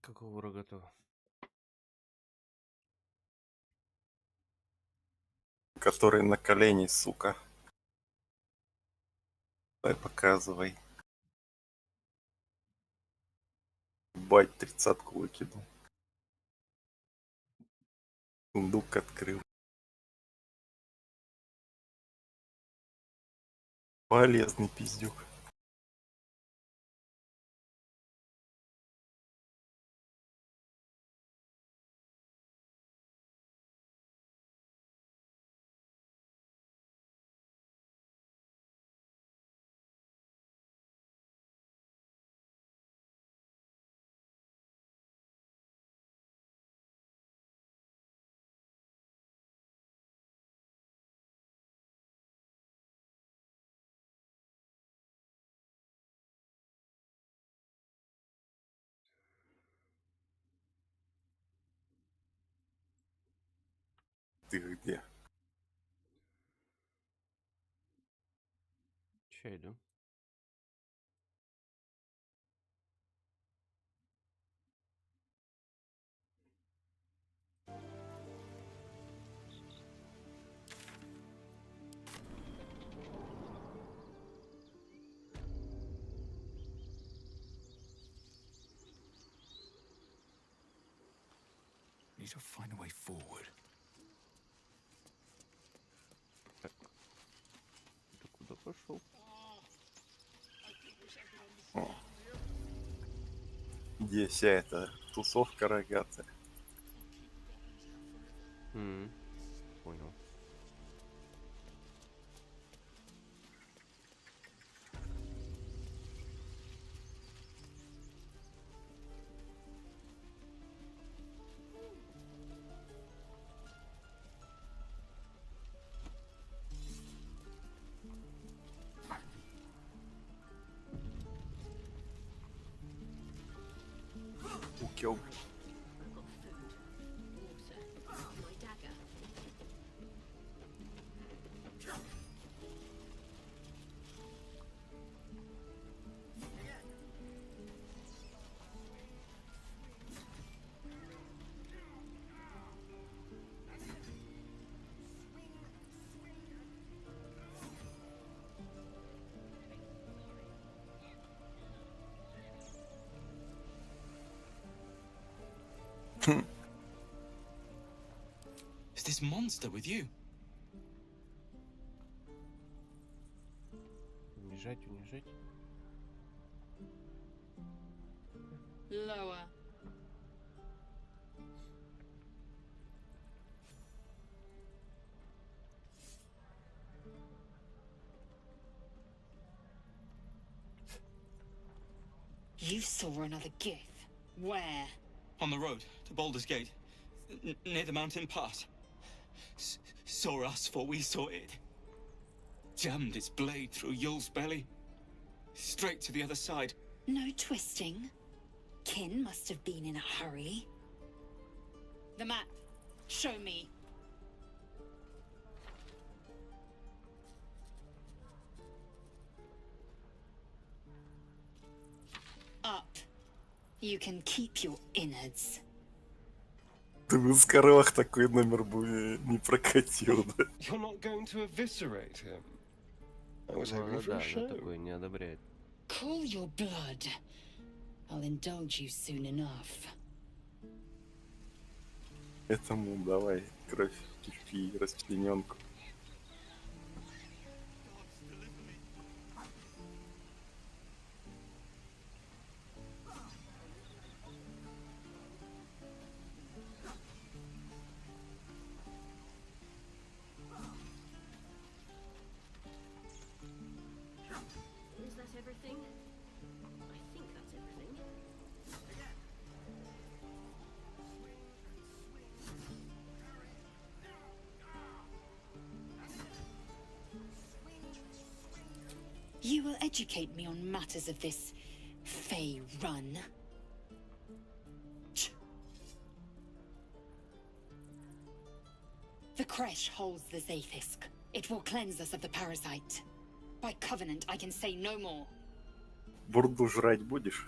Какого рогатого? Который на колени, сука. Давай показывай. Бать, 30-ку выкинул. Сундук открыл. Полезный пиздюк. Ты где? Чай, да? Need to find a way forward. Так. Ты куда пошел? Где вся эта тусовка рогатая? Понял. Укел. Is this monster with you? Унижать, унижать. Lower. You saw another gith. Where? On the road to Baldur's Gate, near the mountain pass. Saw us, for we saw it. Jammed its blade through Yul's belly, straight to the other side. No twisting. Kin must have been in a hurry. The map. Show me. Up. You can keep your innards. Ты в Скоровах такой номер бы не прокатил, да? You're not going to eviscerate him. I was hoping Ну for a да, show. она такое не одобряет. Cool your blood. I'll indulge you soon enough. Этому давай кровь кипи, расчлененку. Is that everything? I think that's everything. You will educate me on matters of this Fey run. The creche holds the Zafisk. It will cleanse us of the parasite. By covenant, I can say no more. Бурду жрать будешь?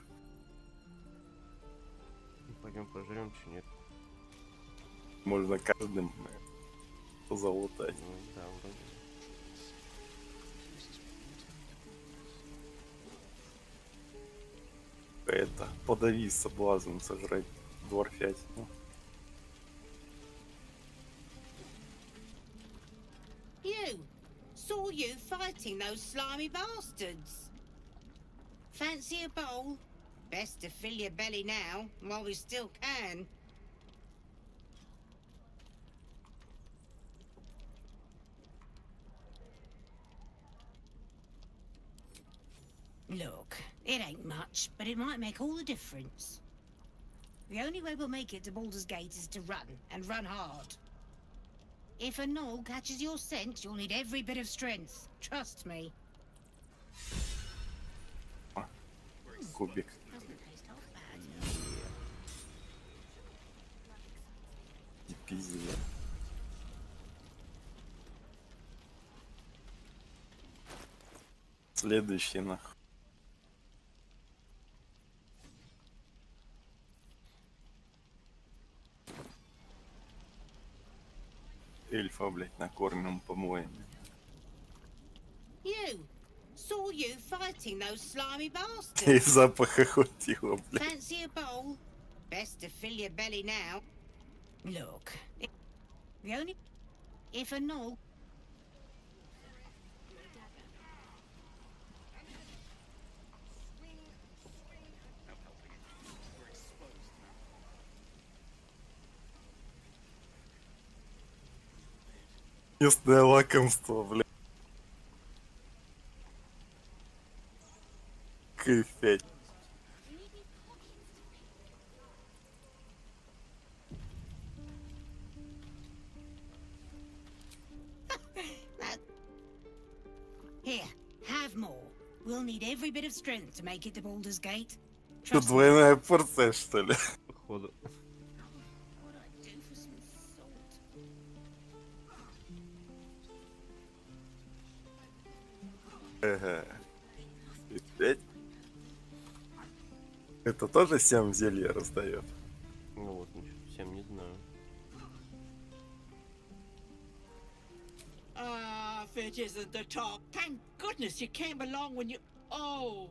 Пойдем пожрем, чи нет? Можно каждым залутать. Ну да, вроде. Это, подави соблазн сожрать дворфятину. You! Saw you fighting those slimy bastards. Fancy a bowl? Best to fill your belly now, while we still can. Look, it ain't much, but it might make all the difference. The only way we'll make it to Baldur's Gate is to run, and run hard. If a gnoll catches your scent, you'll need every bit of strength. Trust me. Кубик. Doesn't taste half bad. И пиздец. Следующий нахуй. Эльфа, блядь, накормим помоями. You! Saw you fighting those slimy И bastards. запах охватило, блядь. Fancy a bowl? Best to fill your belly now. Look, the only... If a gnoll... Местное лакомство, блядь. Кайфять. Here, have more. We'll need every bit of strength to make it to Baldur's Gate. Что, Trust me. двойная порция, что ли? Походу. What I do for some salt? Ага. И 5. Это тоже 7 зелья раздает. Ну вот, ничего, всем не знаю. Ah, if it isn't the talk. Thank goodness you came along when you... Oh!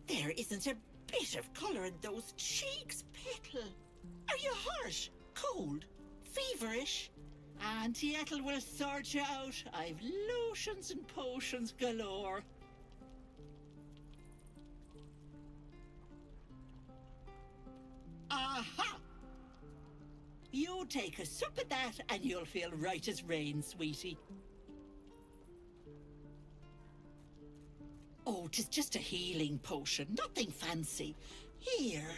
There isn't a bit of colour in those cheeks, Petal. Are you hurt? Cold? Feverish? Auntie Ethel will sort you out. I've lotions and potions galore. Aha! You take a sup of that and you'll feel right as rain, sweetie. Oh, 'tis just a healing potion, nothing fancy. Here.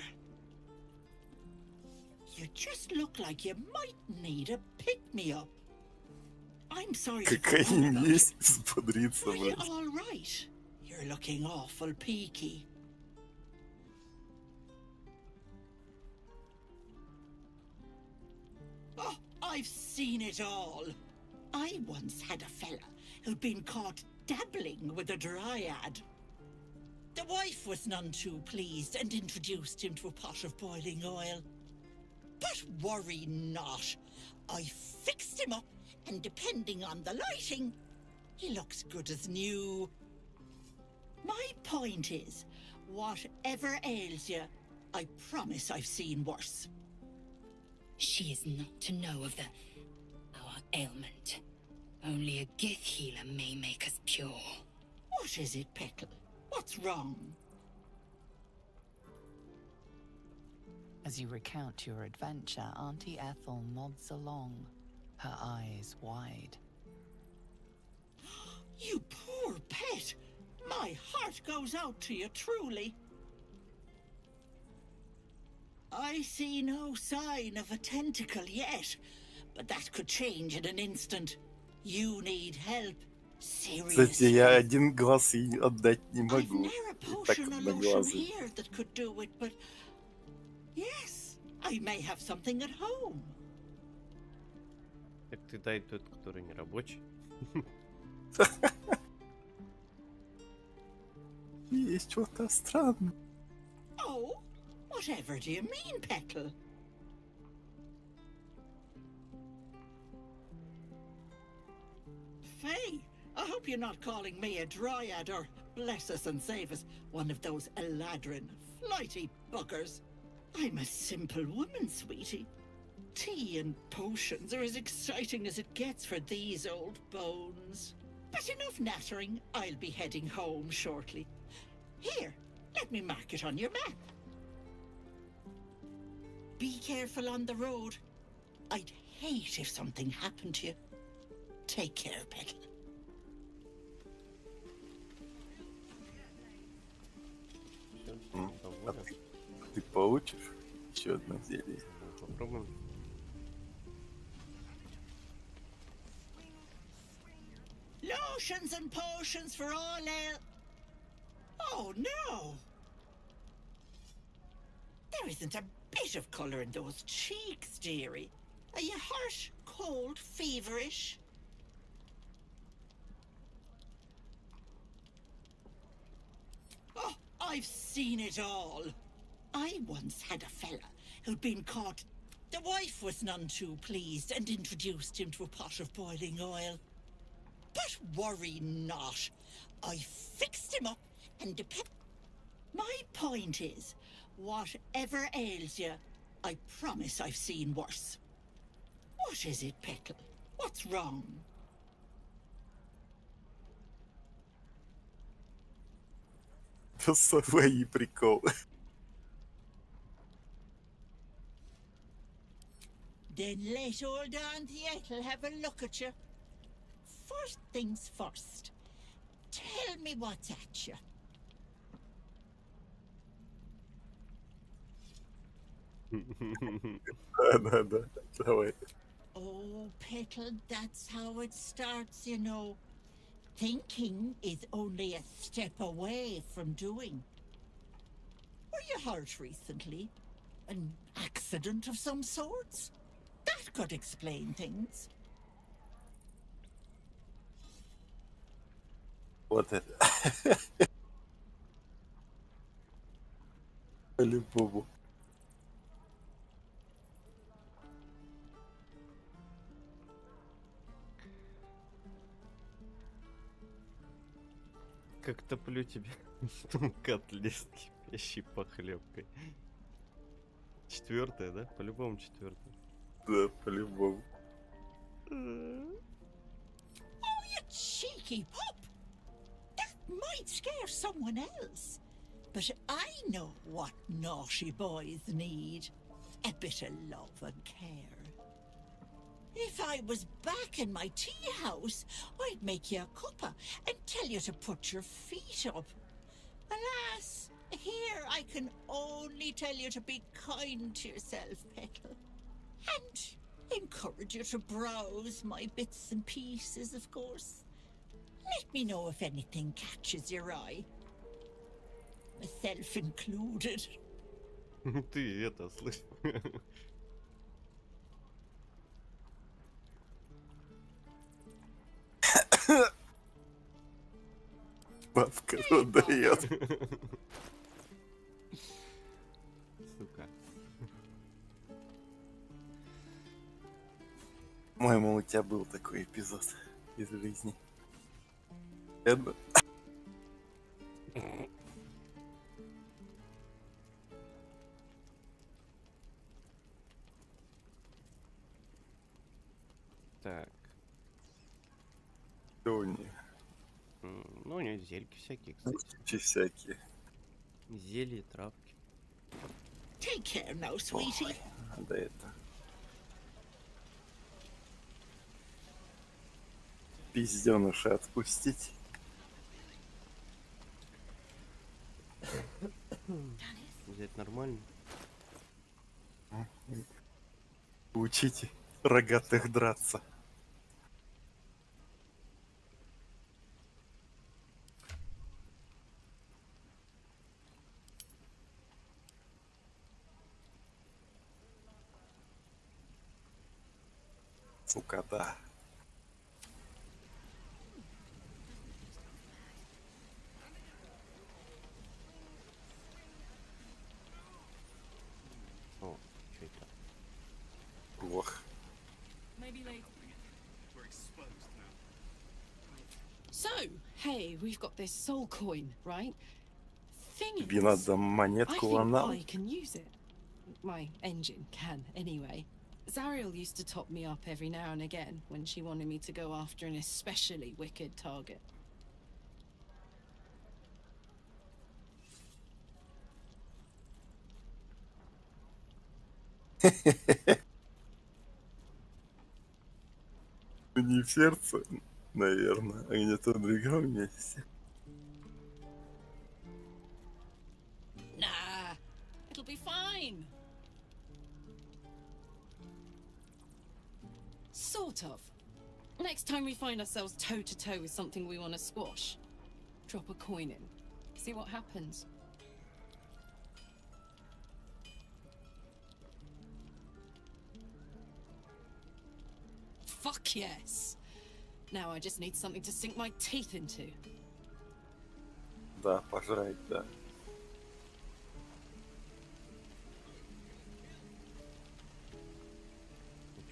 You just look like you might need a pick-me-up. I'm sorry to Какая complain about it. есть взбодриться, Are you блядь. all right? You're looking awful peaky. Oh, I've seen it all. I once had a fella who'd been caught dabbling with a dryad. The wife was none too pleased and introduced him to a pot of boiling oil. But worry not. I fixed him up, and depending on the lighting, he looks good as new. My point is, whatever ails you, I promise I've seen worse. She is not to know of our ailment. Only a Gith healer may make us pure. What is it, Petal? What's wrong? As you recount your adventure, Auntie Ethel nods along, her eyes wide. You poor pet! My heart goes out to you, truly. I see no sign of a tentacle yet, but that could change in an instant. You need help. Кстати, я Seriously. один глаз ей отдать не I've могу. ne'er a И так potion or lotion одноглазый. here that could do it, but yes, I may have something at home. Так ты дай тот, который не рабочий. Есть что-то странное. Oh, what Whatever do you mean, Petal? Faye, I hope you're not calling me a dryad or, bless us and save us, one of those Eladrin, flighty buggers. I'm a simple woman, sweetie. Tea and potions are as exciting as it gets for these old bones. But enough nattering, I'll be heading home shortly. Here, let me mark it on your map. Be careful on the road. I'd hate if something happened to you. Take care, Petal. Всё, А доволен. ты получишь еще одно зелье? Ну, попробуем. Lotions and potions for all ale. Oh, no! There isn't a bit of colour in those cheeks, dearie. Are you hurt, cold, feverish? Oh, I've seen it all. I once had a fella who'd been caught. The wife was none too pleased and introduced him to a pot of boiling oil. But worry not. I fixed him up and my point is, whatever ails you, I promise I've seen worse. What is it, Petal? What's wrong? Это свои приколы. Then let old Auntie Ethel have a look at you. First things first. Tell me what's at you. Да. Давай. Oh, Petal, that's how it starts, you know. Thinking is only a step away from doing. Were you hurt recently? An accident of some sorts? That could explain things. Вот это. По-любому. Как топлю тебе котлет, кипящий похлебкой. 4-я, да? По-любому 4-я. Да, по-любому. Oh, you cheeky pup! That might scare someone else. But I know what naughty boys need. A bit of love and care. If I was back in my tea house, I'd make you a cuppa and tell you to put your feet up. Alas, here I can only tell you to be kind to yourself, Petal. And encourage you to browse my bits and pieces, of course. Let me know if anything catches your eye. Myself included. Ты это, слышь. Бабка рот дает. Сука. По-моему, у тебя был такой эпизод из жизни. Это... Так. Что у нее? Ну, у нее зельки всякие, кстати. Всякие. Зелья, травки. Take care now, sweetie. Ой, надо это... Пизденыша отпустить. Взять нормально. Учите рогатых драться. Сука, да. we've got this soul coin, right? Thing Тебе is, надо I монетку think анал. I can use it. My engine can, anyway. Zariel used to top me up every now and again when she wanted me to go after an especially wicked target. Не в сердце, наверное, а где-то в другом месте. Nah, it'll be fine. Sort of. Next time we find ourselves toe-to-toe with something we want to squash, drop a coin in. See what happens. Fuck yes. Now I just need something to sink my teeth into. Да, пожрать, да.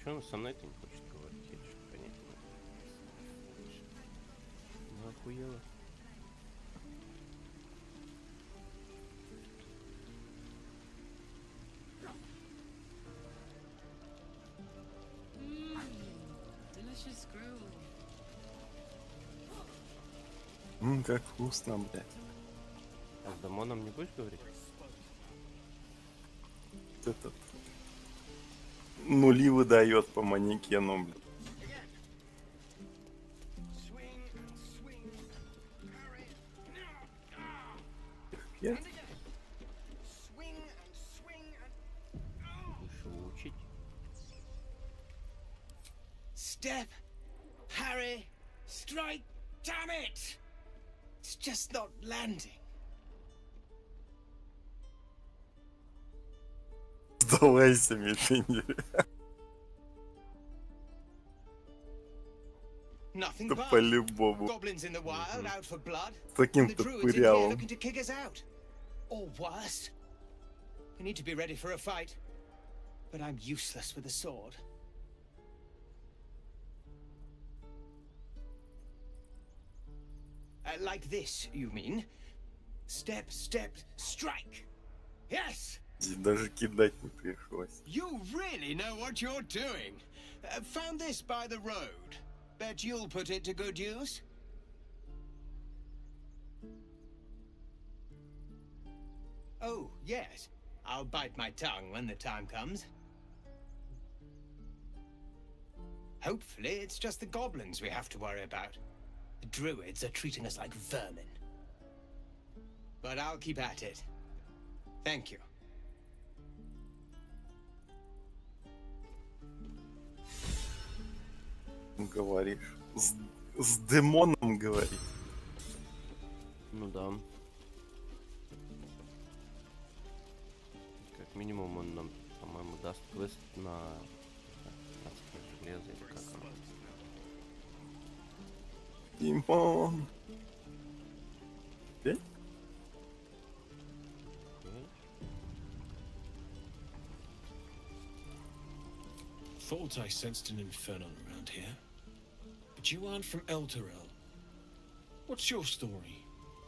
Чё он со мной-то не хочет говорить? Я что-то понять не могу. Ну охуела. Delicious gruel. Как вкусно, блядь. А с Дамоном не будешь говорить? Вот этот. Нули выдает по манекену, блядь. Терпеть. Будешь его учить? Step, Harry, strike, damn it! It's just not landing. Сдавайся, Митинер. Nothing Да but по-любому. goblins in the wild out for blood. С And the таким-то druids in here курявым. looking to kick us out. Or worse. We need to be ready for a fight. But I'm useless with a sword. Like this, you mean? Step, step, strike. Yes! Даже кидать не пришлось. You really know what you're doing. Found this by the road. Bet you'll put it to good use. Oh, yes. I'll bite my tongue when the time comes. Hopefully, it's just the goblins we have to worry about. The druids are treating us like vermin. But I'll keep at it. Thank you. Говоришь. С демоном говорить. Ну да. Как минимум он нам, по-моему, даст квест на адское железо или как оно. Димон. Окей? Thought I sensed an infernal around here. But you aren't from Elturel. What's your story?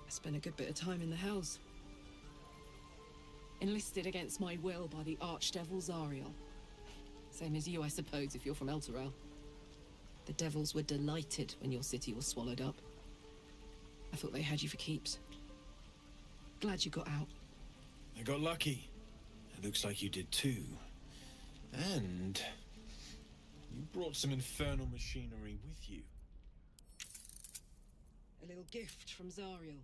I spent a good bit of time in the Hells. Enlisted against my will by the Archdevil Zariel. Same as you, I suppose, if you're from Elturel. The devils were delighted when your city was swallowed up. I thought they had you for keeps. Glad you got out. I got lucky. It looks like you did too. And you brought some infernal machinery with you. A little gift from Zariel.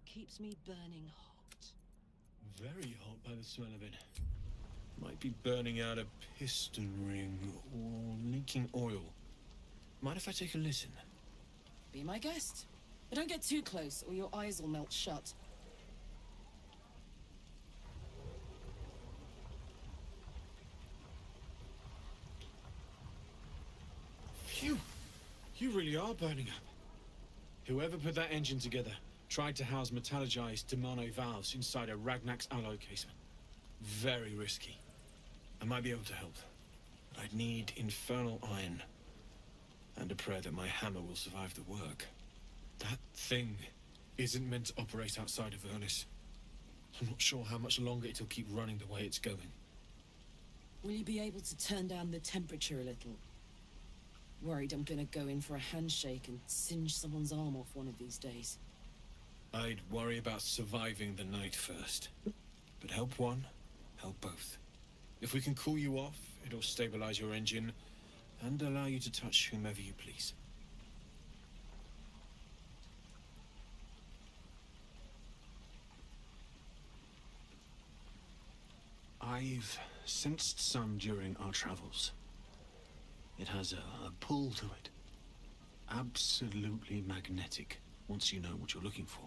Keeps me burning hot. Very hot by the smell of it. Might be burning out a piston ring or leaking oil. Mind if I take a listen? Be my guest. But don't get too close or your eyes will melt shut. Phew! You really are burning up. Whoever put that engine together tried to house metallurgized Demano valves inside a Ragnak's alloy casement. Very risky. I might be able to help. But I'd need infernal iron. And a prayer that my hammer will survive the work. That thing isn't meant to operate outside of Vernus. I'm not sure how much longer it'll keep running the way it's going. Will you be able to turn down the temperature a little? Worried I'm gonna go in for a handshake and singe someone's arm off one of these days. I'd worry about surviving the night first. But help one, help both. If we can cool you off, it'll stabilize your engine and allow you to touch whomever you please. I've sensed some during our travels. It has a pull to it. Absolutely magnetic, once you know what you're looking for.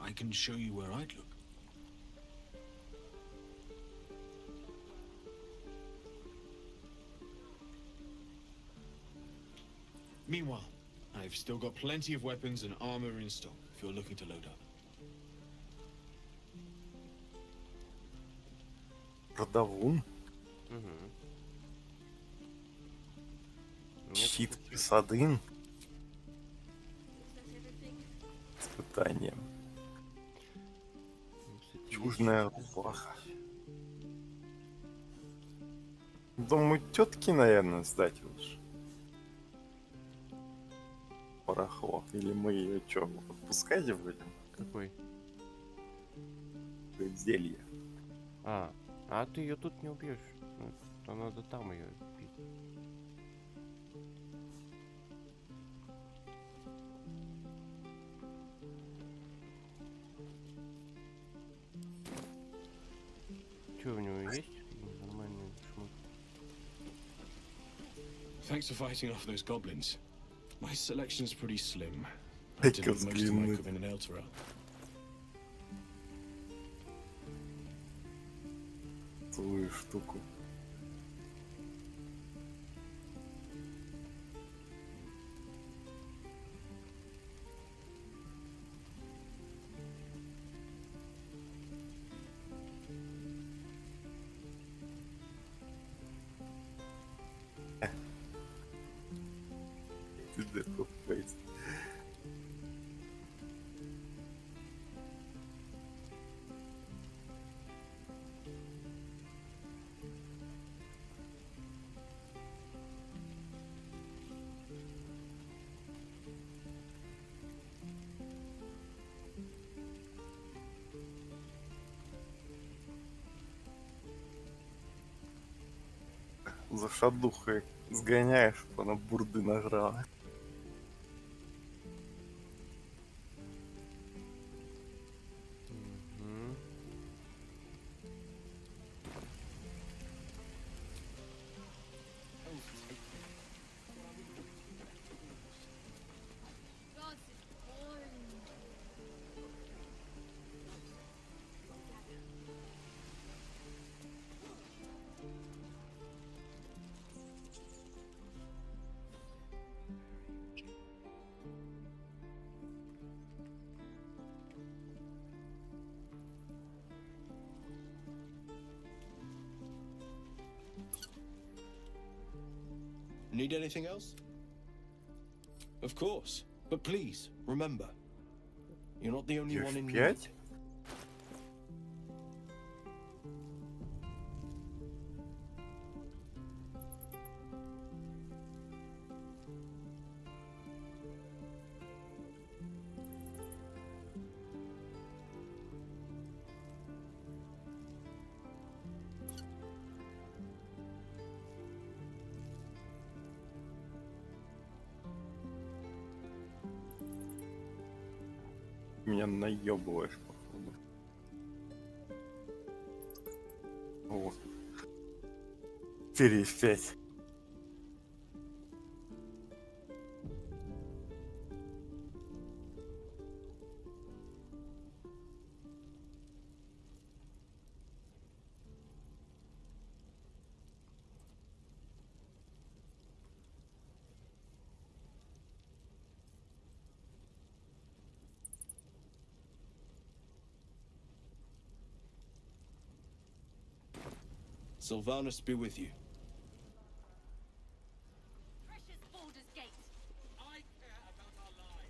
I can show you where I'd look. Meanwhile, I've still got plenty of weapons and armor in stock if you're looking to load up. Продавун. Угу. Щит Садын. Is that everything? Испытание. Южная рубаха. Думаю, тетки, наверное, сдать лучше. Барахло. Или мы ее что, отпускать будем? Какой? Зелье. А ты ее тут не убьешь. Ну, то надо там ее бить. Че, у него есть нормальный шмот? Thanks for fighting off those goblins. My selection's pretty slim. I did most of my cooking in Elturel. Целую штуку. Ты докупайся. За шадухой сгоняешь, чтобы она бурды нажрала. Угу. Need anything else? Of course. But please, remember, you're not the only You're one in need. пять? Меня наебываешь, походу. О. 4 из 5. Sylvanus be with you. Precious Baldur's Gate. I care about our lives.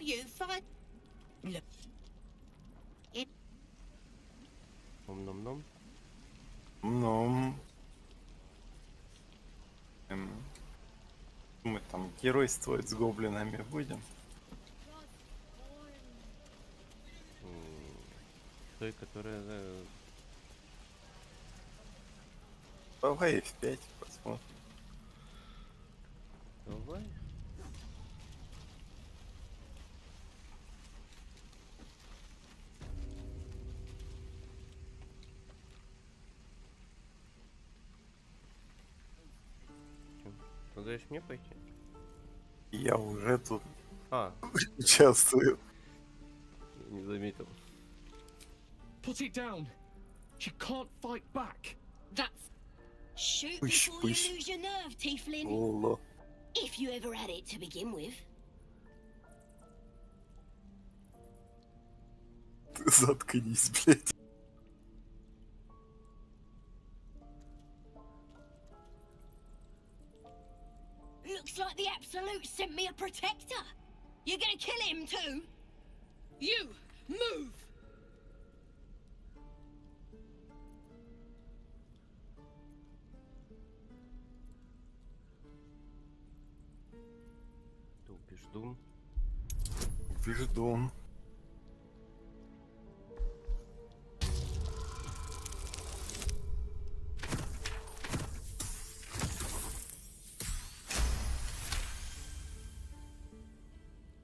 you find. Look. Ном-ном-ном. Ну... Мы там геройствовать с гоблинами будем. Той, которая... Давай F5 посмотрим. Давай. Ты даешь мне пойти? Я уже тут А, участвую. не заметил. Put it down. She can't fight back. That's... Shoot Push, before push. you lose your nerve, Tiefling. Лоло. If you ever had it to begin with. Ты заткнись, блядь. Looks like the Absolute sent me a protector. You're gonna kill him too? You, move! Ты убеждун. Убежден.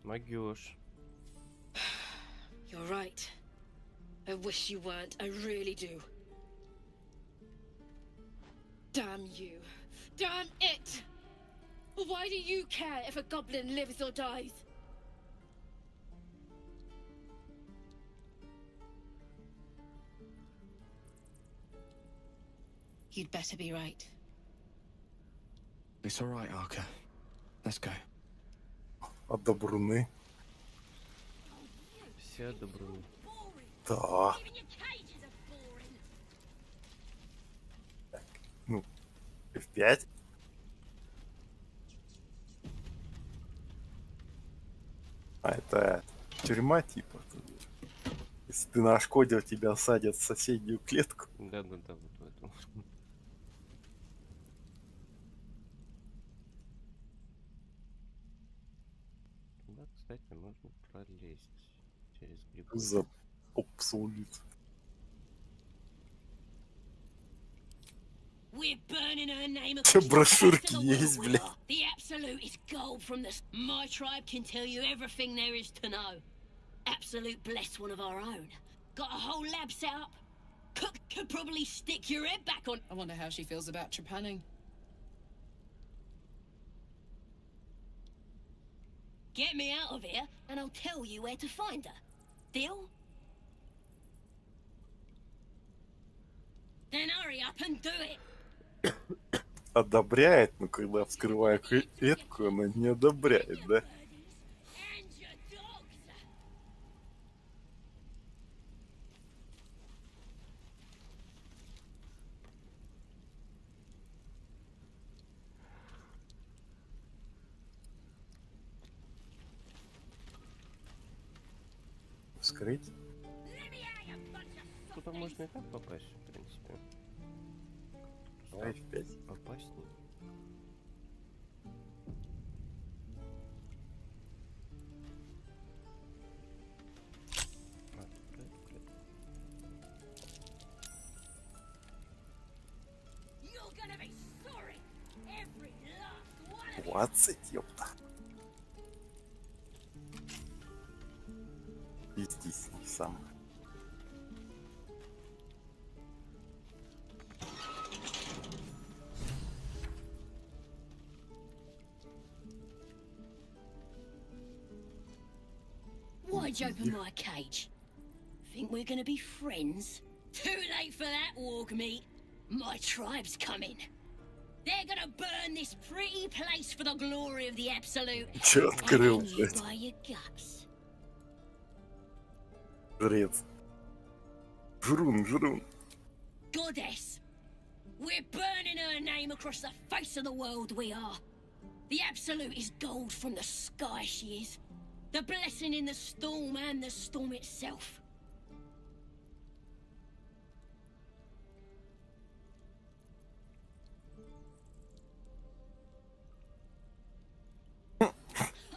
Могёшь. You're right. I wish you weren't. I really do. Damn you. Damn it! Why do you care if a goblin lives or dies? You'd better be right. It's all right, Arca. Let's go. А добруны? Все добры. Да. Так, ну, F5. А это тюрьма типа. Если ты нашкодил, тебя садят в соседнюю клетку. Да-да-да, вот в этом. Туда, кстати, можно пролезть через грибы. За абсолют. We're burning her name Че, across the брошюрки face of the world, есть, we блядь? are. The Absolute is gold from the... My tribe can tell you everything there is to know. Absolute blessed one of our own. Got a whole lab set up. Could probably stick your head back on... I wonder how she feels about trepanning. Get me out of here, and I'll tell you where to find her. Deal? Then hurry up and do it. Одобряет, но когда вскрываю клетку, она не одобряет, да? And your dogs. Вскрыть? Туда можно и так попасть, в принципе. F5. Опаснее. You're gonna be sorry. Every last one. 20, ёпта. И здесь не сам. Why'd you open my cage? Think we're gonna be friends? Too late for that, warg meat. My tribe's coming. They're gonna burn this pretty place for the glory of the Absolute. Чё открыл, And you блядь? by your guts. Жрец. Жрун, жрун. Goddess. We're burning her name across the face of the world, we are. The Absolute is gold from the sky, she is. The blessing in the storm and the storm itself.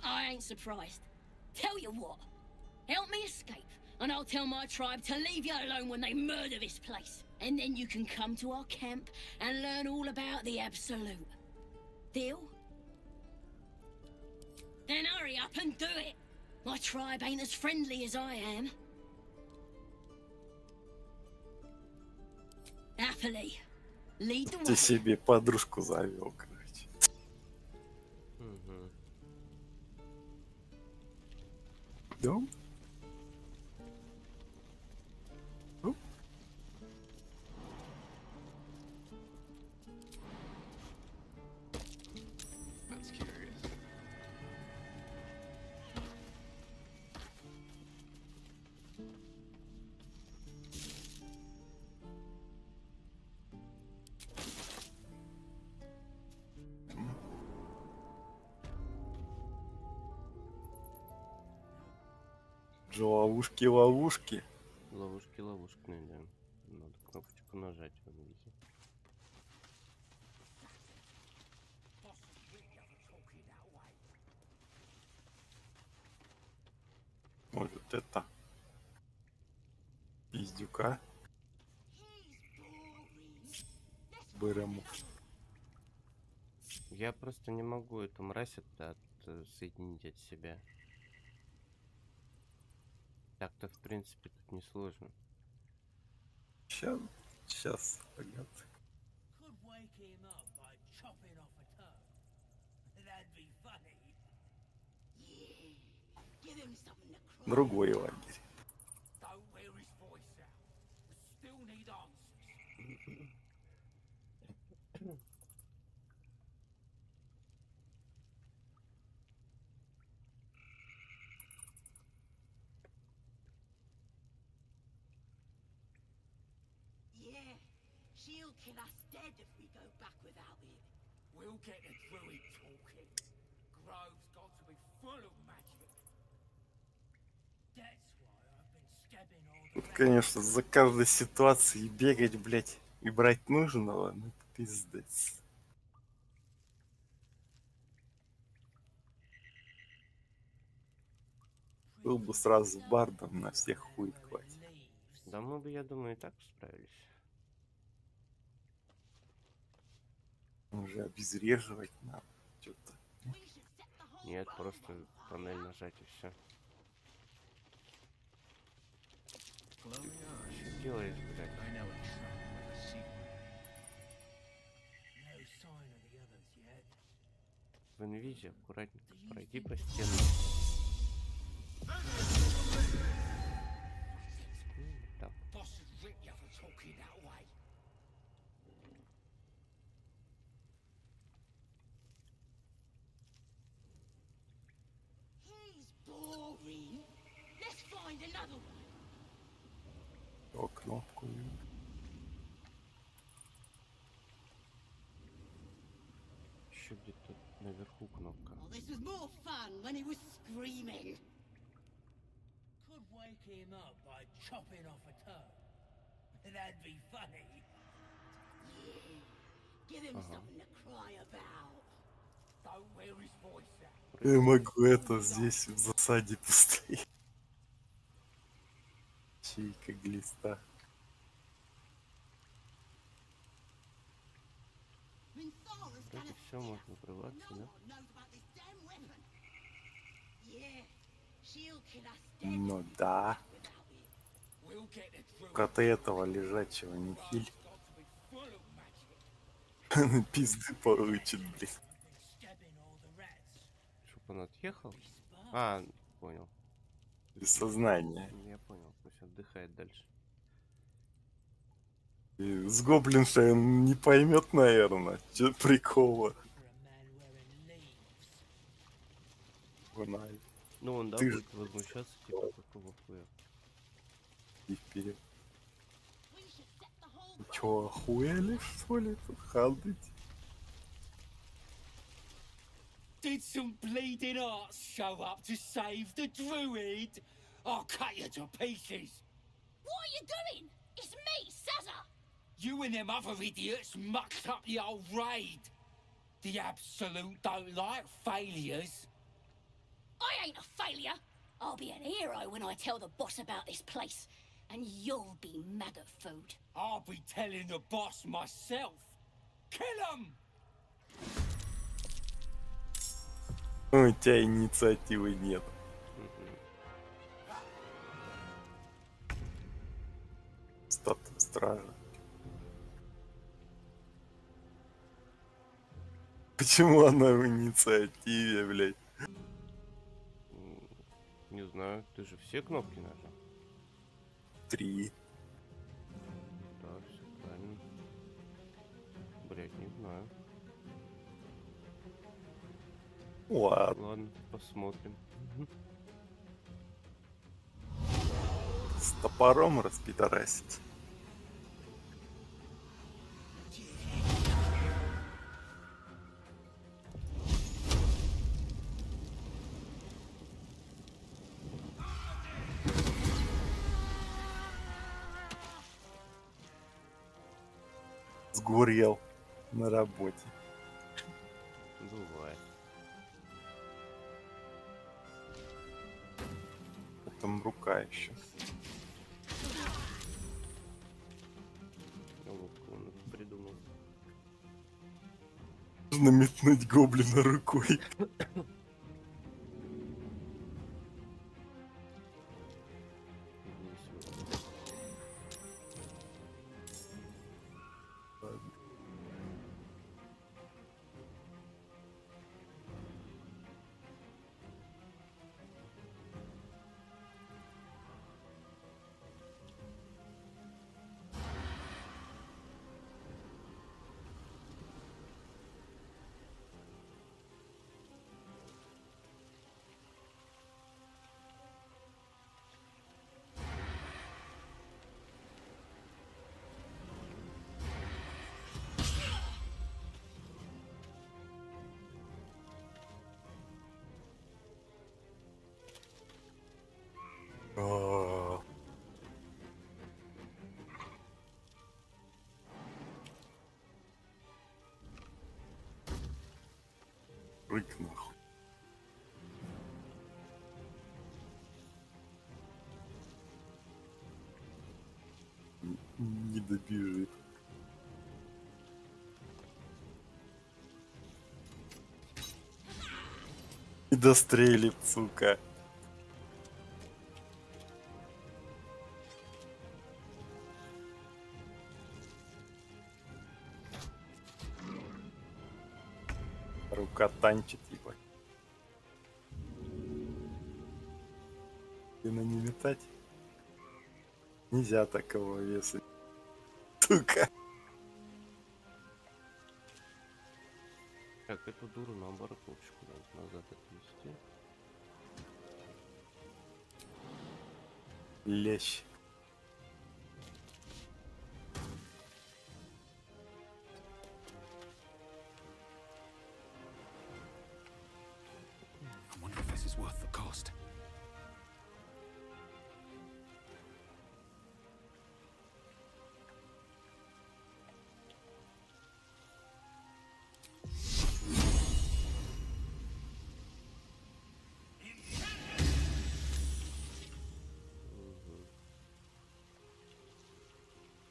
I ain't surprised. Tell you what, help me escape, and I'll tell my tribe to leave you alone when they murder this place. And then you can come to our camp and learn all about the Absolute. Deal? Then hurry up and do it. My tribe ain't as friendly as I am. Happily. Lead the Ты way. себе подружку завел, короче. Угу. Идем? That's curious. Же ловушки, ловушки. Ловушки, да. Надо кнопочку нажать, вон видите. Может это пиздюка берем. Я просто не могу эту мразь соединить от себя. Так-то, в принципе, тут не сложно. Сейчас, погоди. Другой лагерь. Yeah, she'll kill us dead if we go back without it. We'll get the druid talking. Grove's got to be full of magic. That's why I've been stabbing all the Конечно, за каждой ситуацией бегать, блять, и брать нужного, ну пиздец. Был бы сразу бардом, на всех хуй хватит. Да мы бы, я думаю, и так справились. Уже обезвреживать надо. Что-то. Нет, просто панель нажать и все. Что делаешь, блядь? В инвизе аккуратненько пройди по стене. Так. Boring. Let's find another one. О, кнопку. Еще где-то наверху кнопка. Oh, this was more fun when he was screaming. Could wake him up by chopping off a toe. That'd be funny. Yeah. Give him something to cry about. Don't wear his voice out. Я могу это здесь в засаде постоять. Чайка глиста. Вроде все, можно врываться, да? Ну да. Коты этого лежачего не хиль. Пизды получит, блин. Чтоб он отъехал? А, понял. Без сознания. Я понял, пусть отдыхает дальше. И с гоблиншей он не поймет, наверное, что прикола. Ну он, да, Ты будет возмущаться, типа, какого хуя. И вперед. Чё, охуели, что ли, тут ходить? did some bleeding arts show up to save the druid, I'll cut you to pieces. What are you doing? It's me, Sazza! You and them other idiots mucked up the old raid. The Absolute don't like failures. I ain't a failure. I'll be an hero when I tell the boss about this place. And you'll be maggot food. I'll be telling the boss myself. Kill him! У тебя инициативы нет. Статус стража. Почему она в инициативе, блядь? Не знаю, ты же все кнопки нажал. 3. Да, все правильно. Блять, не знаю. Ладно. Ладно, посмотрим. С топором распидорасить. Сгорел на работе. Бывает. Там рука еще. Ловко он придумал. Нужно метнуть гоблина рукой. Рык нахуй. Не добежит. Не дострелит, сука. Рука танчит, ебать. И на не метать. Нельзя такого веса. Сука. Так, эту дуру наоборот лучше куда-нибудь назад отвести. Лещ. I wonder if this is worth the cost.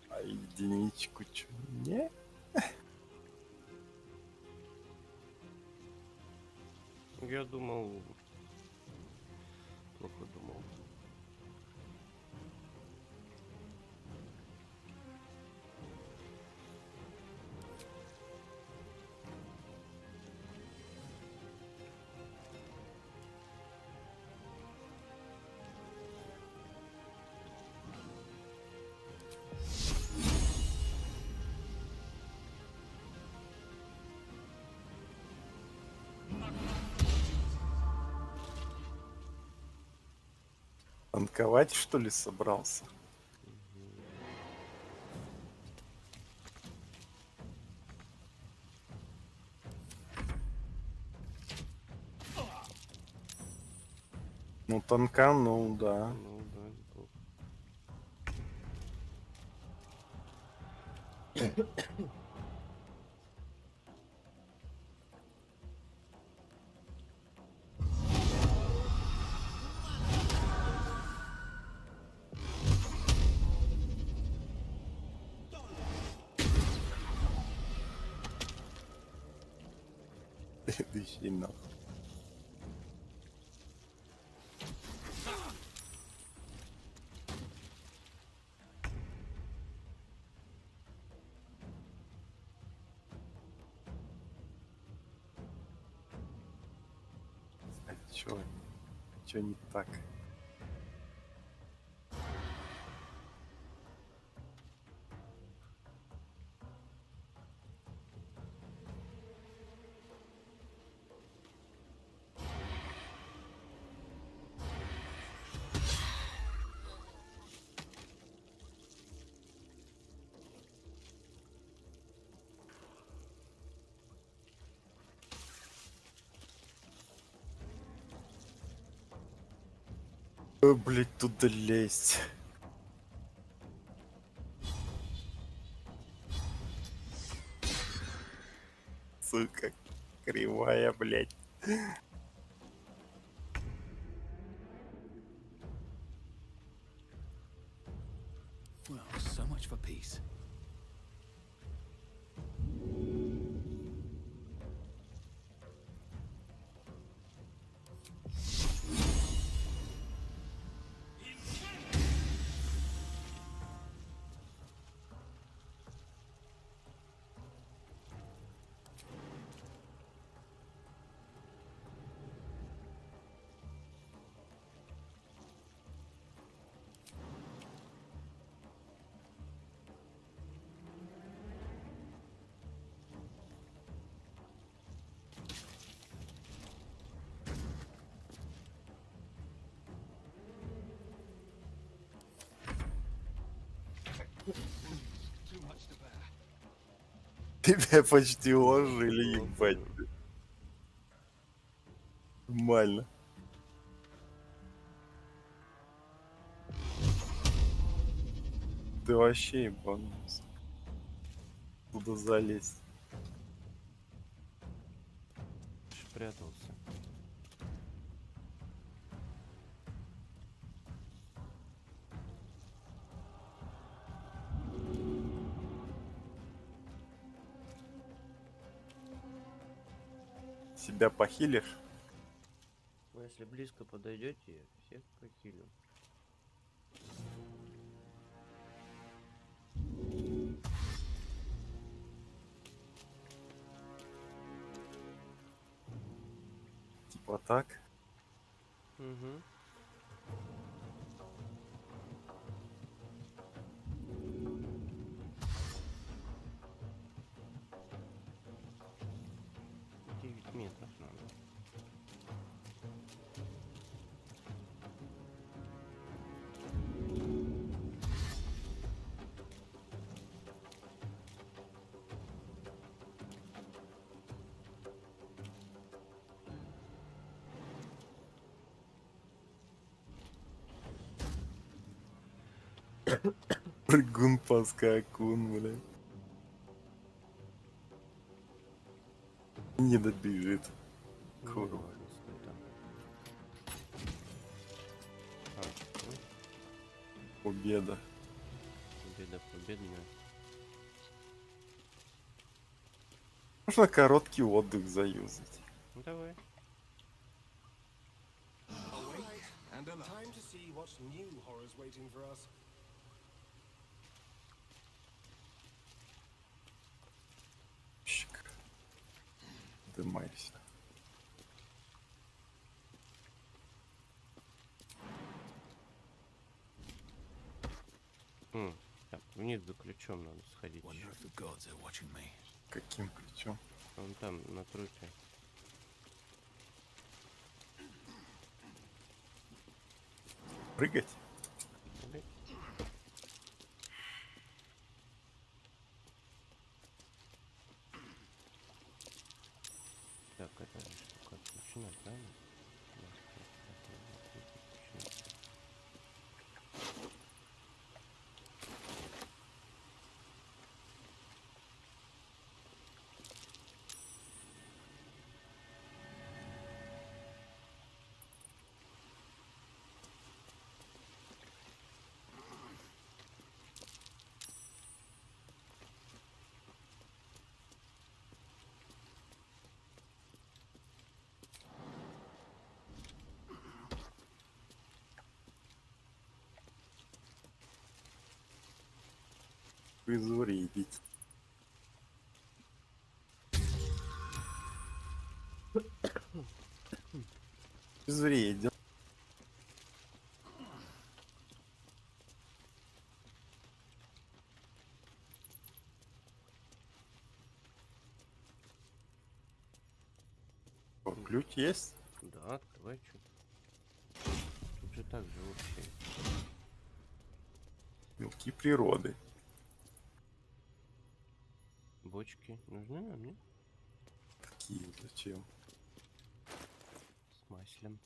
А единичку чё? Не? Я думал... Плохо думал. Танковать, что ли, собрался? Ну, тонка, ну да. Ну да, неплохо. Следующий нахуй. А чё не так? Блять, туда лезть. Сука, кривая, блять. Well, so much for peace. Too much to bear. Тебя почти уложили, ебать. Нормально. Ты вообще ебанулся. Куда залезть? Спрятался. Себя похилишь? Ну, если близко подойдете, всех похилю. Типа так? Угу. Метров надо. Прыгун поскакун, блядь. Не добежит. Курва. Победа. Победа победная. Можно короткий отдых заюзать. Ну давай. And time to see what new horrors waiting for us. Щик. Дымайся. Так, вниз за ключом надо сходить. Wonder if the gods are watching me. Каким ключом? Вон там, на трупе. Прыгать? Так, это штука отключена, правильно? Безвредить. Безвреден. О, ключ есть? Да, открывай, что. Тут же так же вообще. Мелки природы. Бочки нужны нам, нет? Какие? Зачем? С маслом.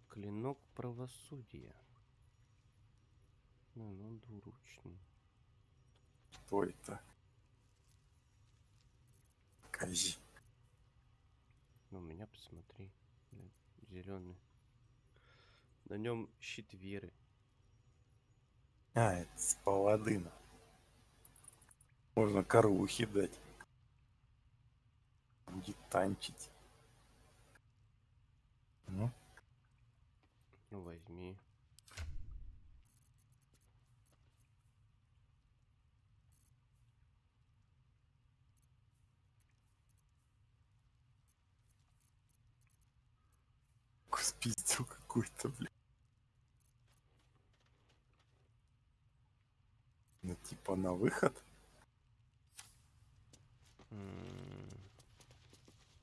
Клинок правосудия. Ну, он двуручный. Что это? Покажи. Ну, у меня посмотри. Зеленый. На нем щит веры. А, это с паладына. Можно коровухи дать. Будет танчить. Ну, Ну, возьми. спиздил какой-то, блин. Ну, типа на выход.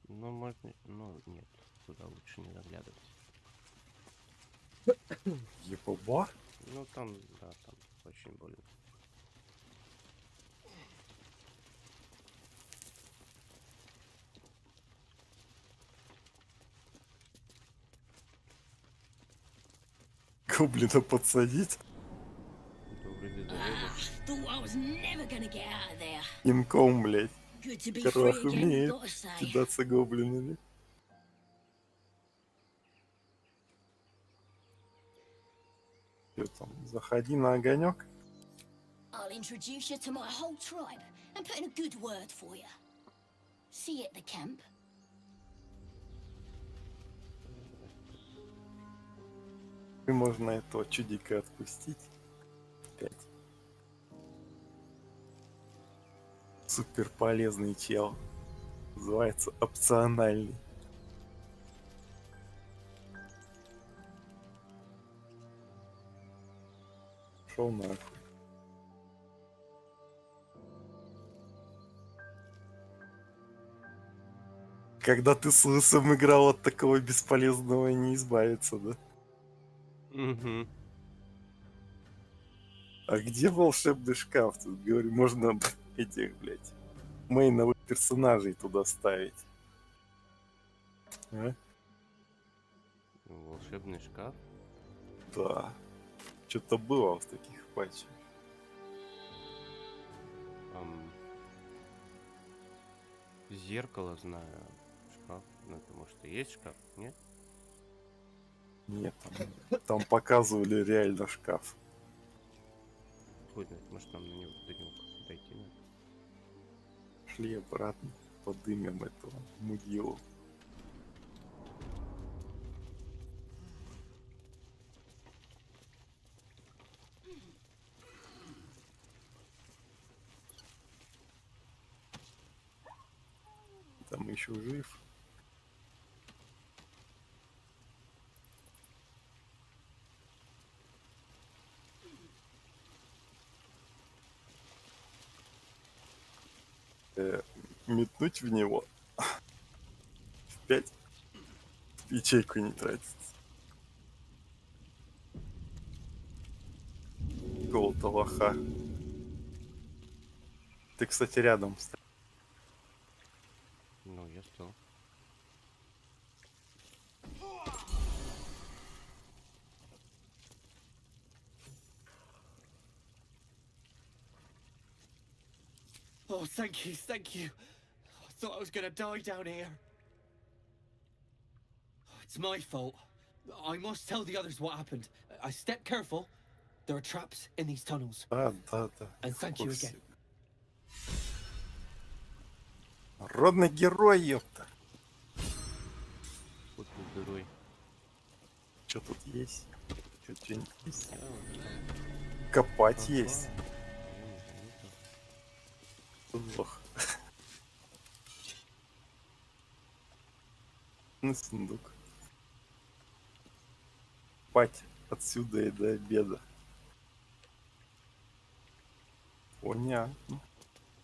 Ну, можно... Ну, нет. Туда лучше не заглядывать. Ебаба? Ну, там, да, там очень больно. Гоблина подсадить. Это вроде залезет. Thought I was never gonna get out of there. Инком, блядь. Good to be Крах free again, умеет gotta say. кидаться гоблинами. Чё там? Заходи на огонек. I'll introduce you to my whole tribe and put in a good word for you. See you at the camp. И можно этого чудика отпустить. Опять. Супер полезный чел. Называется опциональный. Шел нахуй. Когда ты с лысым играл, от такого бесполезного не избавиться, да? Угу. А где волшебный шкаф? Тут, говорю, можно этих, блядь, мейновых персонажей туда ставить. А? Волшебный шкаф. Да. Что-то было в таких патчах. Зеркало знаю. Шкаф. Ну, это может и есть шкаф, нет? Нет, там показывали реально шкаф. Хуй знает, может нам до него дойти надо. Шли обратно, подымем этого мудилу. Там еще жив. Метнуть в него. В 5. Ячейку не тратить. Голта лоха. Ты, кстати, рядом стоишь. Ну, я стал. Oh, thank you, thank you. I thought I was gonna die down here. It's my fault. I must tell the others what happened. I stepped careful. There are traps in these tunnels. Да. And thank you again. Родный герой, ёпта. Вот Что тут есть? Что-нибудь есть? Да, вот там. Копать Ага. есть. Я не знаю, Лох. На сундук. Копать отсюда и до обеда. Понятно.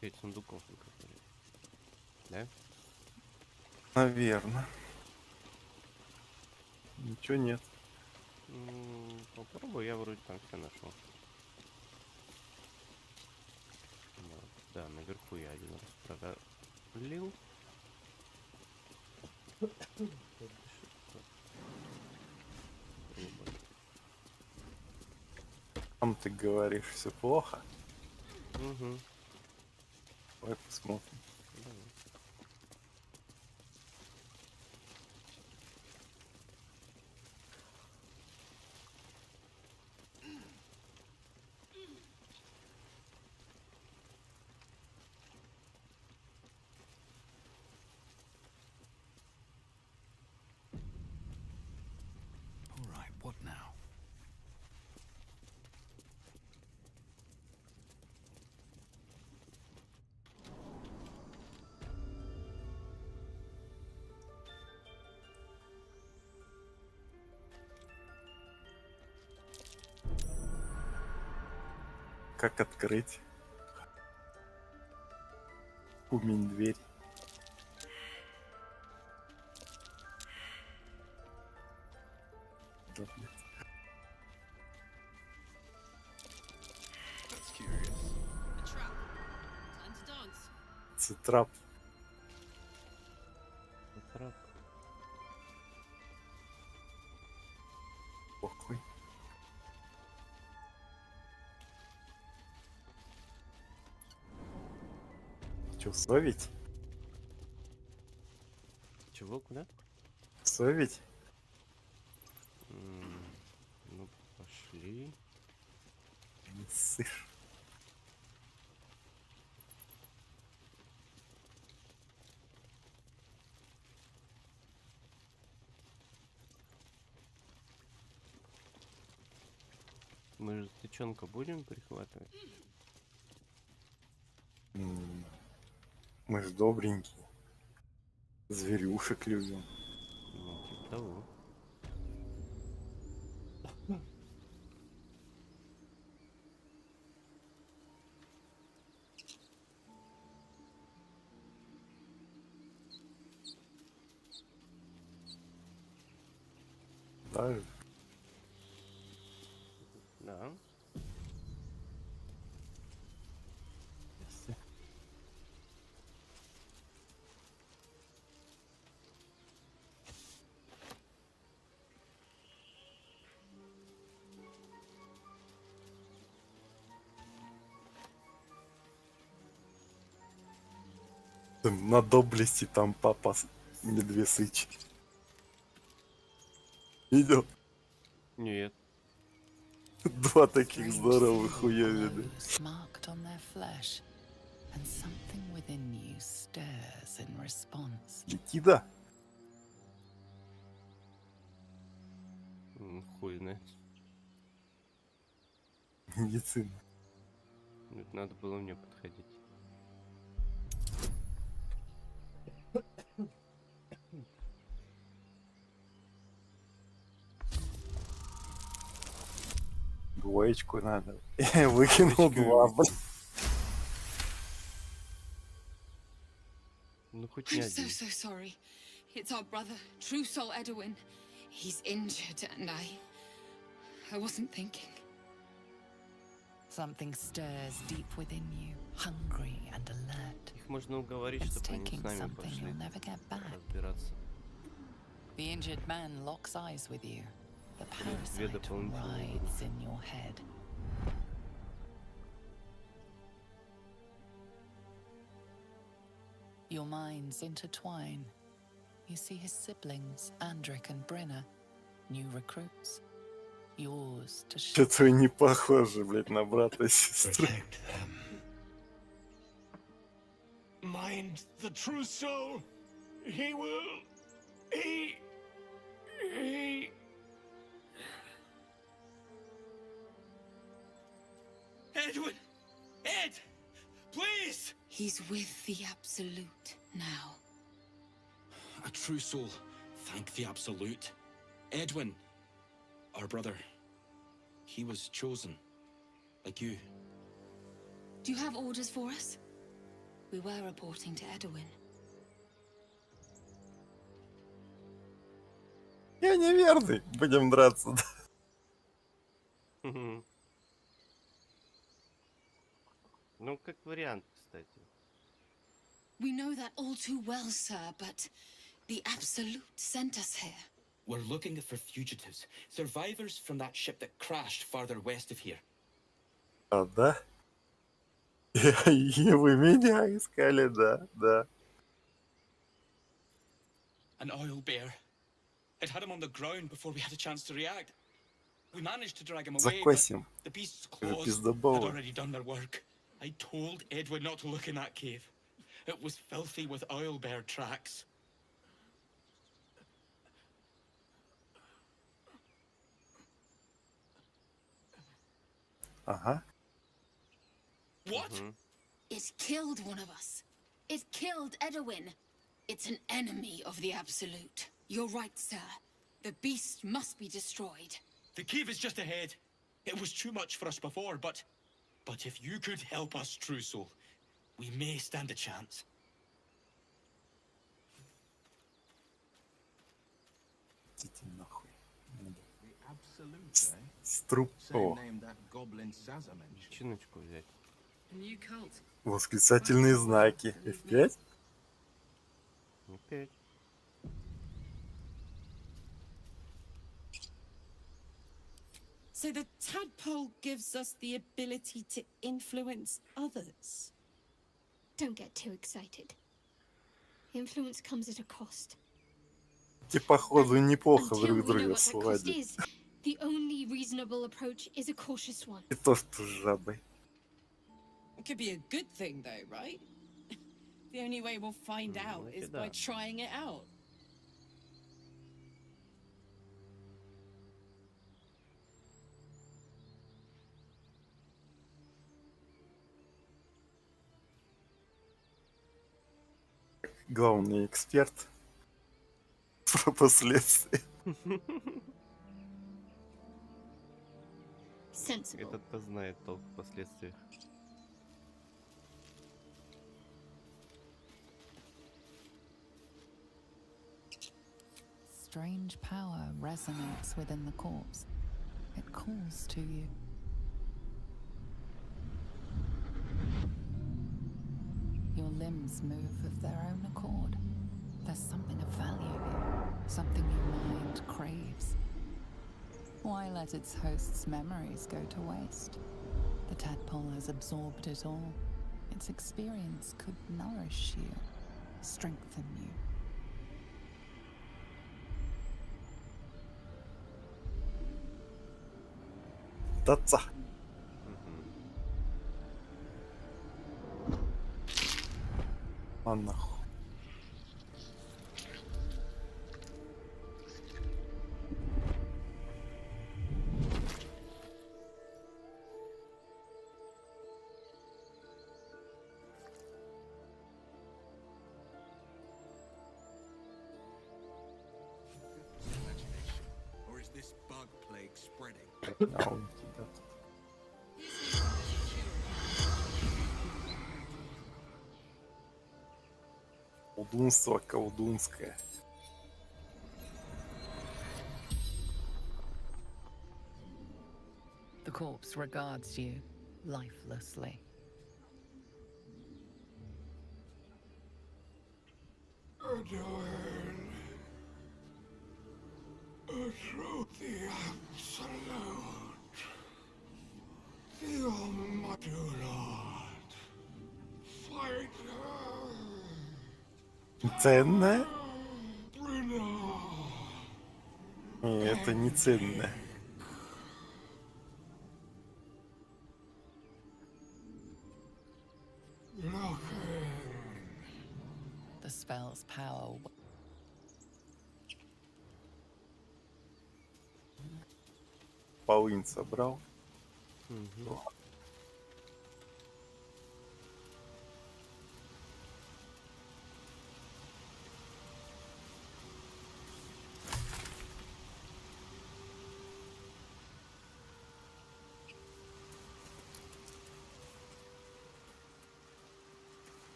5 сундуков выкопали. Да? Наверное. Ничего нет. Попробуй, я вроде там все нашел. Вот. Да, наверху я один раз пролил. Там ты говоришь, все плохо. Угу. Давай посмотрим. All right, what now? Как открыть? Кумень дверь. Да, блядь. That's curious. A trap. Time to dance. Це трап. Трап. Похуй. Че, совить? Чего, куда? Совить? Ну, пошли. Не ссышь. Мы же тычонка будем прихватывать? Мы ж добренькие. Зверюшек любим. Ну, типа того. Да? Да. На доблести там папа Медвесыч. Идет. Нет. Два таких здоровых хуёвины. Marked on their flesh, and something within you stirs in response. Летида? Хуй знает. Медицина. Это надо было мне подходить. Двоечку надо. Выкинул два, блин. Ну хоть не I'm so, один. so sorry. It's our brother, True Soul Edwin. He's injured and I wasn't thinking. Something stirs deep within you, hungry and alert. Их можно уговорить, It's чтобы они с taking нами something пошли you'll never get back. разбираться. The injured man locks eyes with you. The Две parasite дополнительные rides in your head. Your minds intertwine. You see his siblings, Andric and Brenna, new recruits. Yours to show. Что-то не похоже, блядь, на брата и сестру. Mind the true soul. He will. He. Edwin! Ed! Please! He's with the Absolute now. A true soul. Thank the Absolute. Edwin, our brother, he was chosen. Like you. Do you have orders for us? We were reporting to Edwin. Я неверный. Будем драться. Ну, как вариант, кстати. We know that all too well, sir, but the Absolute sent us here. We're looking for fugitives. Survivors from that ship that crashed farther west of here. А, да? И вы меня искали, да, да. An oil bear. It had him on the ground before we had a chance to react. We managed to drag him away, but Закосим. the beast's Это claws had пиздобово. already done their work. I told Edward not to look in that cave. It was filthy with oil bear tracks. Ага. What? It killed one of us. It killed Edwin. It's an enemy of the Absolute. You're right, sir. The beast must be destroyed. The cave is just ahead. It was too much for us before, but if you could help us, True Soul, we may stand a chance. Идите нахуй. The Absolute, eh? Струп. Same О, name that goblin Sazza mentioned. Чиночку взять. A new cult. восклицательные знаки. F5? Опять. So the tadpole gives us the ability to influence others. Don't get too excited. Influence comes at a cost. Тебе, походу, неплохо Until друг we know друга what that cost сладить. is, the only reasonable approach is a cautious one. И то, что с жабой. It could be a good thing, though, right? The only way we'll find out is by trying it out. Главный эксперт про последствия. Sensible. Этот-то знает толк в последствиях. Strange power resonates within the corpse. It calls to you. Your limbs move of their own accord. There's something of value here, something your mind craves. Why let its host's memories go to waste? The tadpole has absorbed it all. Its experience could nourish you, strengthen you. Таца. А нахуй. Imagination. Or is this bug plague spreading? А он тебя тут. Колдунство колдунское. The corpse regards you lifelessly. Edwin, through the Absolute, the Almighty Lord, fight Ценное? Bruno. Не, это не ценное. The spell's power. Полынь собрал.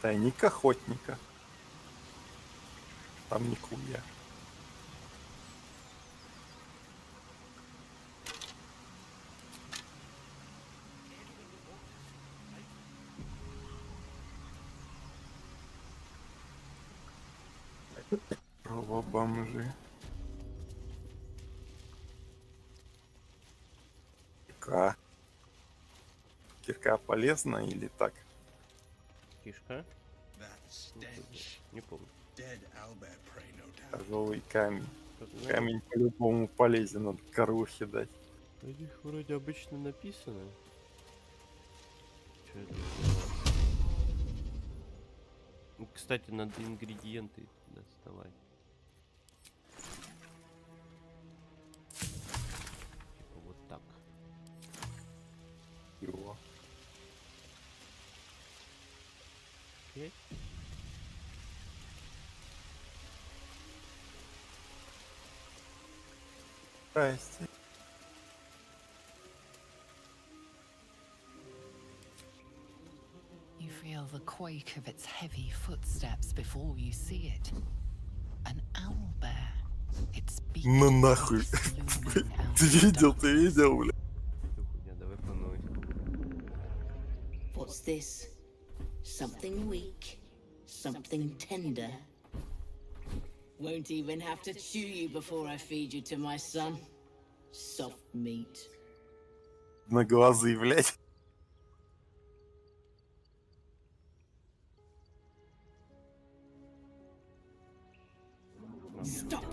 Тайник охотника. Там нихуя. Бомжи. Кирка. Кирка полезна или так? Кишка? That stench. Не помню. Dead owlbear prey, no doubt. Тяжелый камень. Как знаешь, Камень по-любому полезен, надо коровухе дать. у них вроде обычно написано. Чё это? Ну, кстати, надо ингредиенты доставать. Типа вот так. Его. Окей. Здрасте. You feel the quake of its heavy footsteps before you see it. An owl bear. Its beak Ну нахуй. looming out Ты of the видел, darkness. бля? Что хуйня, давай по новой. What's this? Something weak, something tender. Won't even have to chew you before I feed you to my son. Soft meat. На глазы, блядь. Stop!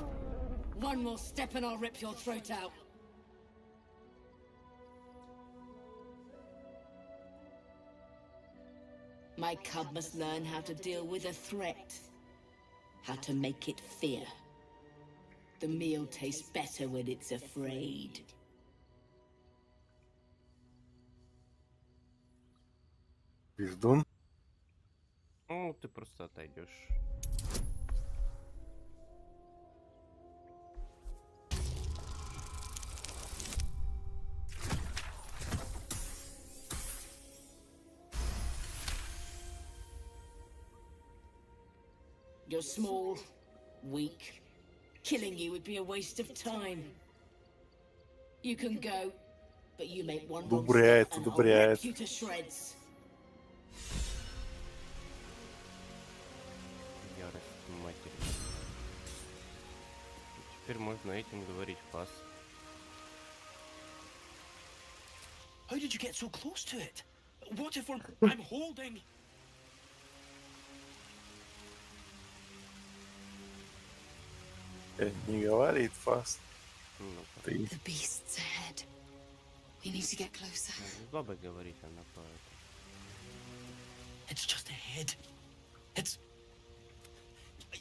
One more step and I'll rip your throat out. My cub must learn how to deal with a threat. How to make it fear. The meal tastes better when it's afraid. Пиздун. Ну, ты просто отойдешь. You're small, weak. Killing you would be a waste of time. You can go, but you make one wrong Одобряет, step and I'll одобряет. rip you to shreds. Ярость матери. Теперь можно этим говорить пас. How did you get so close to it? What if I'm holding? Не говорит фаст. Ну, Ты The beast's ahead. We need to get closer. с бабой говорить она по это. It's just a head. It's...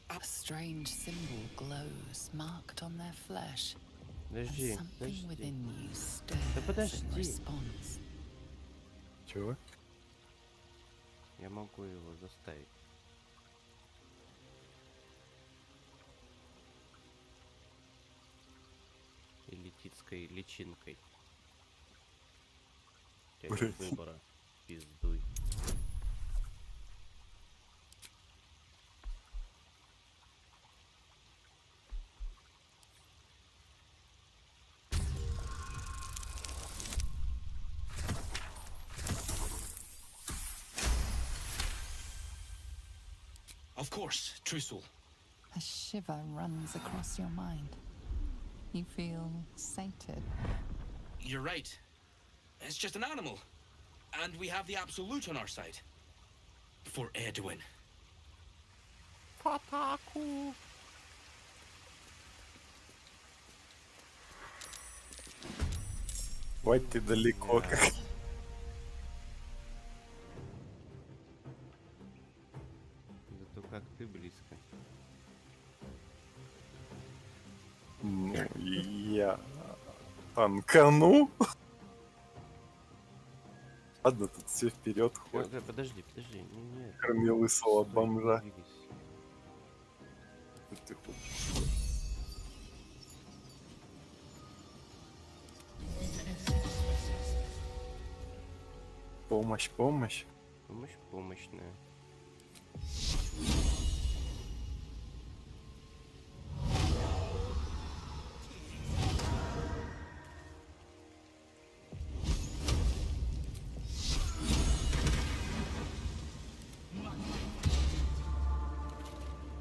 A strange symbol glows, marked on their flesh. And Подожди, something подожди. within you Да stirs in подожди. response. чего? Я могу его заставить. Элититской личинкой. У тебя нет Блядь. выбора. Пиздуй. Of course, true soul. A shiver runs across your mind. You feel sated. You're right. It's just an animal. And we have the Absolute on our side. For Edwin. Фатаку. Вать ты далеко как. Зато как ты близко. Ну, я танкану. Ладно, тут все вперед ходит. Подожди. Нет. Кроме лысого Стой, бомжа. двигайся. Ты хочешь? Помощь. Помощь помощная.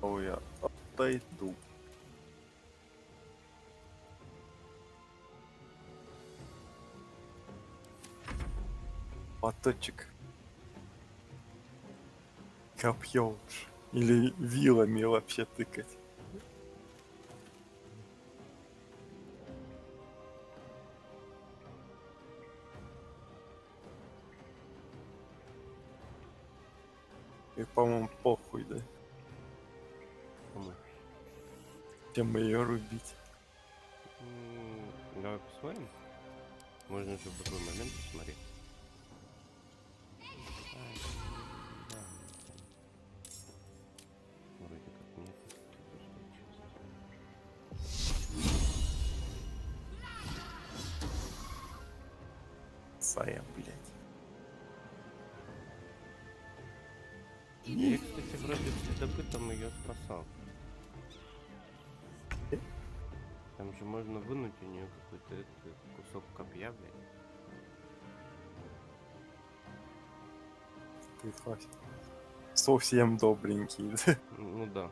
О, я отойду. Платочек. Копье лучше. Или вилами вообще тыкать. И, по-моему, похуй, да? Кому? Чем ее рубить? Давай посмотрим. Можно же в любой момент посмотреть. Да. Вроде как нет. Сая, блядь. Я, кстати, вроде следопытом ее спасал. Там же можно вынуть у нее какой-то кусок копья, блядь. Ты совсем добренький, да? Ну да.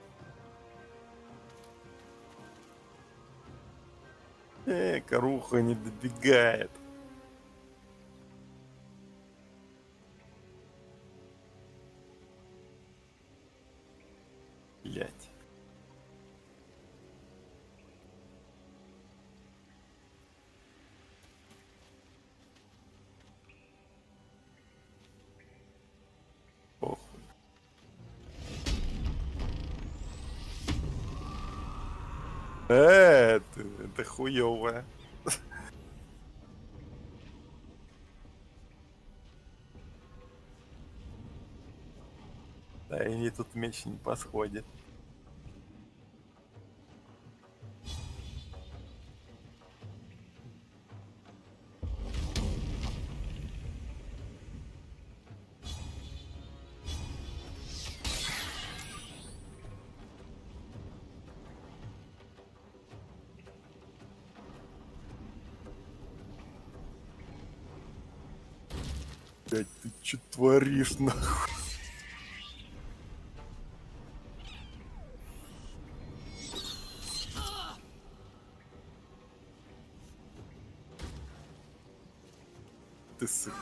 Коруха не добегает. Блять. Похуй. Это хуёво. Да, и ей тут меч не подходит. Блять, ты чё творишь, нахуй? Ты сука.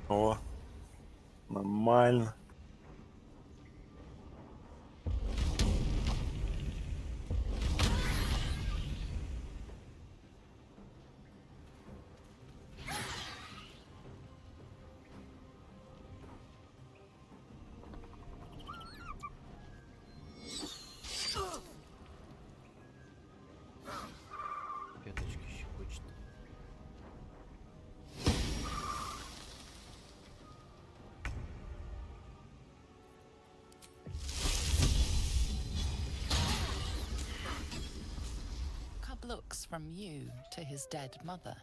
О, нормально. Пяточки щекочет. Cub looks from you to his dead mother.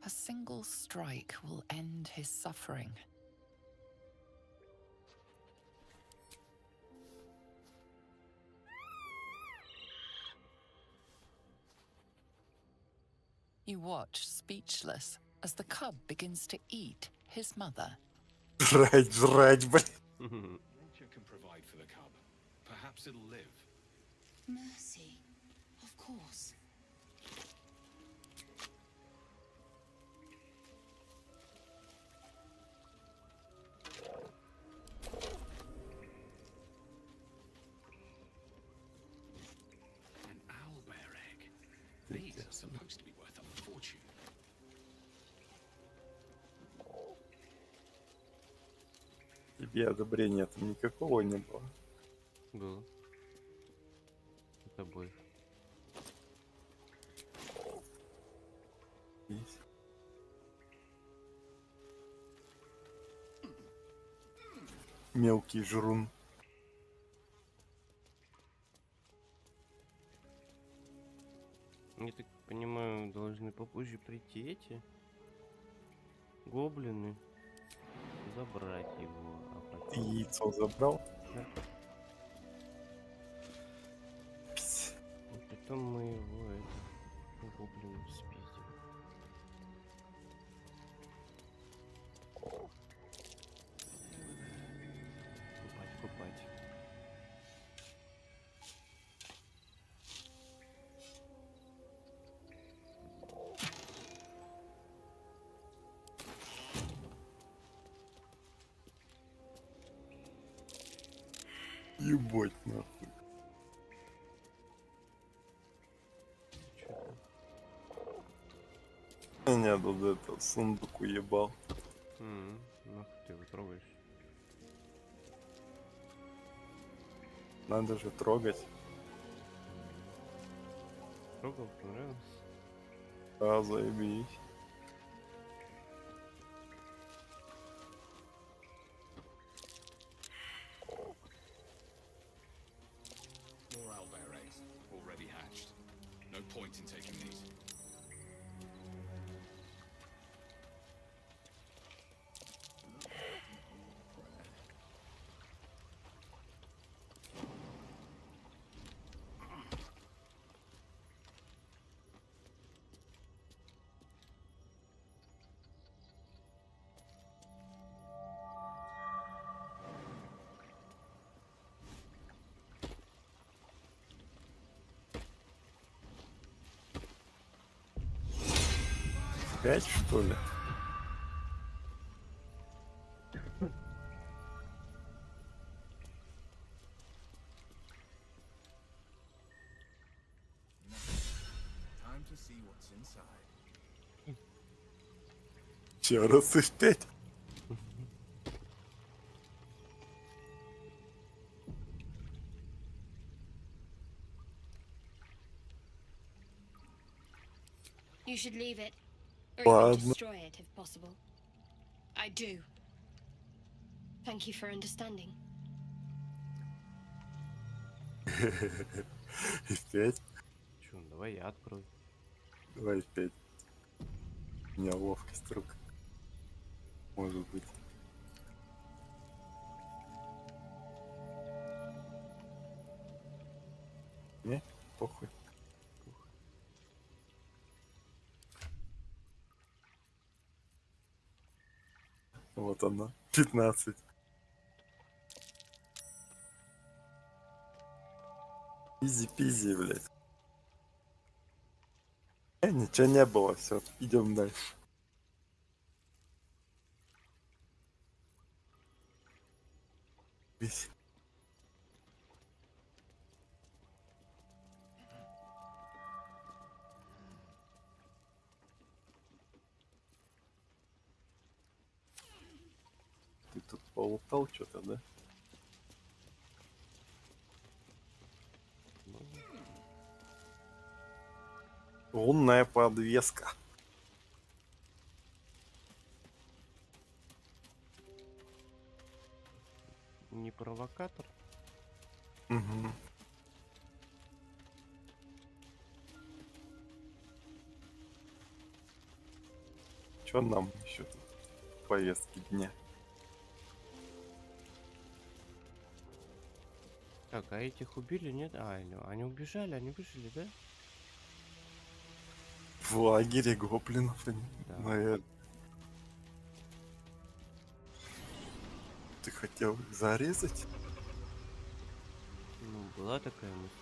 A single strike will end his suffering. You watch, speechless, as the cub begins to eat his mother. Жрать, блядь. Nature can provide for the cub. Perhaps it'll live. Mercy. Of course. An owlbear egg. These are supposed to be worth a fortune. Тебе одобрения там никакого не было. Было. С тобой. Есть. Мелкий жрун. Я так понимаю, должны попозже прийти эти гоблины, забрать его, а Ты потом... яйцо забрал? Да. И потом мы его, гоблину спиздим. Купать. Ебать нахуй. Меня тут этот сундук уебал. Нахуй ты его трогаешь? Надо же трогать. Трогал, понравилось? А, заебись. More owlbear eggs, already hatched. No point in taking these. Пять, что ли? Time to see what's inside. Че, раз их 5? You should leave it. Or even Ладно. destroy it if possible. I do. Thank you for understanding. И 5. Чё, давай я открою. Давай 5. У меня ловкость рук. Может быть. Не? Похуй. Вот она. 15. Изи-пизи, блядь. Ничего не было, все, идем дальше. Весь. Ты тут полутал что-то, да? Лунная подвеска. Не провокатор? Угу. Что нам еще тут в повестке дня? Так, а этих убили, нет? А, они убежали, они выжили, да? В лагере гоблинов они, Да. наверное. Ты хотел их зарезать? Ну, была такая мысль.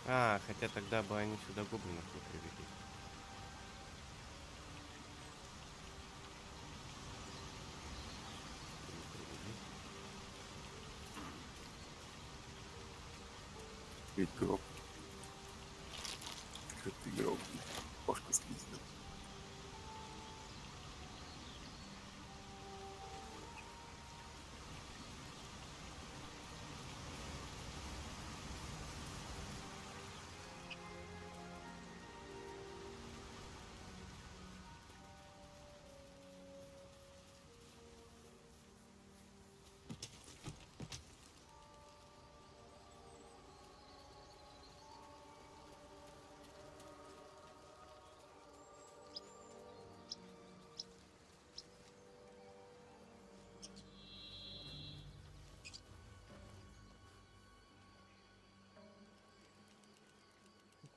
А, Хотя тогда бы они сюда гоблинов не привели. Не привели. ведь гроб. Открытый гроб. Кошка спиздила.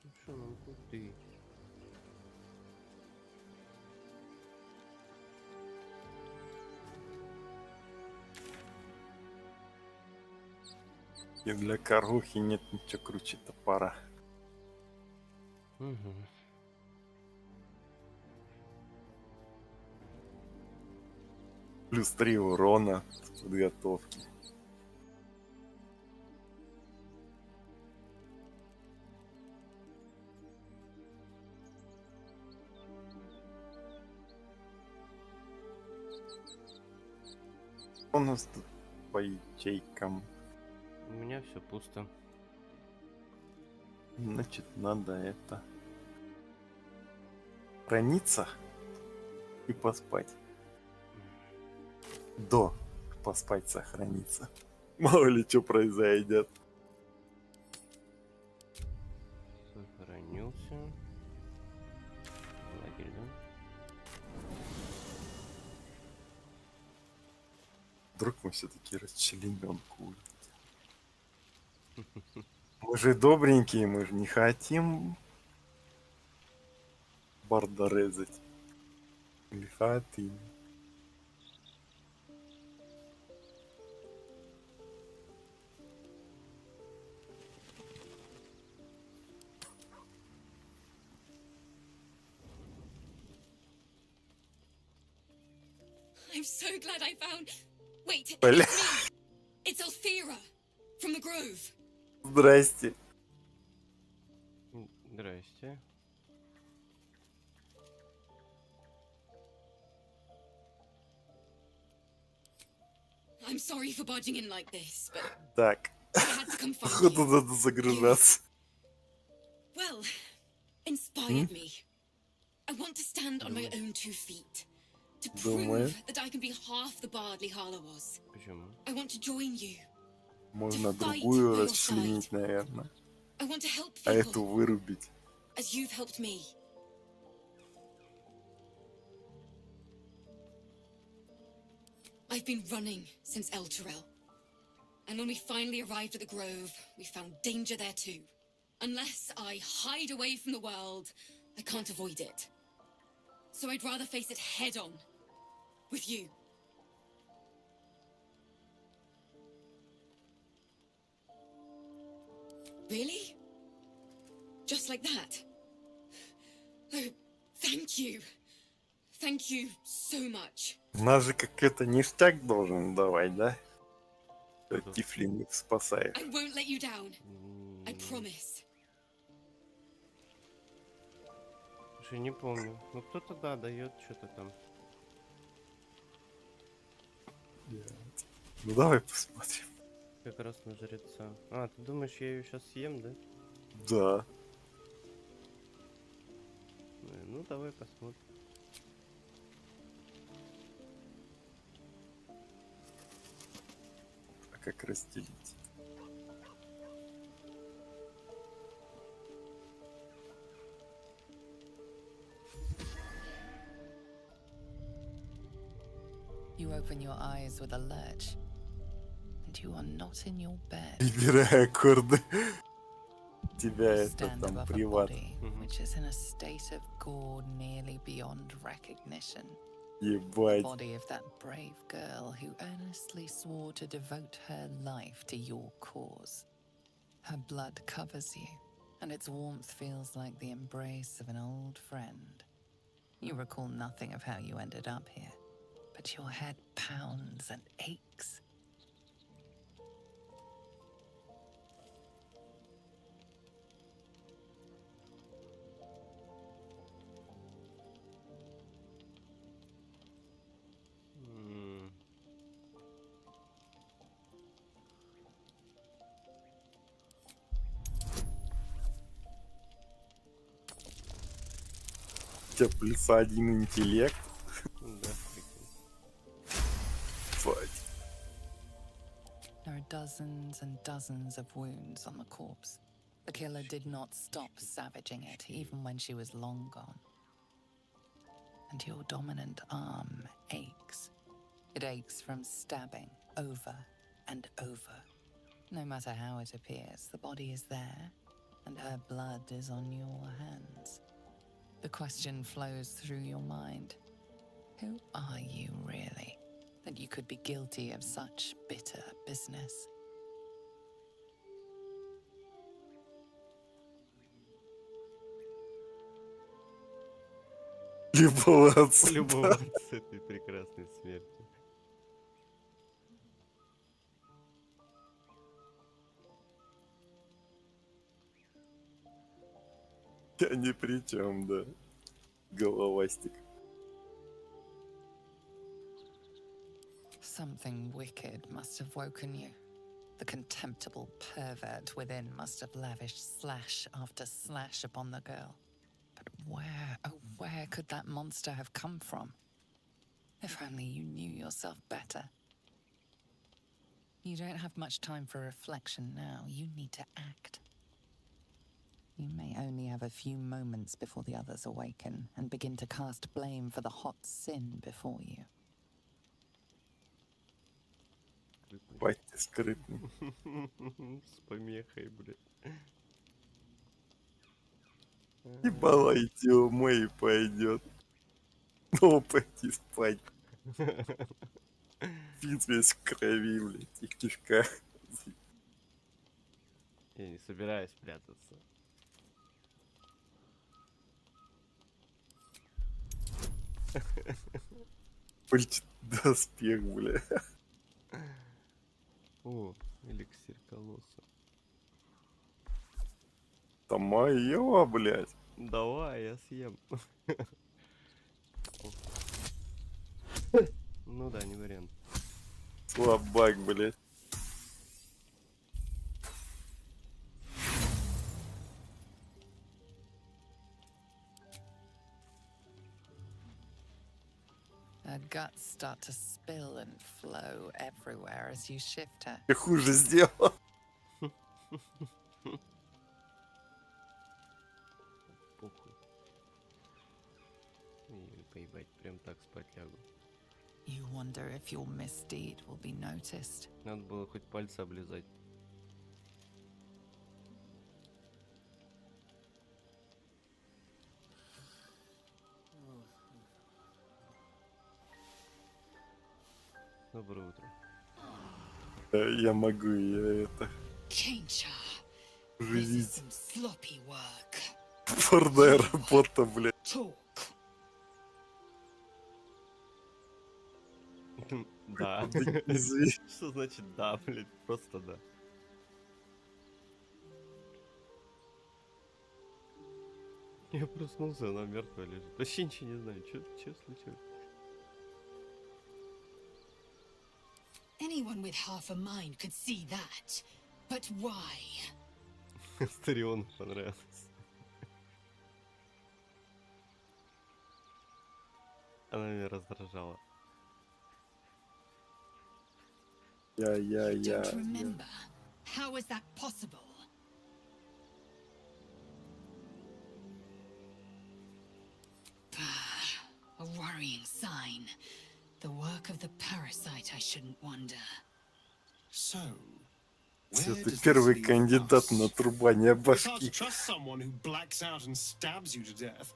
Ну что, нам куды? И для карухи нет ничего круче топора. Угу. Плюс 3 урона с подготовки. У нас тут по ячейкам. У меня все пусто. Значит, надо это храниться и поспать. До поспать сохраниться. Мало ли что произойдет. Сохранился. Лагерь, да? Вдруг мы все-таки расчлененку увидим. Мы же добренькие, мы же не хотим Барда резать. Или хотим. I'm so glad I found. Wait, Бля. it's me. It's Althera from the Grove. Здрасте. Здрасте. I'm sorry for barging in like this, but Так. I had to come find Походу you. надо загружаться. Well, inspired me. I want to stand on my own 2 feet. To Думаю. prove that I can be half the Bardley Harlow was. Почему? I want to join you. Можно To fight другую by your расчленить, side. наверное. I want to help А эту people вырубить. as you've helped me. I've been running since Elturel. And when we finally arrived at the Grove, we found danger there too. Unless I hide away from the world, I can't avoid it. So I'd rather face it head on. With you. Really? Just like that? Oh, thank you. Thank you so much. Нас же как это ништяк должен давать, да? Тифлин их спасает. I won't let you down. I promise. Слушай, не помню. Ну кто-то да дает что-то там. Ну давай посмотрим. Как раз на жреца. А, ты думаешь, я ее сейчас съем, да? Да. Ну давай посмотрим. А как разделить? You open your eyes with a lurch, and you are not in your bed. Выбирай аккорды. Тебя это Stand там above a приват. body which is in a state of gore nearly beyond recognition. The Ебать. body of that brave girl who earnestly swore to devote her life to your cause. Her blood covers you, and its warmth feels like the embrace of an old friend. You recall nothing of how you ended up here, but your head pounds and aches. У тебя плюс 1 интеллект. Да, прикинь. Ебать. There are dozens and dozens of wounds on the corpse. The killer did not stop savaging it, even when she was long gone. And your dominant arm aches. It aches from stabbing over and over. No matter how it appears, the body is there, and her blood is on your hands. The question flows through your mind. Who are you really, that you could be guilty of such bitter business? Любоваться. Любоваться этой прекрасной смертью. Я ни при чем, да. Головастик. Something wicked must have woken you. The contemptible pervert within must have lavished slash after slash upon the girl. But where, oh where could that monster have come from? If only you knew yourself better. You don't have much time for reflection now. You need to act. You may only have a few moments before the others awaken and begin to cast blame for the hot sin before you. Ебать ты скрытный. С помехой, блядь. Ебало идти умой пойдет. Ну, пойти спать. Пиц весь в крови, блядь, и в кишках. Я не собираюсь прятаться. Блядь, доспех, бля. О, эликсир колосса. Там моё, блядь. Давай, я съем. Ну да, не вариант. Слабак, блядь. Her guts start to spill and flow everywhere as you shift her. Я хуже сделал. Похуй. И поебать, прям так спать лягу. You wonder if your misdeed will be noticed. Надо было хоть пальцы облизать. Доброе утро. Я могу ее это... Kincha, this is Живить. some sloppy work. Порная работа, блядь. Talk. Да. Извини. Что значит да, блядь? Просто да. Я проснулся, она мертвая лежит. Вообще ничего не знаю, что случилось. Anyone with half a mind could see that. But why? Стариону понравилось. Она меня раздражала. Don't remember. How is that possible? A worrying sign. The work of the parasite, I shouldn't wonder. So, Все, Where ты does this первый leave кандидат us? на отрубание It's hard to башки. trust someone who blacks out and stabs you to death.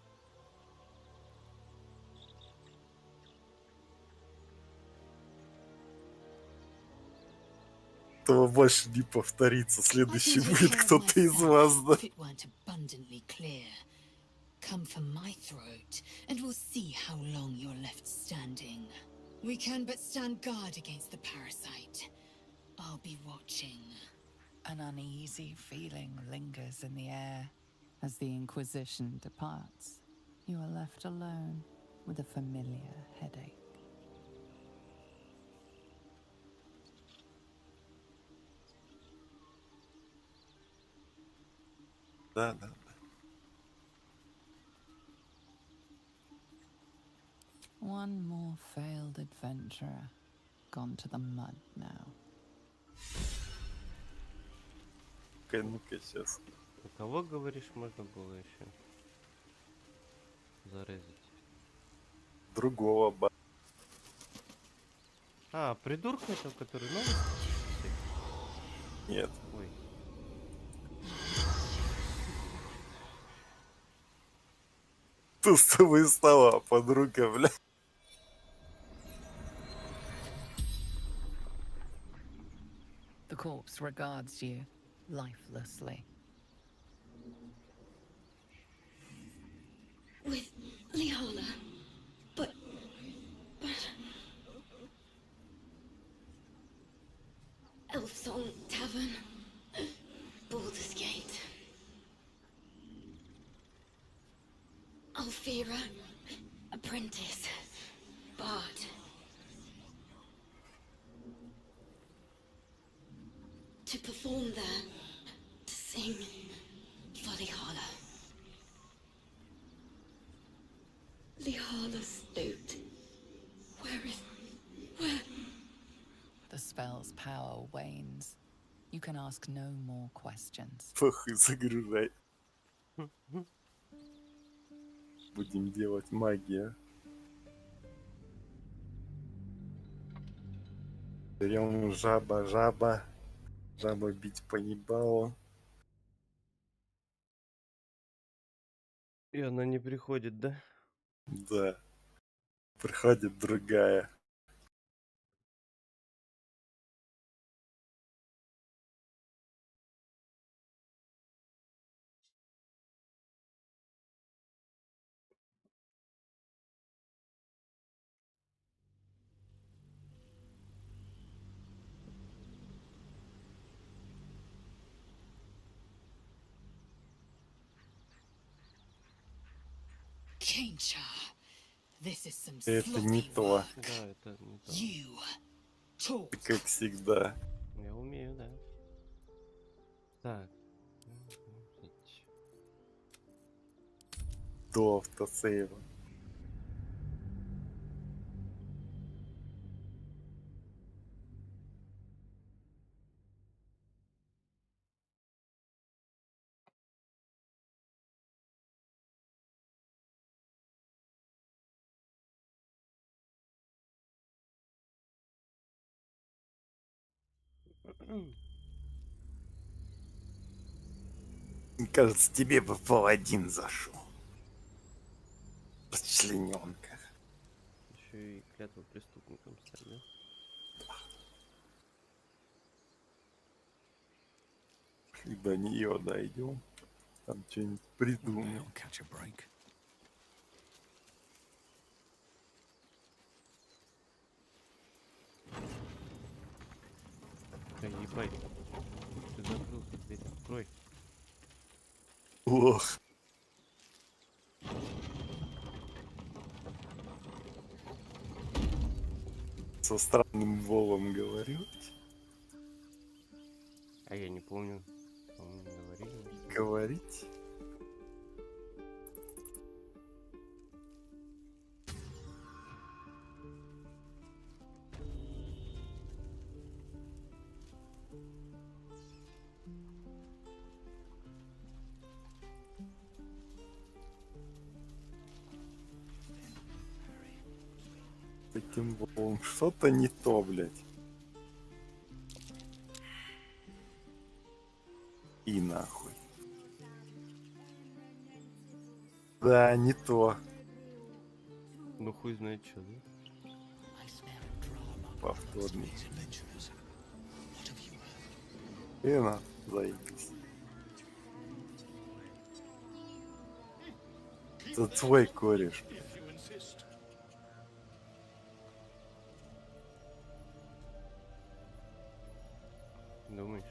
Этого больше не повторится. I Следующий can take будет care of кто-то из вас, myself да? if it weren't abundantly clear. Come for my throat, and we'll see how long you're left standing. We can but stand guard against the parasite. I'll be watching. An uneasy feeling lingers in the air. As the Inquisition departs, you are left alone with a familiar headache. Да, да. One more failed adventurer, gone to the mud now. Ну-ка, сейчас. У кого, говоришь, можно было еще зарезать? Другого ба. А, придурка этого, который новый? Нет. Ой. Тустовые слова, подруга, бля. The corpse regards you lifelessly. With Lihala. But... Elfsong Tavern. Baldur's Gate. Alfira. Apprentice. Bard. To perform there. To sing for Lihala. Lihala's loot. Where? The spell's power wanes. You can ask no more questions. Похуй, загружай. Будем делать магию. Берем жаба. Жаба бить по ебалу. И она не приходит, да? Да. Приходит другая. Kencha. This is some Это не sloppy то. work. Да, это не то. You talk. Как всегда. Я умею, да. Так. До автосейва. Кажется, тебе бы паладин зашел. Расчлененка. Еще и клятву преступникам стать, да? И до нее дойдем. Там что-нибудь придумаем. Catch a break. Да ебать. Ты закрылся, дверь открой. Лох. Со странным волом говорил. А я не помню. По-моему, не говорили. Говорить. Таким волом что-то не то, блядь. И нахуй. Да, не то. Ну хуй знает что, да? Повторный. И на, заебись. Это твой кореш. Думаешь?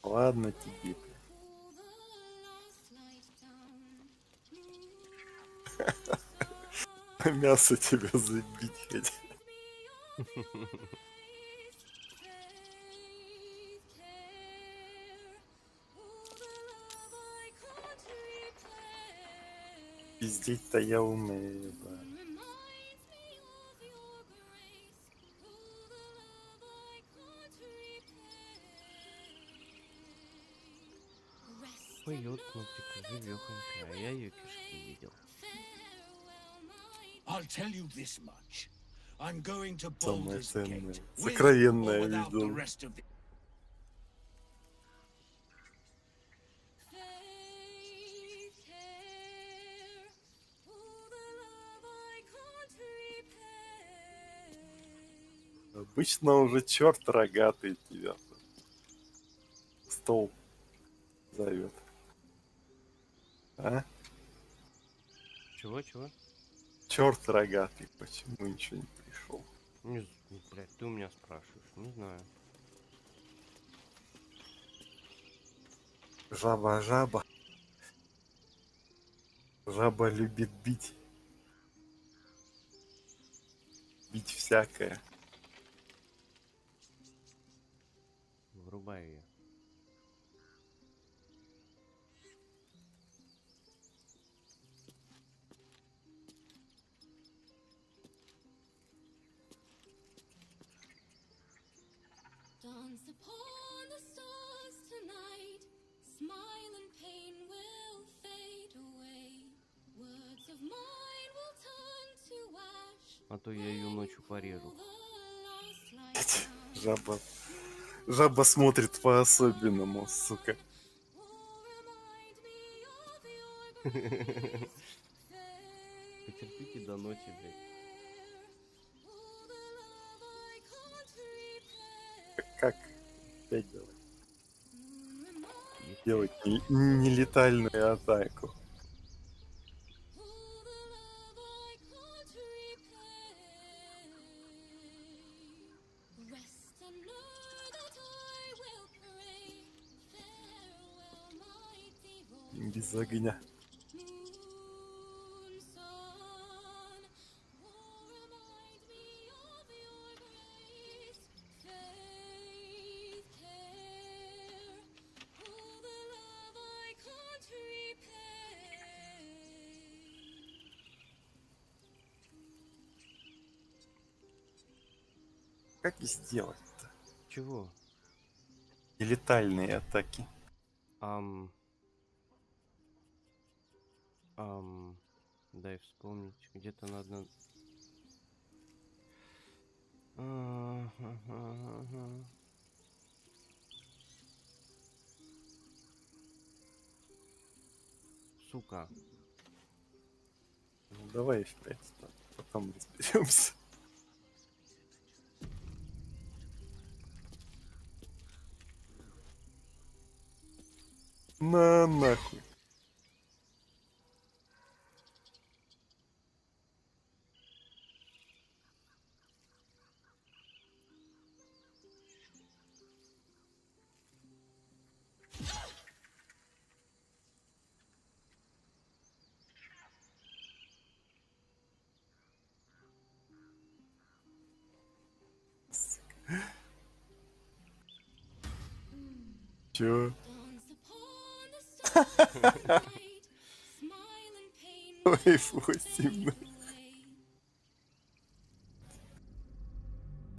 Ладно тебе. Мясо тебя забить хотят. Пиздеть-то я умею, да. Поет, смотри-ка, живехонько, а я ее кишки видел. I'll tell you this much. I'm going to Самое Baldur's ценное. Gate. With Сокровенное or without the видел. rest of the... Обычно уже черт рогатый тебя в стол зовет. А? Чего? Черт рогатый, почему ничего не пришел? Блядь, ты у меня спрашиваешь, не знаю. Жаба. Жаба любит бить. Бить всякое. Врубай ее. Dance upon the stars tonight. Smile and pain will fade away. Words of mine will turn to ash. А то я ее ночью порежу. Жаба смотрит по-особенному, сука. Потерпите до ночи, блядь. Как опять делать? Делать нелетальную атаку. Без огня. Как сделать-то? Чего? Нелетальные атаки. Дай вспомнить. Где-то надо... Сука. Ну, давай впредь, потом разберемся. На нахуй. Чё? Ой, 8.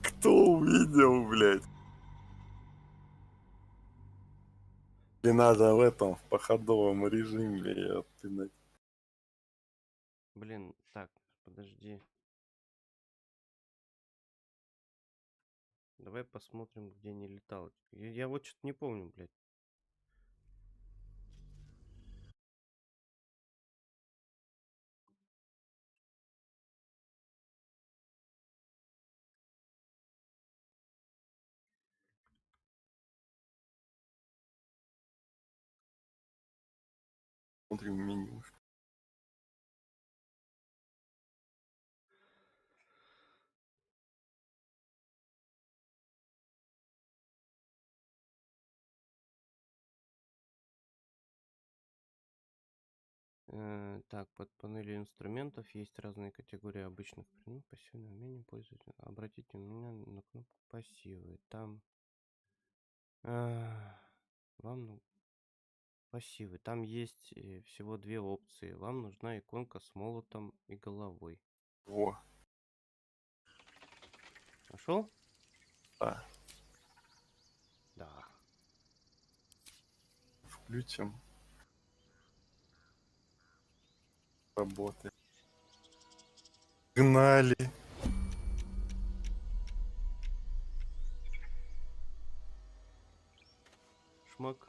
Кто увидел, блядь? И надо в этом, в походовом режиме её отпинать. Блин, так, подожди. Давай посмотрим, где не летал. Я вот что-то не помню, блядь. Смотрим меню. Так, под панелью инструментов есть разные категории обычных приемов, пассивное умение пользователя. Обратите внимание на кнопку пассивы. Там вам пассивы. Там есть всего две опции. Вам нужна иконка с молотом и головой. Во. Нашел? Да. Да. Включим. Работает. Гнали. Шмак.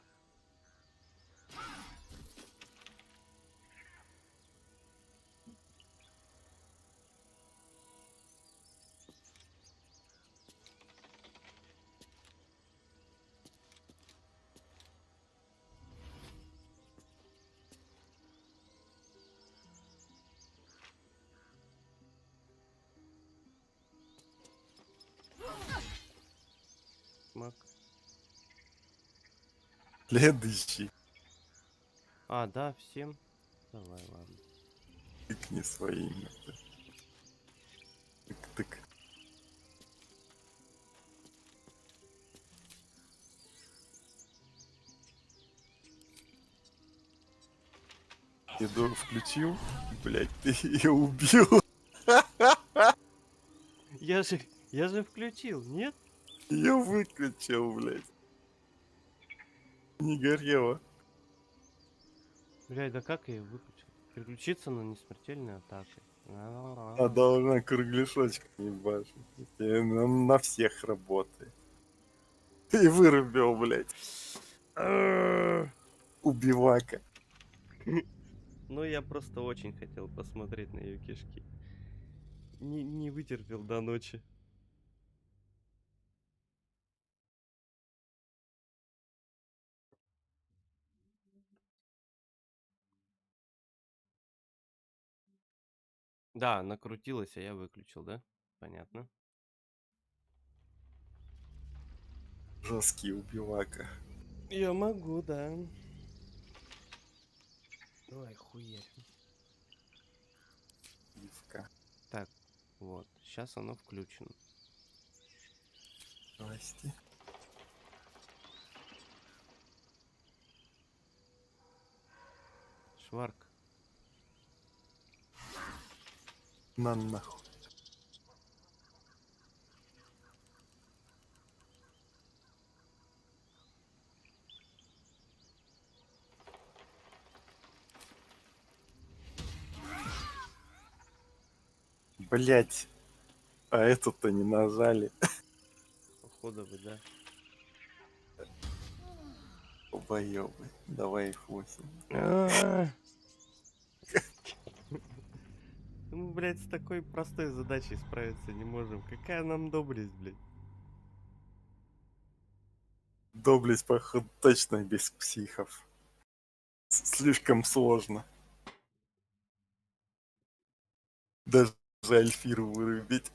Шмак. Следующий. А, да, всем. Давай, ладно. Тыкни своими. Тык-тык. Иду включил. Блять, ты ее убил. Я же включил, нет? Я выключил, блядь. Не горело. Блядь, да как я ее выключил? Переключиться на несмертельную атаку. А должна кругляшочками башить. На всех работает. Ты вырубил, блядь. Убивака. Ну, я просто очень хотел посмотреть на ее кишки. Не вытерпел до ночи. Да, накрутилась, а я выключил, да? Понятно. Жесткий убивака. Я могу, да. Давай, хуярь. Ивка. Так, вот. Сейчас оно включено. Здрасте. Шварк. На нахуй. Блять. А эту-то не нажали. Походу бы, да. Долбоёбы. Давай их 8. Мы, блядь, с такой простой задачей справиться не можем. Какая нам доблесть, блядь? Доблесть, походу, точно без психов. Слишком сложно. Даже Альфиру вырубить.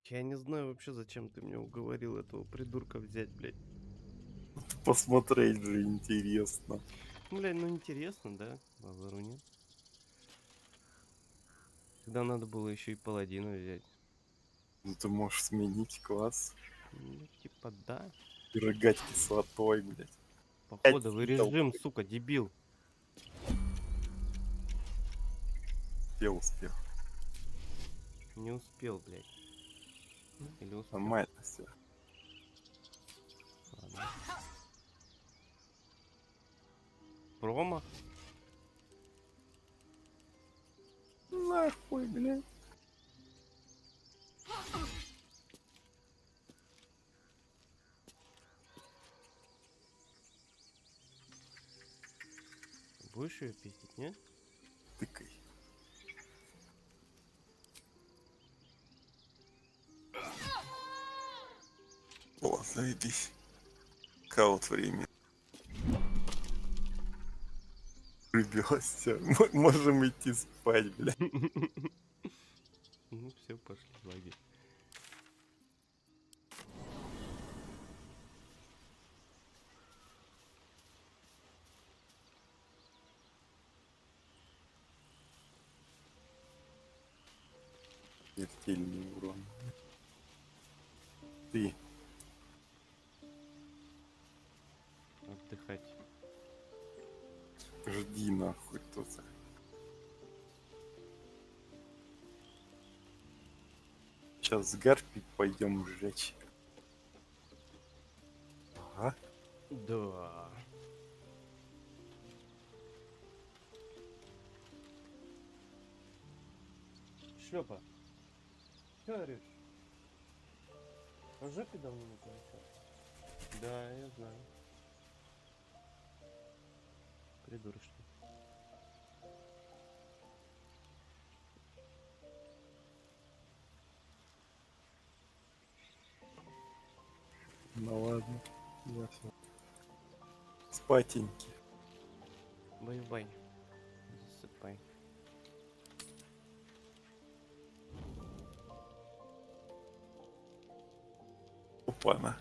Я не знаю вообще, зачем ты мне уговорил этого придурка взять, блядь. Посмотреть же интересно. Блядь, ну интересно, да? Базару нет. Тогда надо было еще и паладина взять. Ну ты можешь сменить класс. Ну, типа, да. И рыгать кислотой, блядь. Походовый режим, сука, дебил. Успел. Не успел, блядь. Или успел? Нормально все. Ладно. Промах? нахуй, блядь. Будешь ее пиздить, нет? Тыкай. О, заебись. Каут времени. Прибился. Можем идти спать, бля. Ну все, пошли в лагерь. Смертельный урон. Ты. Отдыхать. Жди нахуй кто-то. Сейчас с гарпи пойдем сжечь. Ага. Да. Шлепа. Че орешь? В жопе давно не получал? Да, я знаю. Придурочный. Ну ладно. Ясно. Спатеньки. Бай-бай. Засыпай. Опа-на.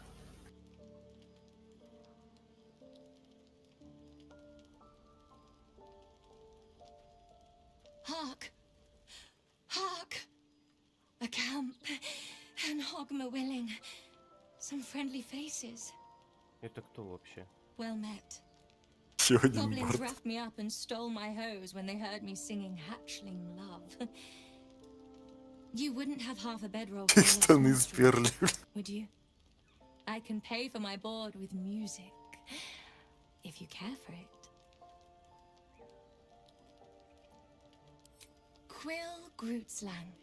Hark! Hark! A camp, and Hogma willing. Some friendly faces. Это кто вообще? Well met. Еще один Goblins борт. roughed me up and stole my hose when they heard me singing hatchling love. You wouldn't have half a bedroll for your Штаны small сперли. street, would you? I can pay for my board with music, if you care for it. Quill Grootslang.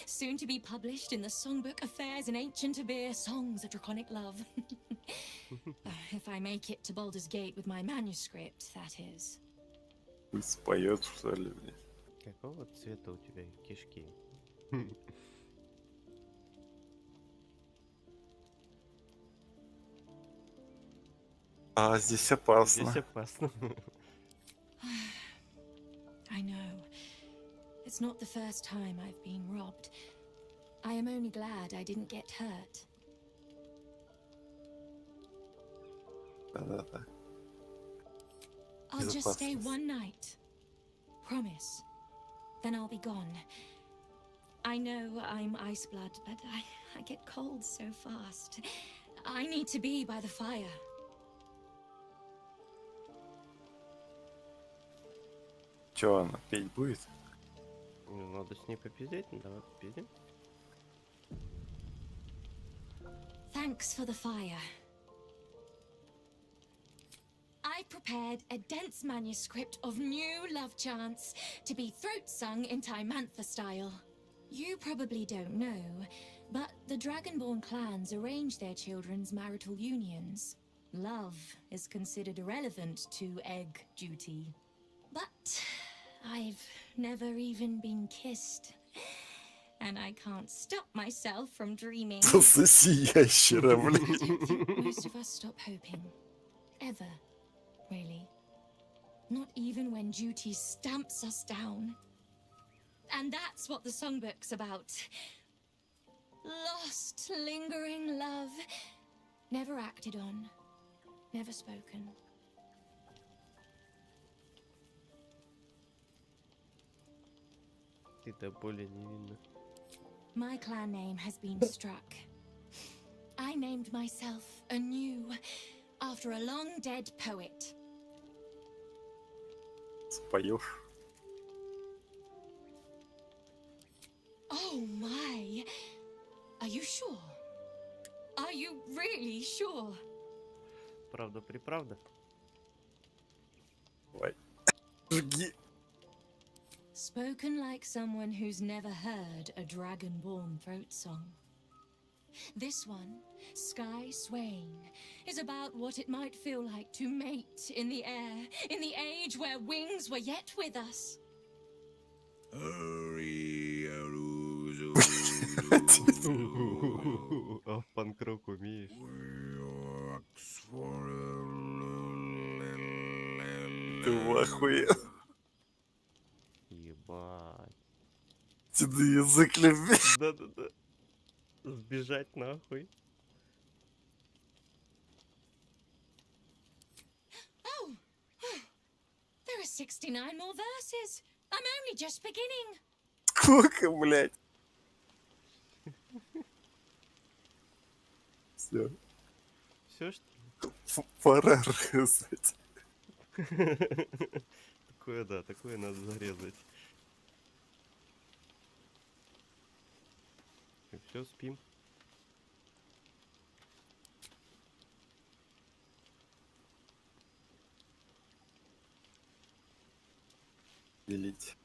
Soon to be published in the songbook Affairs in Ancient Abir, Songs of Draconic Love. If I make it to Baldur's Gate with my manuscript, that is. Ты споет, что ли, блядь? Какого цвета у тебя кишки? А, здесь опасно. Здесь опасно. I know. It's not the first time I've been robbed. I am only glad I didn't get hurt. Да-да-да. I'll just stay Безопасность. one night. Promise. Then I'll be gone. I know I'm ice blood, but I get cold so fast. I need to be by the fire. Че она, петь будет? Ну, надо с ней попиздеть, ну давай попиздим. Thanks for the fire. I prepared a dense manuscript of new love chants to be throat sung in Timantha style. You probably don't know, but the Dragonborn clans arrange their children's marital unions. Love is considered irrelevant to egg duty. But I've never even been kissed. And I can't stop myself from dreaming. Засоси ящера, I блядь. don't think most of us stop hoping. Ever. Really. Not even when duty stamps us down. And that's what the songbook's about. Lost, lingering love. Never acted on. Never spoken. Ты до боли невинна. My clan name has been struck. I named myself anew after a long dead poet. Споешь? Oh my! Are you sure? Are you really sure? Правда-приправда. Давай. Жги. Spoken like someone who's never heard a dragonborn throat song. This one, Sky Swain, is about what it might feel like to mate in the air, in the age where wings were yet with us. А в панк-рок умеешь? Ты охуел. Ебать. Тебе язык люби. Да-да-да. Сбежать нахуй. Oh, there are 69 more verses. I'm only just beginning. Сколько, блядь? Все. Все, что ли? Пора резать. Такое, да, такое надо зарезать. Все, спим. Делить.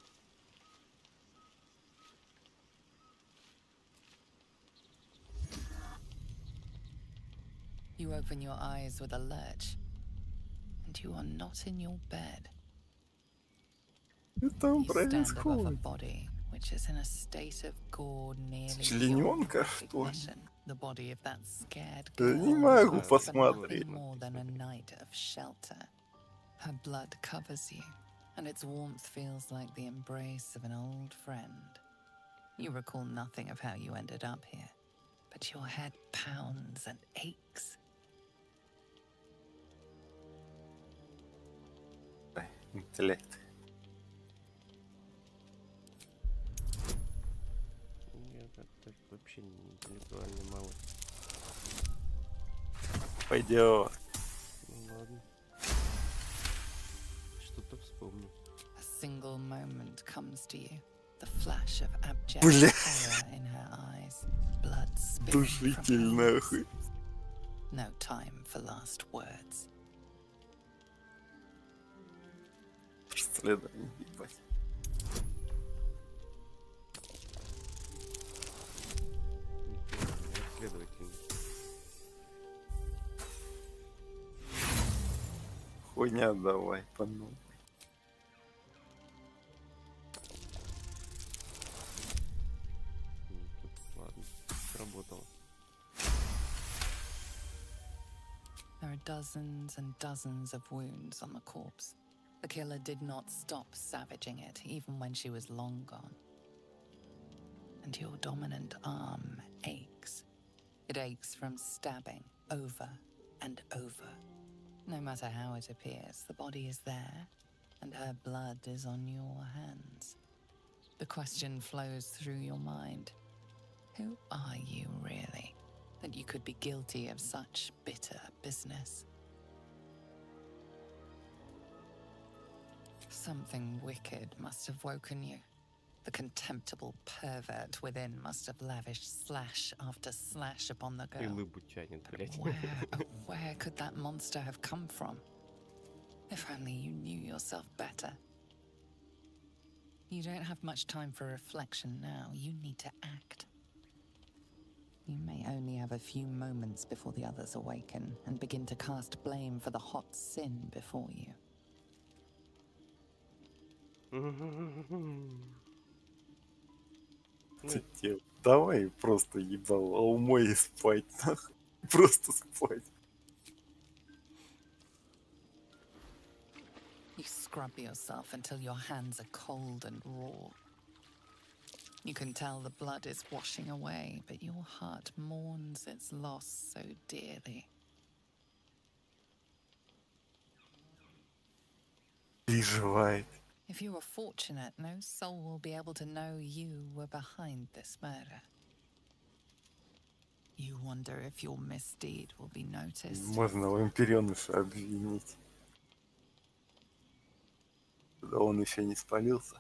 You open your eyes with a lurch, and you are not in your bed. Что там You stand above a происходит? body which is in a state of gore nearly Членёнка, beyond что ли? recognition. The body of that scared Да girl не могу was посмотреть. nothing more than a night of shelter. Her blood covers you, and its warmth feels like the embrace of an old friend. You recall nothing of how you ended up here, but your head pounds and aches. Интеллект. Я как-то вообще не интеллектуальный малый. Пойдет. Ну ладно. Что-то вспомнил. A single moment comes to you, the flash of abject Бля. terror in her eyes, blood spilling Душитель, from her нахуй. lips. No time for last words. Расследование, ебать. Следовательно. Хуйня давай, по новой. Ладно, сработало. There are dozens and dozens of wounds on the corpse. The killer did not stop savaging it, even when she was long gone. And your dominant arm aches. It aches from stabbing over and over. No matter how it appears, the body is there, and her blood is on your hands. The question flows through your mind. Who are you really, that you could be guilty of such bitter business? Something wicked must have woken you. The contemptible pervert within must have lavished slash after slash upon the И girl. лыбу тянет, блядь. Where could that monster have come from? If only you knew yourself better. You don't have much time for reflection now. You need to act. You may only have a few moments before the others awaken and begin to cast blame for the hot sin before you. Давай просто ебал, а умой и спать, нахуй. Просто спать. You scrub yourself until your hands are cold and raw. You can tell the blood is washing away, but your heart mourns its loss so dearly. Переживает. If you are fortunate, no soul will be able to know you were behind this murder. You wonder if your misdeed will be noticed. Можно вампиреныша обвинить. Да он еще не спалился.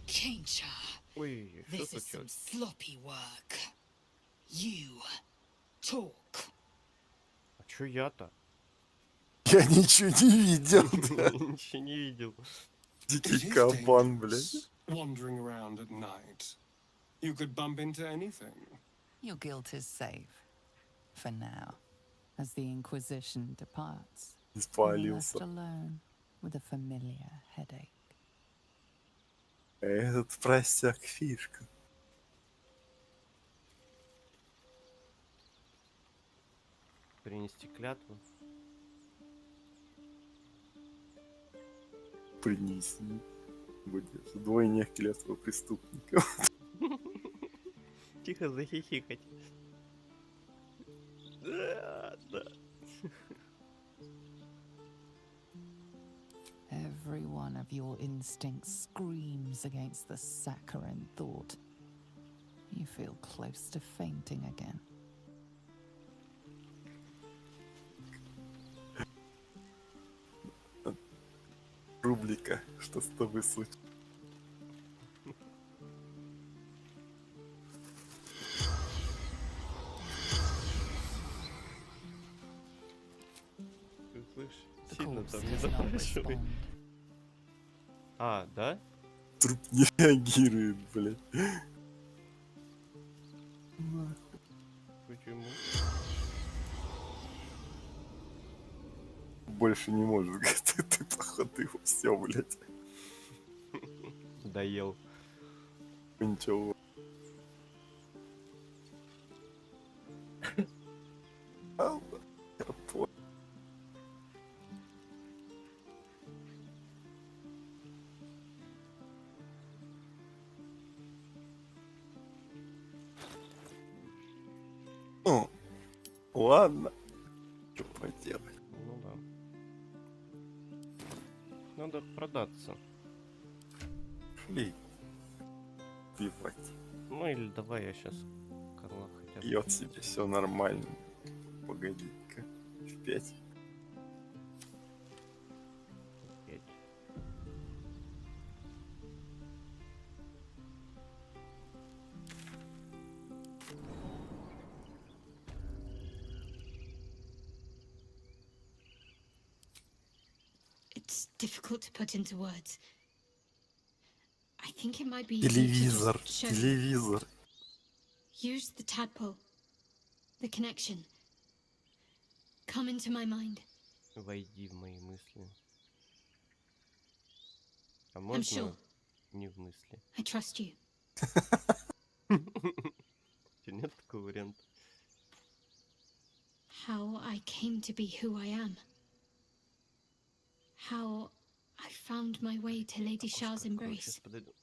Kincha, Ой, что this is some случилось? sloppy work. You talk. А чё я-то? Я ничего не видел. Да. Ничего не видел. Дикий It is кабан, блядь. dangerous wandering around at night. You could bump into anything. Your guilt is safe. For now. As the Inquisition departs, you are left Спалился. alone with a familiar headache. Этот простяк фишка. Принести клятву. Принеси. Будешь двойня клятва преступников. Тихо захихикать. Да. Every one of your instincts screams against the saccharine thought. You feel close to fainting again. Рублика, что с тобой случилось? Ты слышишь? The Сильно corpse там не does not запрашивай. respond. А, да? Труп не реагирует, блядь. Почему? Больше не можешь, говорит, ты походу его все, блядь. Доел. Ничего. Я понял. Ну, ладно. Что поделать? Ну да. Надо продаться. Шли. Пивать. Ну или давай я сейчас Карла хотя бы. Пьет себе, все нормально. Погоди-ка. В 5. Пять. It's difficult to put into words. I think it might be easier to Телевизор. just show. Телевизор. Use the tadpole. The connection. Come into my mind. Войди в мои мысли. А I'm можно sure. не в мысли? I trust you. Нет такого варианта. How I came to be who I am. How I found my way to Lady Shah's embrace. Сейчас подойду.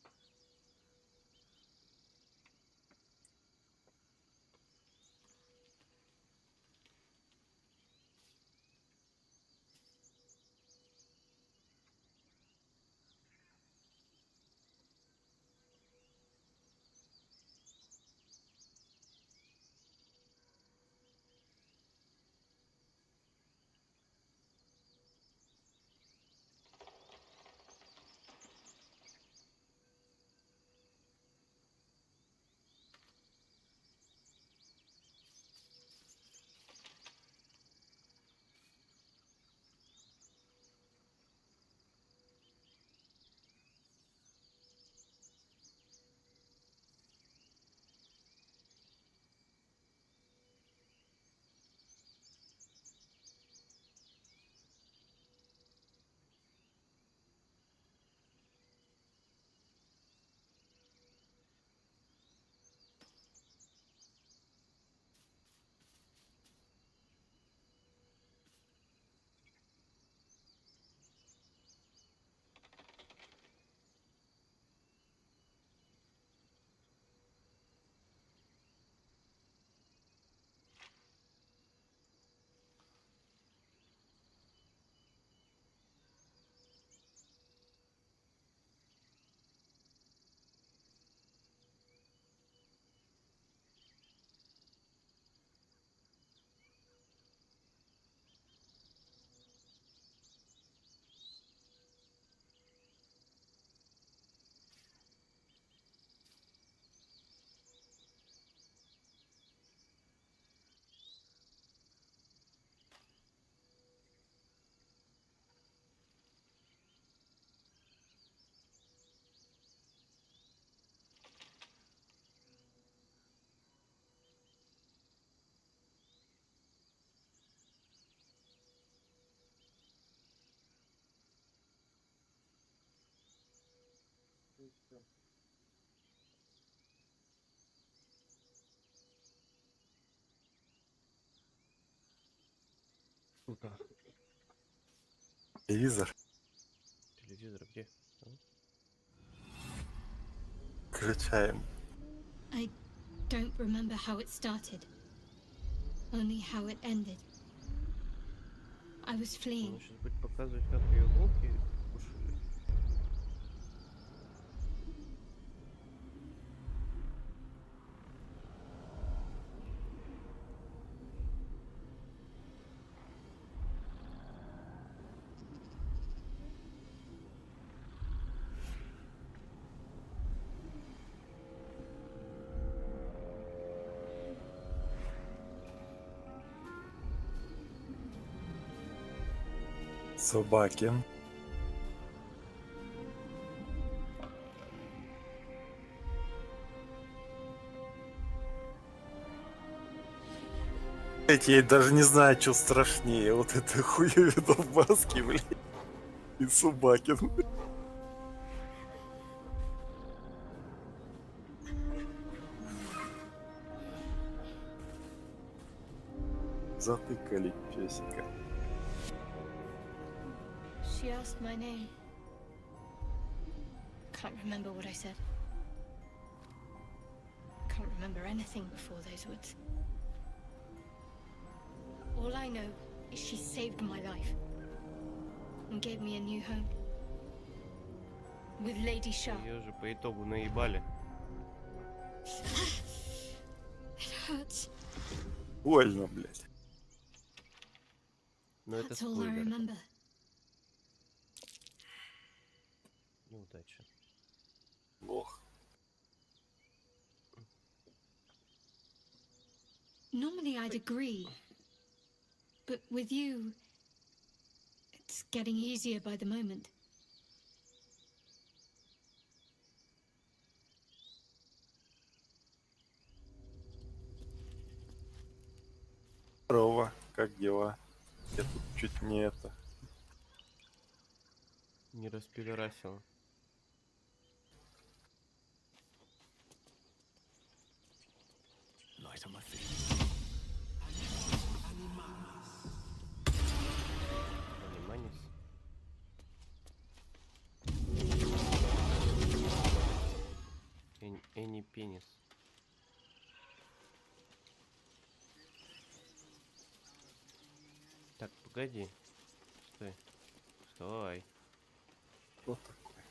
Круто. Телевизор. Телевизор где? А? Включаем. I don't remember how it started, only how it ended. I was fleeing. Он сейчас будет показывать, как ее волки кушали. Собаки. Я даже не знаю, что страшнее. Вот это хуёвина в маске, блин. И собаки. Затыкали песика. She asked my name. Can't remember what I said. Can't remember anything before those words. All I know is she saved my life and gave me a new home. With Lady Shah. Ее же по итогу наебали. It hurts. Больно, блядь. Но это That's all I спойлер. remember. Неудача. Лох. Normally I'd agree. But with you, it's getting easier by the moment. Здорово, как дела? Я тут чуть не это. Не распидорасил. Light on my feet. Аниманис. Энни пенис. Так, погоди. Стой. Стой. Что такое?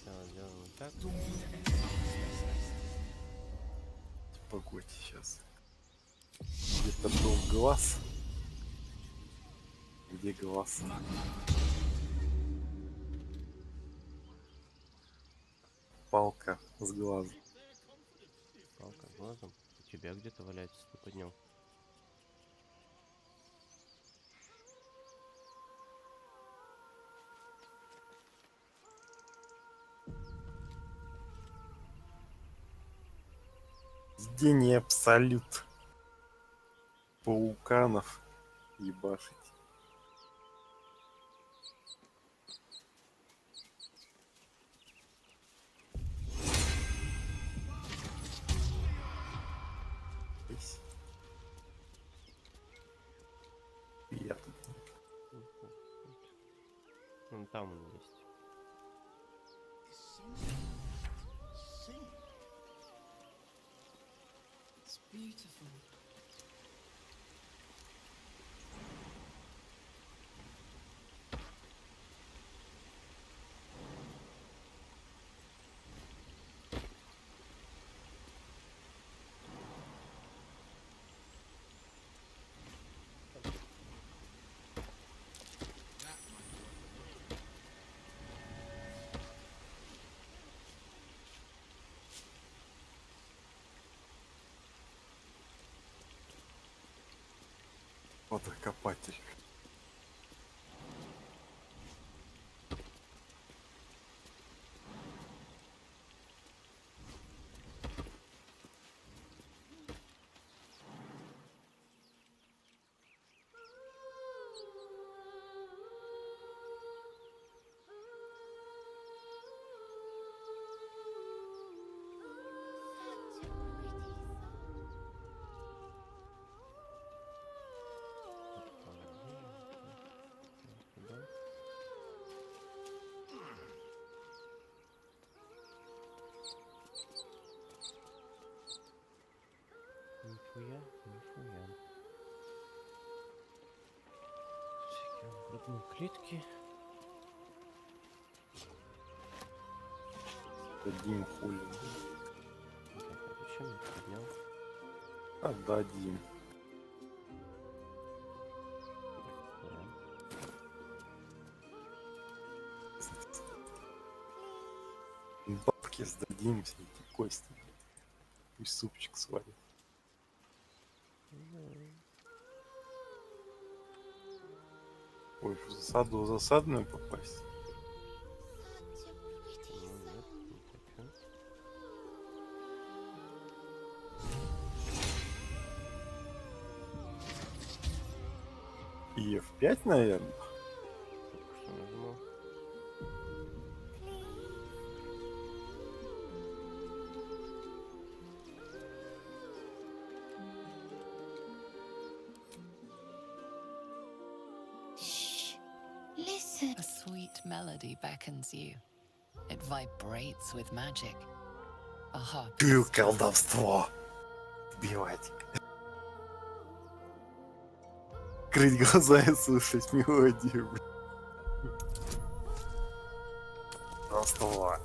Давай сделаем вот так. Погодь сейчас. Где-то был глаз. Где глаз? Палка с глазом. Палка глазом. У тебя где-то валяется, ты поднял. День абсолют. Пауканов ебашить. Здесь. Я тут. Вон там он есть. It's beautiful. Водокопатель. Нихуя, нихуя. Всякие грудные клетки. Дадим хули. Так, а зачем я поднял? Отдадим. Бабки сдадим, все эти кости. Пусть супчик сварит. Ой, в засадную попасть. Ну нет, не хочу. И F5, наверное. Только что нажму. Listen. A sweet melody beckons you. It vibrates with magic. A harp. Колдовство. Бивать. Крыть глаза и слушать мелодию. Колдовство.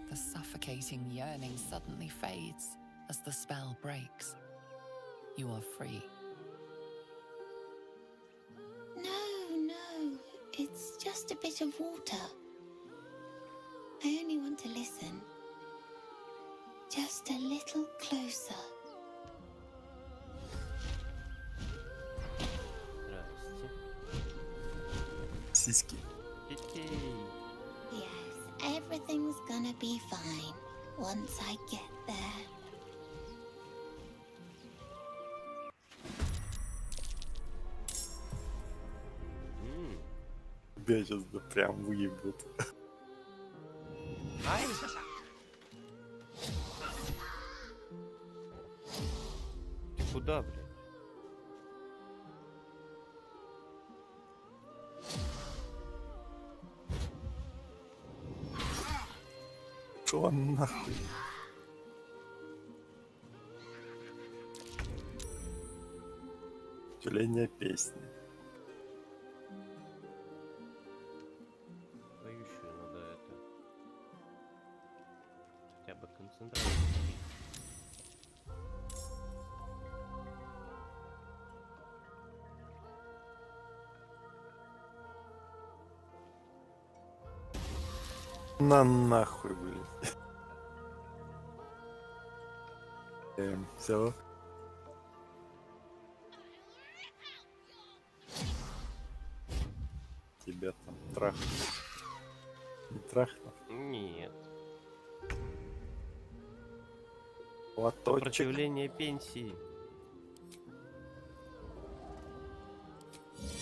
The suffocating yearning suddenly fades as the spell breaks. You are free. No, it's just a bit of water. I only want to listen. Just a little closer. Здрасте. Сиськи. Yes, everything's gonna be fine once I get there. Тебя сейчас да прям выебут. Ай! Ты куда, блядь? Шо нахуй? Тюленья песни. Поющую надо это. Хотя бы концентрацию. На нахуй, блядь. Все. Тебя там трахнут. Не трахнут? Нет. Лоточек. Сопротивление пенсии.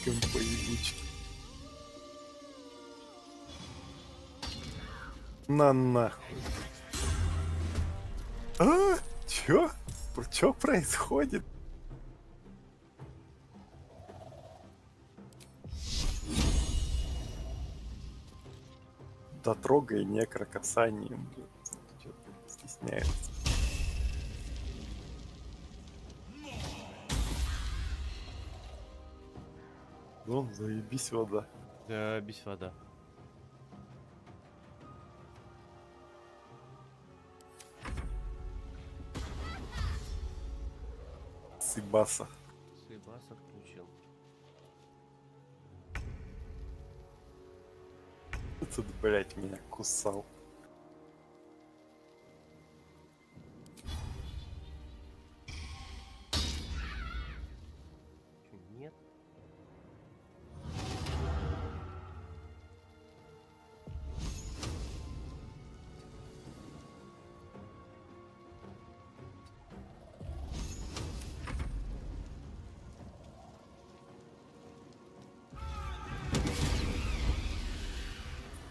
Компоебучки. На нахуй. А? Чё? Чё происходит? Да трогай некрокасанием. Чё-то стесняется. Ну, заебись вода. Да, без вода. Сыбаса. Сыбаса включил. Тут, блять, меня кусал. Чё, нет?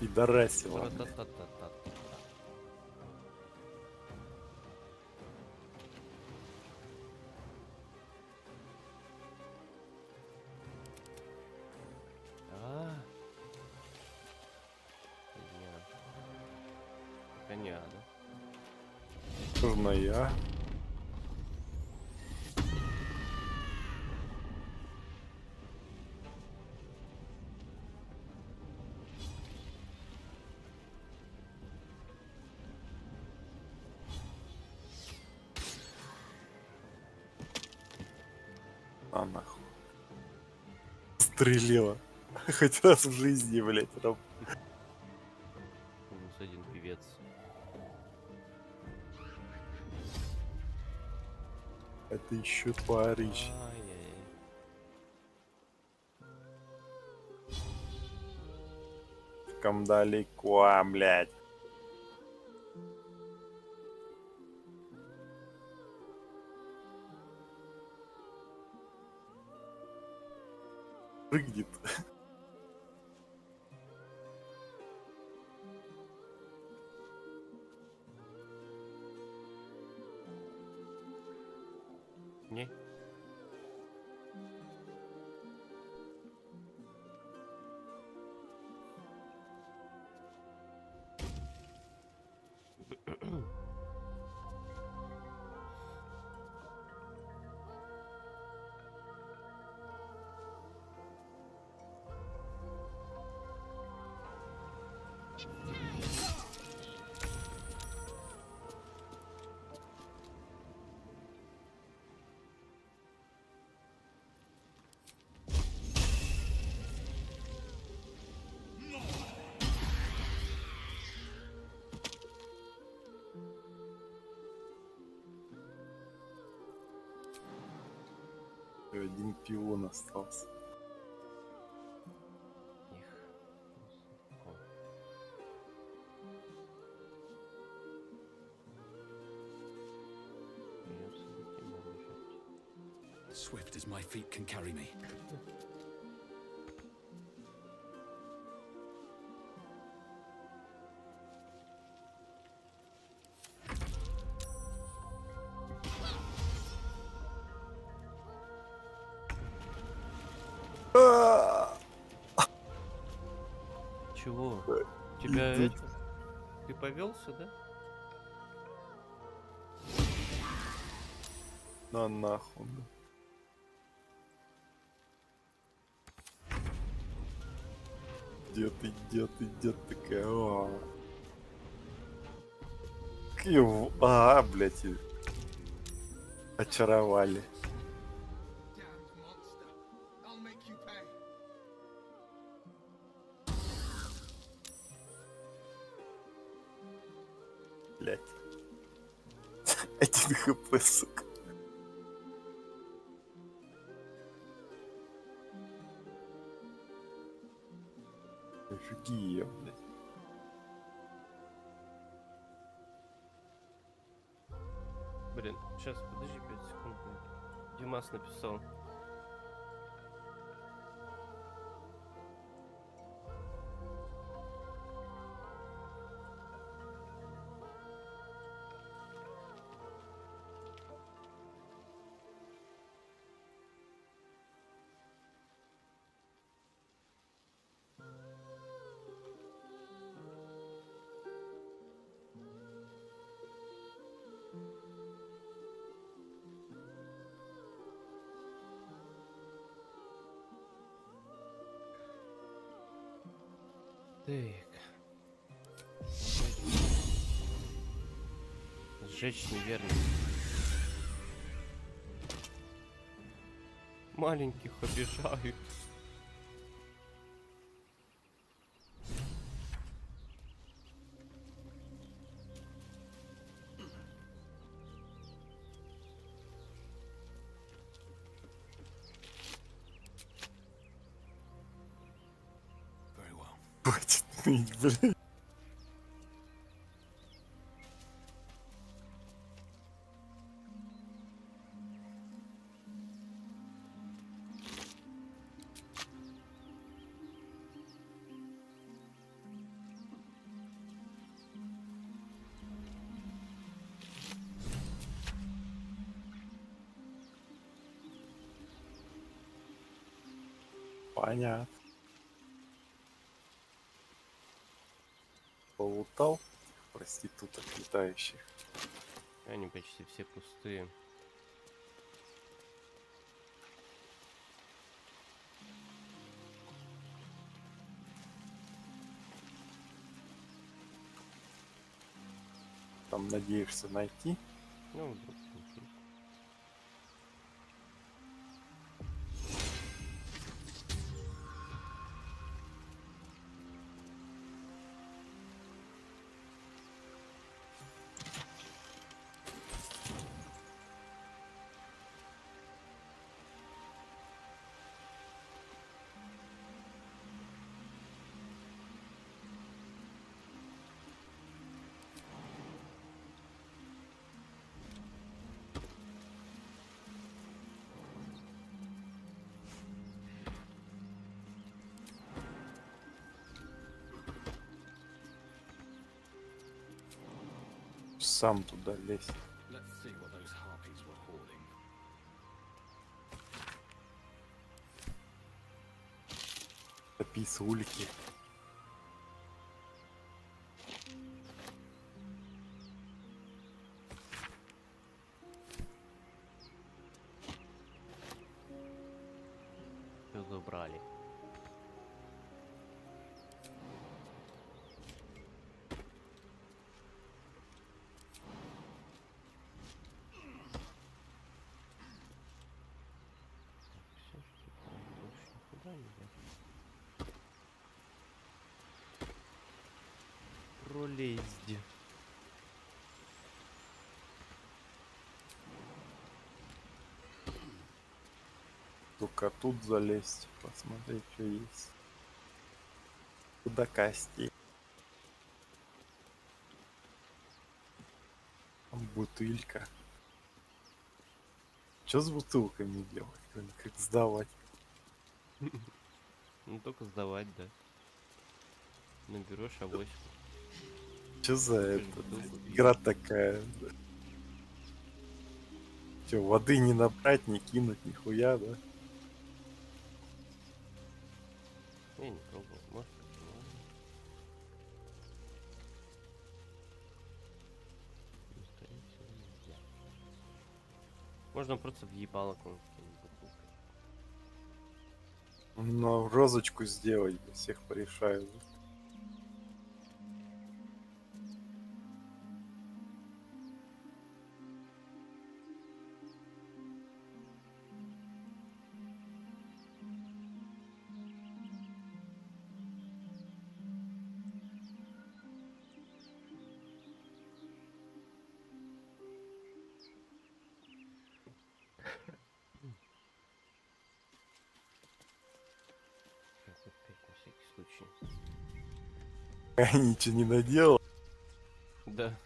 Пидорасила. Тра-та-та-та-та. А, коня, да? Нужно я. А нахуй. Стрелила. Хоть раз в жизни, блядь. Минус один певец. Это еще Париж. Ай-яй-яй. Слишком далеко, блядь. Прыгнет. Не. Один пион остался. Swift as my feet can carry me. Чего? Тебя это? Ты повелся, да? На нахуй. Идет такая. Блядь. Очаровали. Блядь. 1 хп, сука. Жги ее, блядь. Блин, сейчас, подожди 5 секунд. Димас написал. Так. Сжечь неверно. Маленьких обижают. Хватит ныть, блядь. Понятно. Полутал. проституток летающих. Они почти все пустые. Там надеешься найти? Ну, вдруг ничего. Сам туда лезь. Let's see what those harpies were hoarding. Топи с улики. Все забрали. Все, что больше никуда не идет. Пролезть. Только тут залезть, посмотреть, что есть. Куда кости? Там бутылька. Что с бутылками делать? Как сдавать? Ну только сдавать, да. Наберешь авоську. Что за это? бутылку Игра такая. Че, воды не набрать, не кинуть, нихуя, да? Я не пробовал, может быть, можно. Но, скорее всего, нельзя. Можно просто въебало какой-нибудь бутылкой. Ну, розочку сделать, всех порешаю. Так, опять на всякий случай. Я ничего не наделал. Да.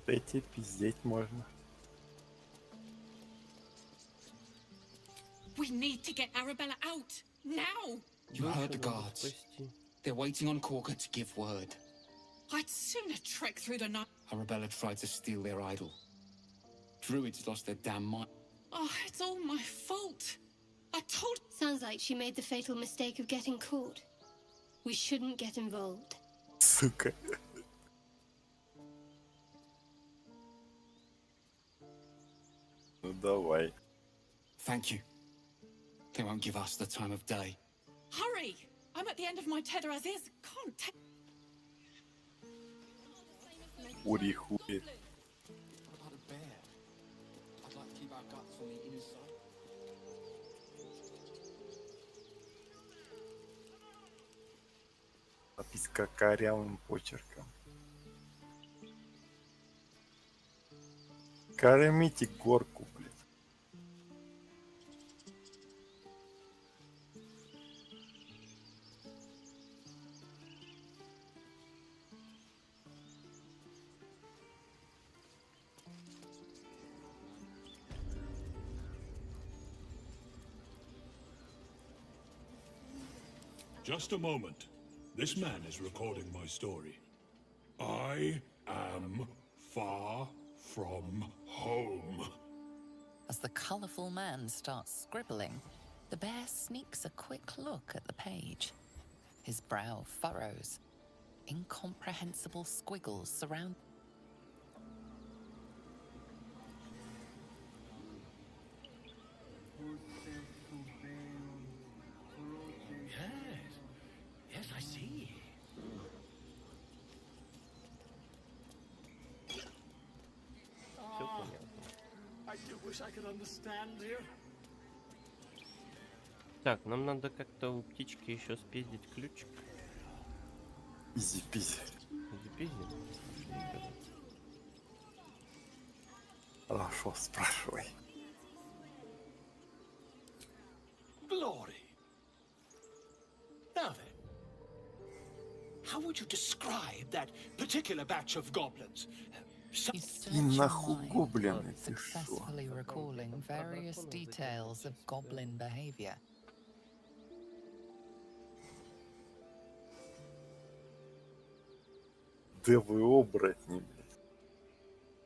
Эти пиздеть можно. We need to get Arabella out now. You heard the guards. They're waiting on Corker to give word. I'd sooner trek through the night. Arabella tried to steal their idol. Druids lost their damn mind. Oh, it's all my fault. I told. Sounds like she made the fatal mistake of getting caught. We shouldn't get involved. Сука. Ну давай. Thank you. They won't give us the time of day. Hurry! I'm at the end of my tether as is. Can't take. Хури хури. What about a bear? I'd like to keep our guts on the inside. Записка корявым почерком. Кормите горку, блин. Just a moment. This man is recording my story. I am far from home. As the colourful man starts scribbling, The bear sneaks a quick look at the page. His brow furrows. Incomprehensible squiggles surround. Yes. Yes, I see. Все понятно. I do wish I could understand you. Так, нам надо как-то у птички еще спиздить ключик. Изи-пизи. Изи-пизи. Хорошо, спрашивай. Glory. Now then, how would you describe that particular batch of goblins? You search И your нахуй mind, гоблины, ты шо? successfully recalling various details of goblin behavior. Да вы оборотни, блядь.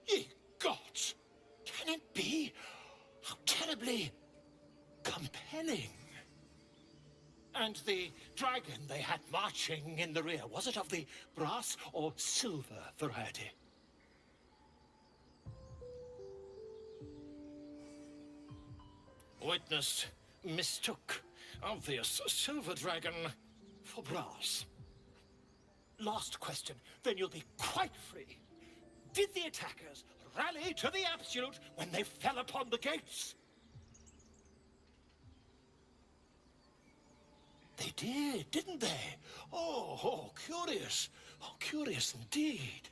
Ye gods! Can it be? How terribly compelling. And the dragon they had marching in the rear, was it of the brass or silver variety? Witness mistook obvious silver dragon for brass. Last question, then you'll be quite free. Did the attackers rally to the absolute when they fell upon the gates? They did, didn't they? Oh, curious. Oh, curious indeed.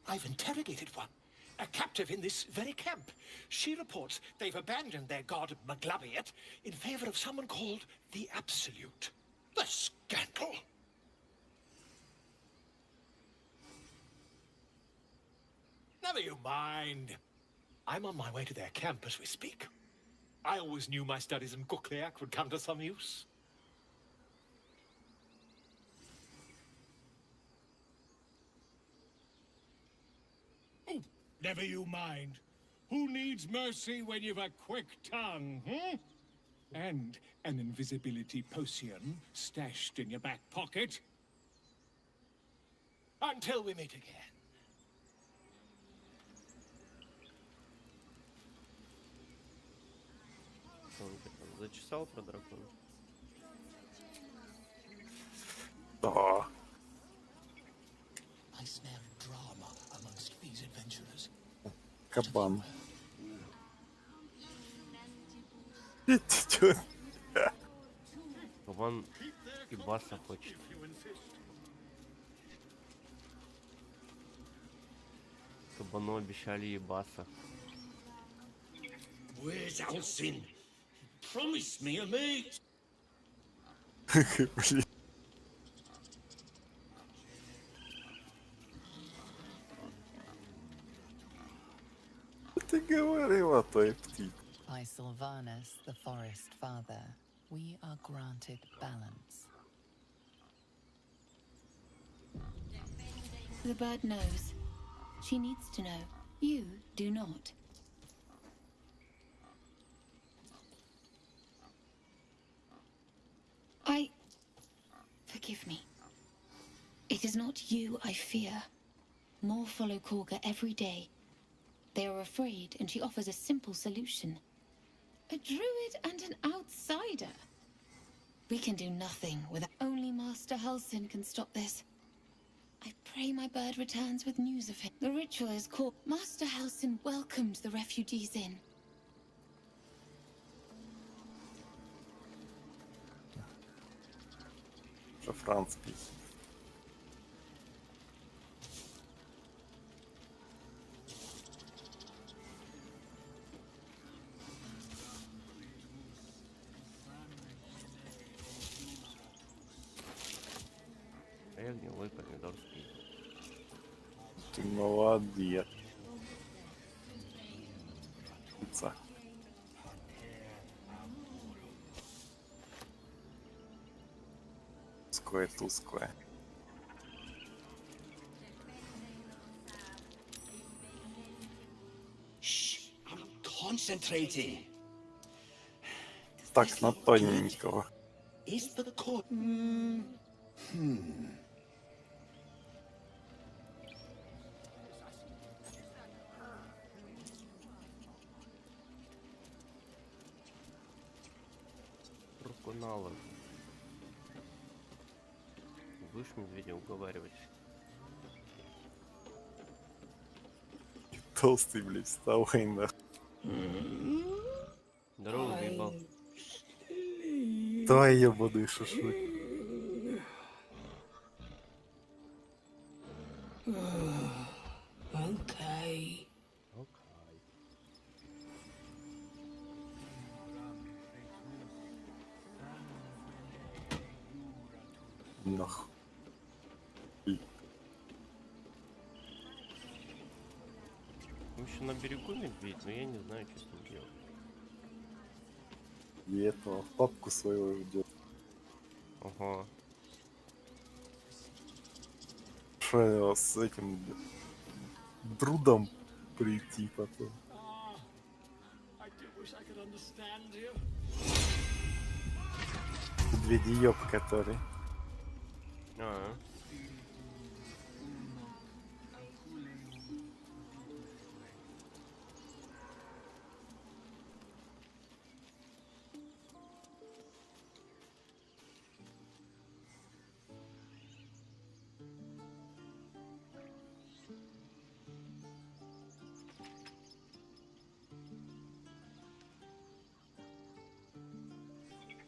I've interrogated one, a captive in this very camp. She reports they've abandoned their god Maglabiet in favor of someone called the Absolute. The scandal! Never you mind. I'm on my way to their camp as we speak. I always knew my studies in Kukliak would come to some use. Oh, never you mind. Who needs mercy when you've a quick tongue, hmm? And an invisibility potion stashed in your back pocket? Until we meet again. Он там зачесал про дракона. Да. I smell drama amongst these adventurers. Кабан. Чё? Кабан и баса хочет. Кабану обещали и баса. Where's Alcin? Promise me a mate. Блин. Ты говорил о той птице. By Sylvanus, the Forest Father, we are granted balance. The bird knows. She needs to know. You do not. Forgive me. It is not you I fear. More follow Korga every day. They are afraid, and she offers a simple solution. A druid and an outsider. We can do nothing without only Master Halsin can stop this. I pray my bird returns with news of him. The ritual is called. Master Halsin welcomed the refugees in. Шафранский. А я гнилой помидорский. Ты молодец. Пицца. Тусклая. Shh, I'm concentrating. Так, на тоненького. Is for the court. Руку на лоб. Будешь медведя уговаривать? Толстый, блядь, вставай нахуй. Здорово, заебал. Давай ебаный шашлык. Okay. Нахуй. Еще на берегу медведь, но я не знаю, что с ним делать. И этого папку своего ждет. Ага. Что его с этим брудом прийти потом. Медведеёб, который. А.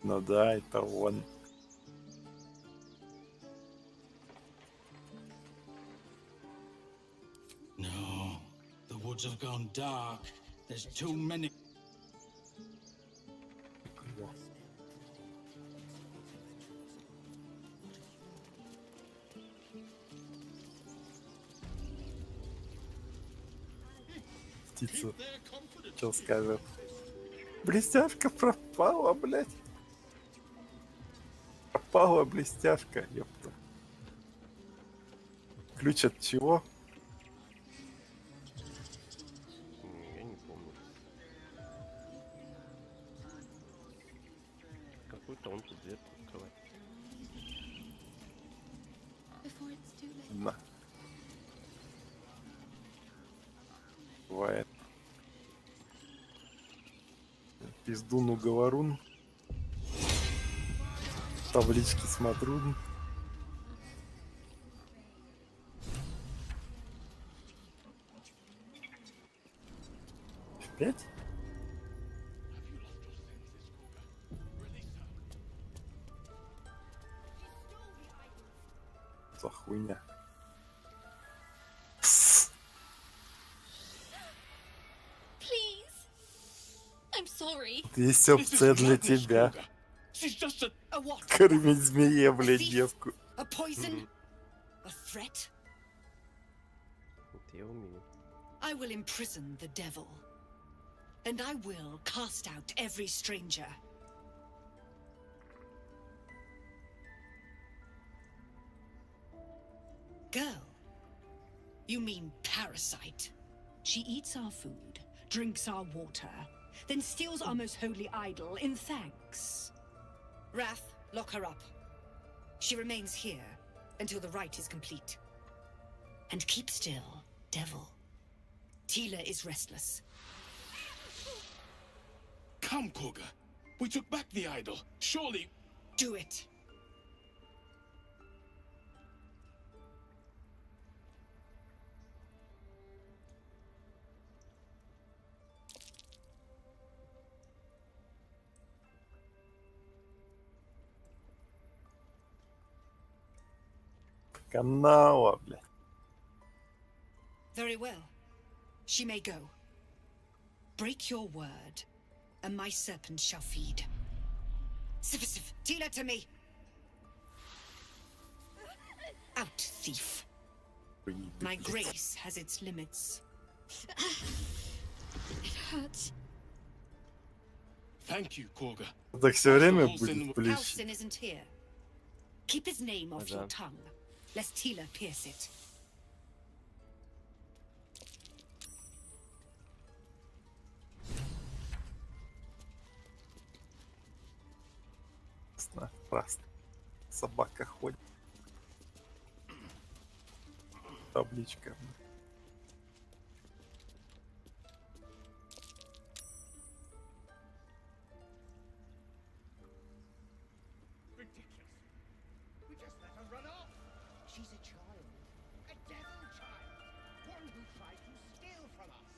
Ну да, это он. No, the woods have gone dark. There's too many. Птица. Что скажет? Блестяшка пропала, блядь. Пропала блестяшка, ёпта. Ключ от чего? Я не помню. Какой-то он тут дверь открывает. На. Бывает. Пиздун уговорун. Таблички смотрю. Опять? За хуйня. Please. I'm sorry. Есть опция для тебя. She's just a what? Кормить змее, блядь, девку. A poison? A threat? Это я умею. I will imprison the devil. And I will cast out every stranger. Girl, you mean parasite. She eats our food, drinks our water, then steals our most holy idol in thanks. Wrath, lock her up. She remains here until the rite is complete. And keep still, devil. Tila is restless. Come, Koga. We took back the idol. Surely... Do it. Канала, блядь. Very well. She may go. Break your word, and my serpent shall feed. Sif, Tila to me! Out, thief. My grace has its limits. It hurts. Thank you, Koga. Так все время будет плещ. Halsin isn't here. Keep his name off your tongue, lest Tila pierce it. Просто собака ходит. Табличка. Ridiculous. We just let her run off. She's a child. A devil child. One who tried to steal from us.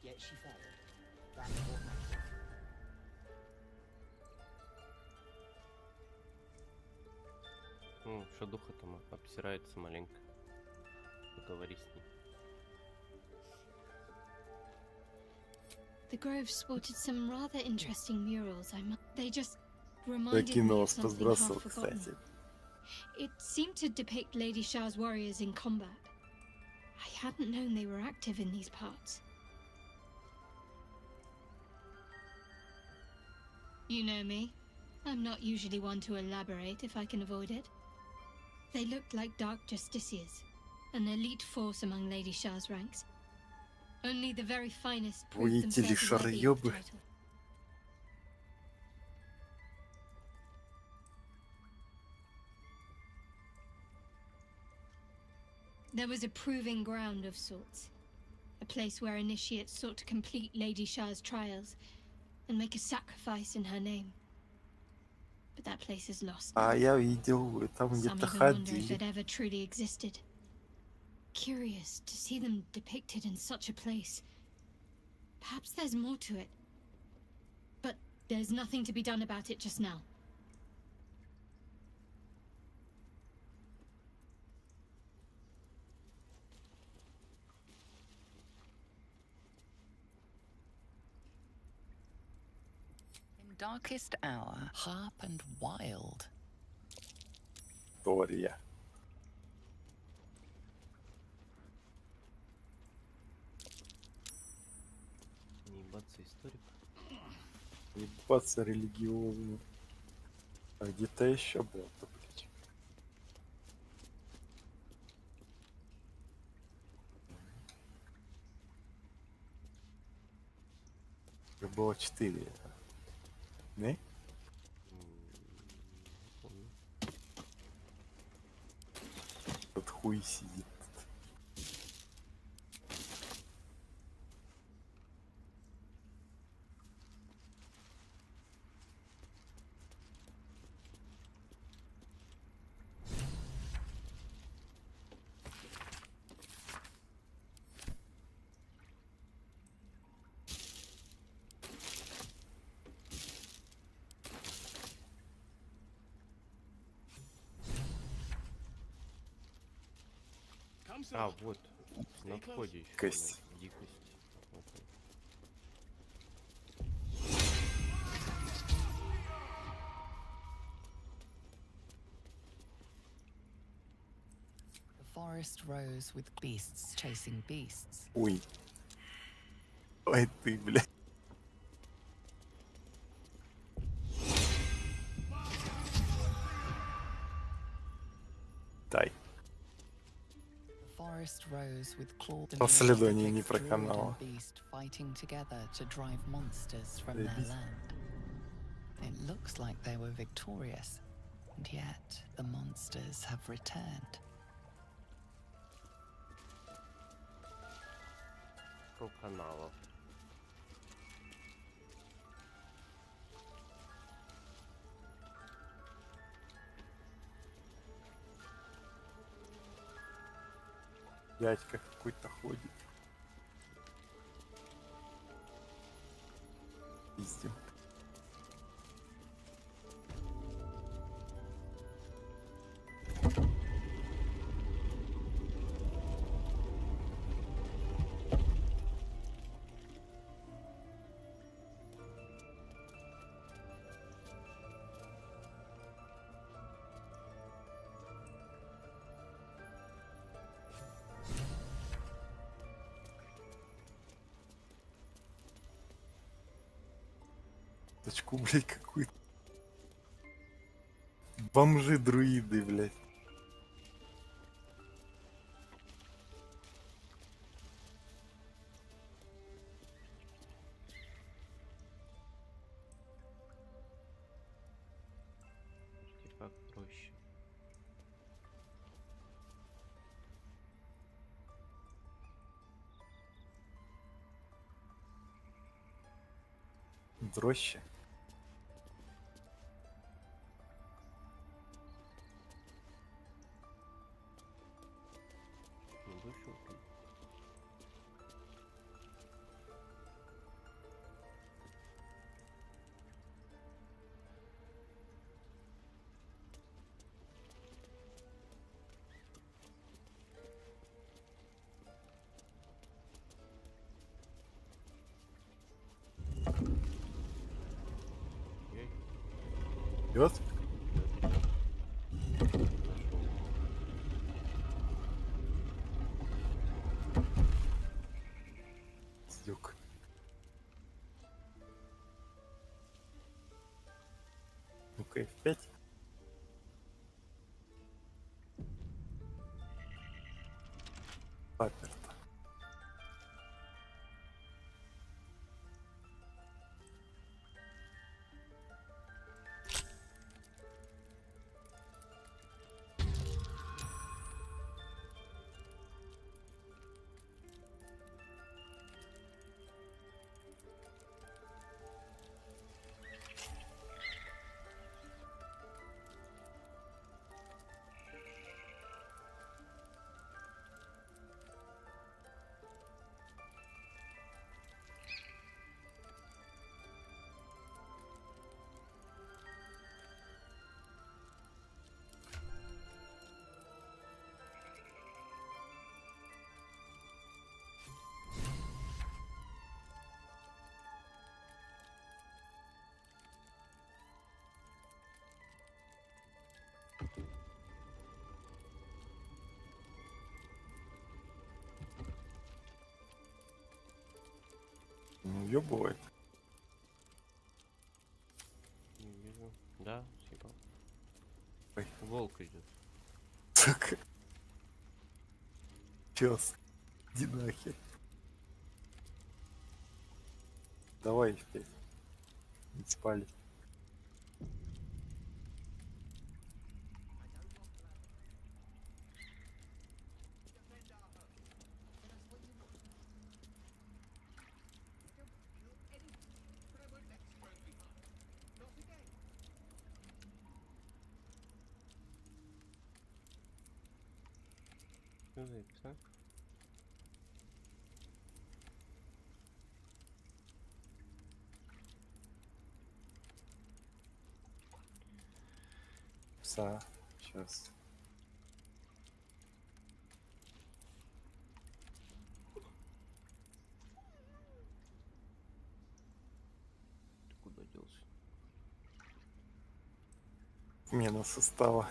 Yet she failed. That's what matters. Ну, шадуха там обсирается маленько. Поговори с ней. The Grove sported some rather interesting murals. They just reminded me Закинулась, of something подбросил, half forgotten. кстати. It seemed to depict Lady Shah's warriors in combat. I hadn't known they were active in these parts. You know me. I'm not usually one to elaborate if I can avoid it. They looked like dark justiciars, an elite force among Lady Shah's ranks. Only the very finest proved Будете ли themselves worthy of the шароёбы? title. There was a proving ground of sorts. A place where initiates sought to complete Lady Shah's trials and make a sacrifice in her name. But that place is lost now. А я видел, вы там Some где-то even wonder if ходили. it ever truly existed. Curious to see them depicted in such a place. Perhaps there's more to it. But there's nothing to be done about it just now. In darkest hour, harp and wild. История. Не ебаться историк. Ебаться религиозно. А где-то еще был табличка. Их было 4. Не? Тут хуй сидит. А, вот. На входе еще. Дикость. Дикость. Вот он. The forest rose with beasts chasing beasts. Ой. Ой ты, блядь. Дай. Forest rose with clawed and Расследование не druid and проканало. beast fighting together to drive monsters from their Заебись. land. It looks like they were victorious, and yet the monsters have returned. Проканало. Дядька какой-то ходит. Пиздим. Точку, блядь, какую-то. Бомжи-друиды, блядь. как проще. Проще. Ну, дальше вот. Идет? Сдюк. Ну-ка, F5. Паперта. Ну, ёбывает. Не вижу. Да, съебал. Ой. Волк идет. Сука. Пёс. Иди нахер. Давай F5. Не спали. Что за это? Пса. Сейчас. Ты куда делся? Смена состава.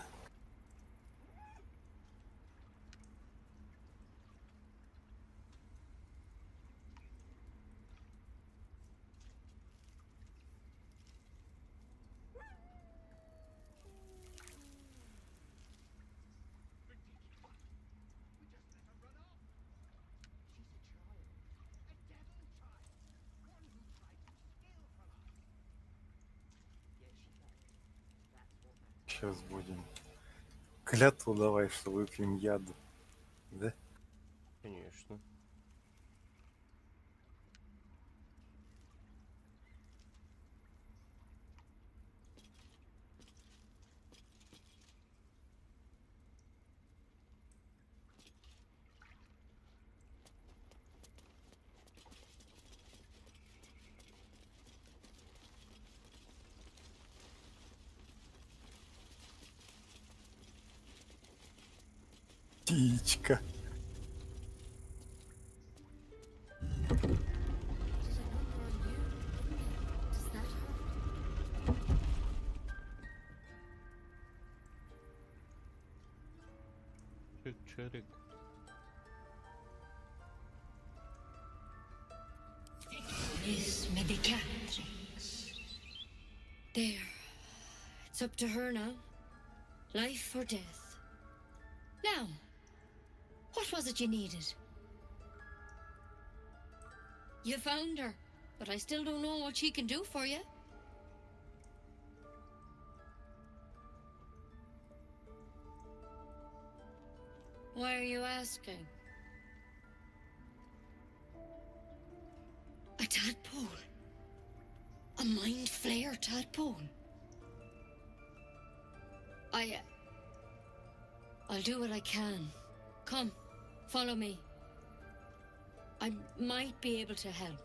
Сейчас будем. Клятву давай, что выпьем яду. Да? Конечно. Птичка. Чирик. Miss Medicatrix. There. It's up to her now. Life or death. Now, what was it you needed? You found her, but I still don't know what she can do for you. Why are you asking? A tadpole. A mind flayer tadpole. I'll do what I can. Come, follow me. I might be able to help.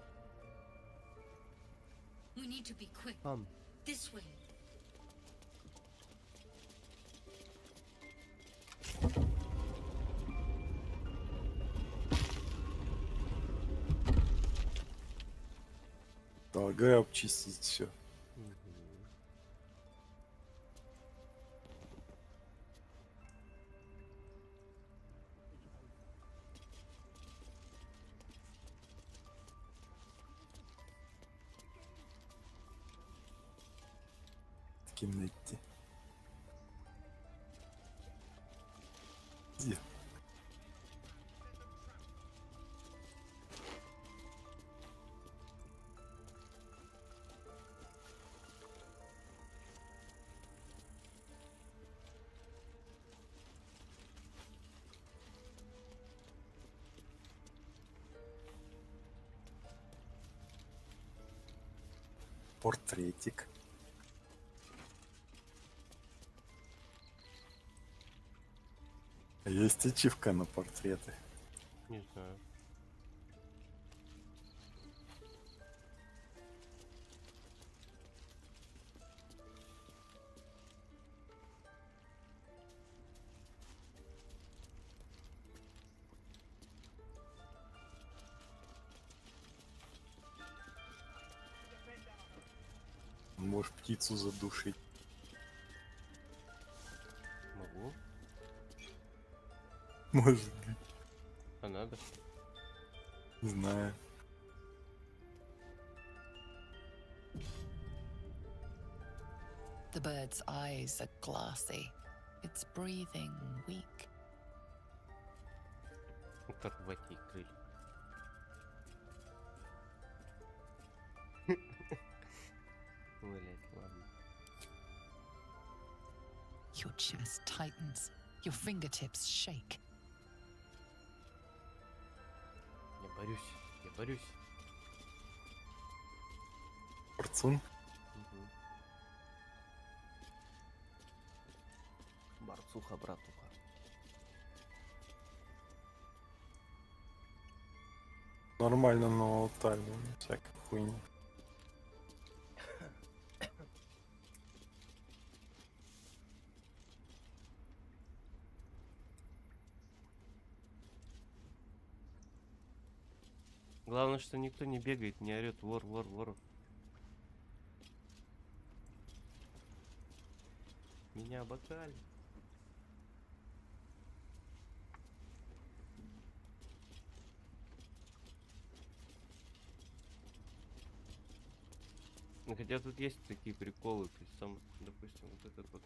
We need to be quick. This way. Полагаю, обчистить все. Кинетти. Где? Портретик. Есть ачивка на портреты. Не знаю. Можешь птицу задушить. Могу. Может быть. А надо? Не знаю. The bird's eyes are glassy. Its breathing weak. Оторвать ей крылья. Блять, ладно. Your chest tightens. Your fingertips shake. Я борюсь, я борюсь. Порцун? Борцуха, братуха. Нормально, но алтарь, всякая хуйня. Главное, что никто не бегает, не орет вор, вор, вор. Меня обокрали. Ну, хотя тут есть такие приколы, то есть сам, допустим, вот этот вот,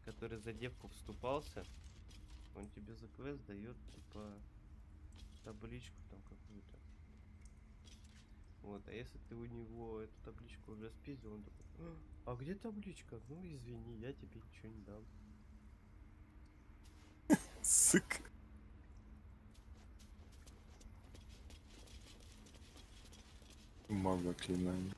который за девку вступался, он тебе за квест дает, типа, табличку там какую-то. Вот, а если ты у него эту табличку уже спиздил, он такой: а где табличка? Ну извини, я тебе ничего не дам. Сука. Мага клинания.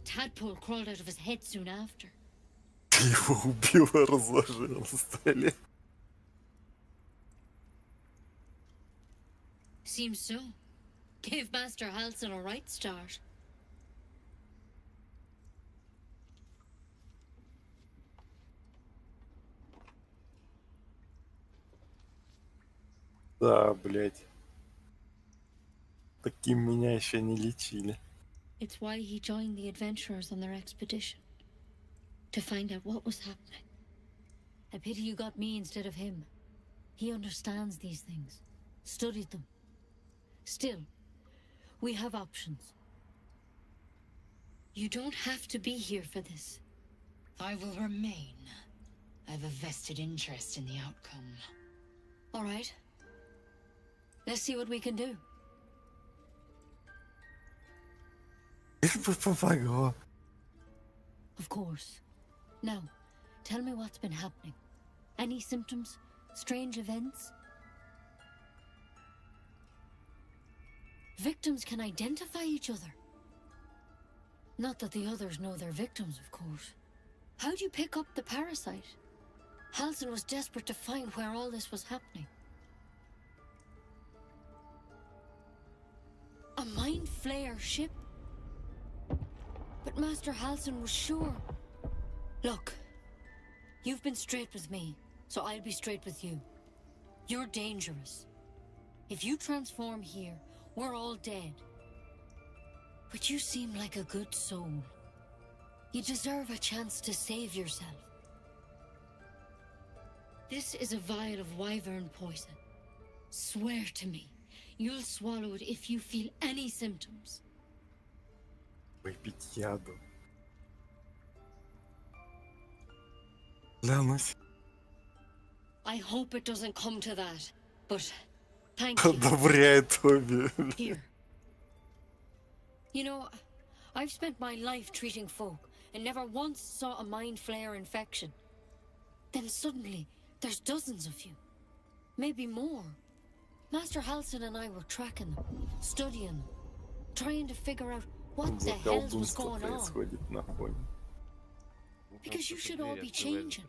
Tadpole crawled out of his head soon after. Ты его убила, разложила на столе. Seems so. Gave Master Halson a right start. Да, блять. Таким меня еще не лечили. It's why he joined the adventurers on their expedition. To find out what was happening. A pity you got me instead of him. He understands these things. Studied them. Still, we have options. You don't have to be here for this. I will remain. I have a vested interest in the outcome. All right. Let's see what we can do. Помогла. Of course. Now, tell me what's been happening. Any symptoms? Strange events? Victims can identify each other. Not that the others know they're victims, of course. How'd you pick up the parasite? Halsin was desperate to find where all this was happening. A mind flayer ship? But Master Halsin was sure. Look, you've been straight with me, so I'll be straight with you. You're dangerous. If you transform here, we're all dead. But you seem like a good soul. You deserve a chance to save yourself. This is a vial of wyvern poison. Swear to me, you'll swallow it if you feel any symptoms. Выпить яду. Клянусь. I hope it doesn't come to that, but thank you. Одобряет Тоби. Here. You know, I've spent my life treating folk and never once saw a mind flayer infection. Then suddenly, there's dozens of you. Maybe more. Master Halsin and I were tracking them, studying them, trying to figure out what the hell was going on. Происходит на фоне. Because you should all be changing.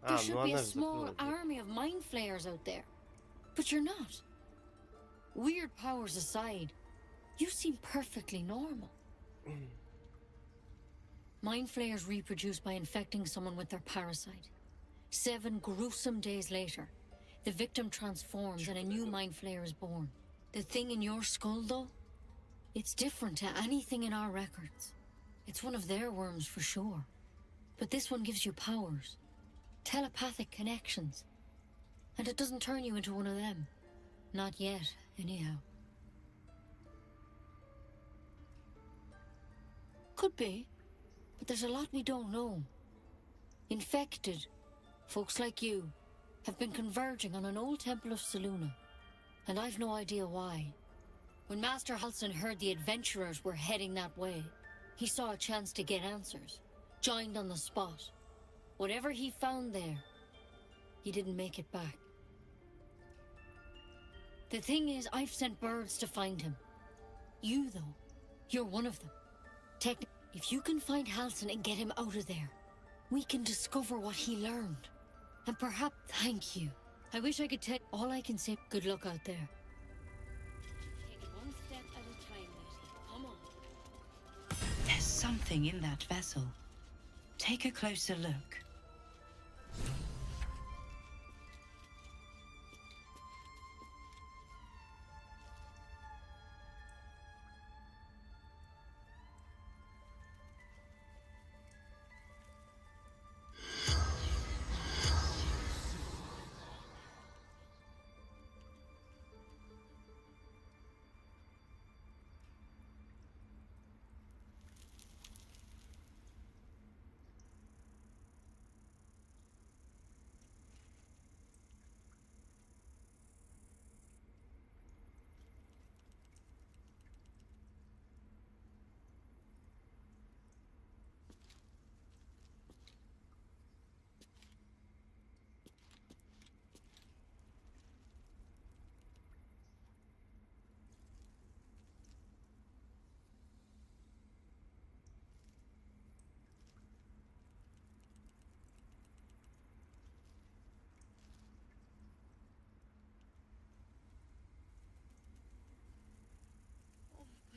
There should be a small army of mind flayers out there. But you're not. Weird powers aside, you seem perfectly normal. Mind flayers reproduce by infecting someone with their parasite. 7 gruesome days later, the victim transforms and a new mind flayer is born. The thing in your skull, though, it's different to anything in our records. It's one of their worms for sure. But this one gives you powers. Telepathic connections. And it doesn't turn you into one of them. Not yet, anyhow. Could be. But there's a lot we don't know. Infected, folks like you, have been converging on an old temple of Selûne. And I've no idea why. When Master Halsin heard the adventurers were heading that way, he saw a chance to get answers. Joined on the spot. Whatever he found there, he didn't make it back. The thing is, I've sent birds to find him. You, though, you're one of them. Technically, if you can find Halsin and get him out of there, we can discover what he learned. And perhaps thank you. I wish I could tell. All I can say, good luck out there. Take it one step at a time, Letty. Come on. There's something in that vessel. Take a closer look.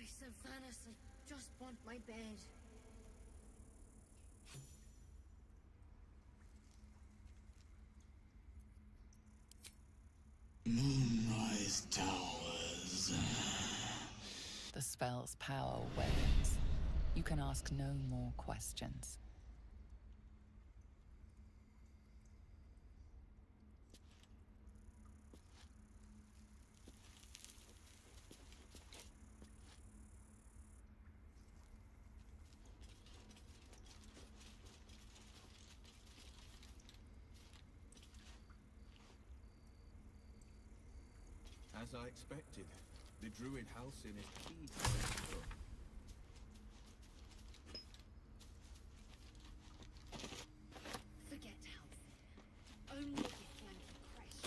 Sylvanas, I just want my bed. Moonrise Towers. The spell's power wanes. You can ask no more questions. As I expected, the druid Halcyon is key to my stuff. Forget health. Only a flanky crash.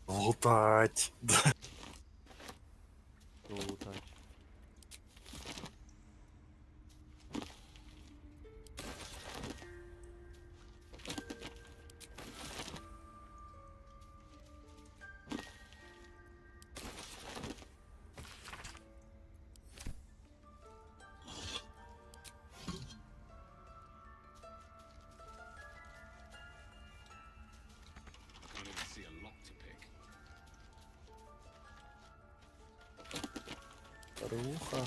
Лутать. Лутать. I can't even see a lock to pick. Руха.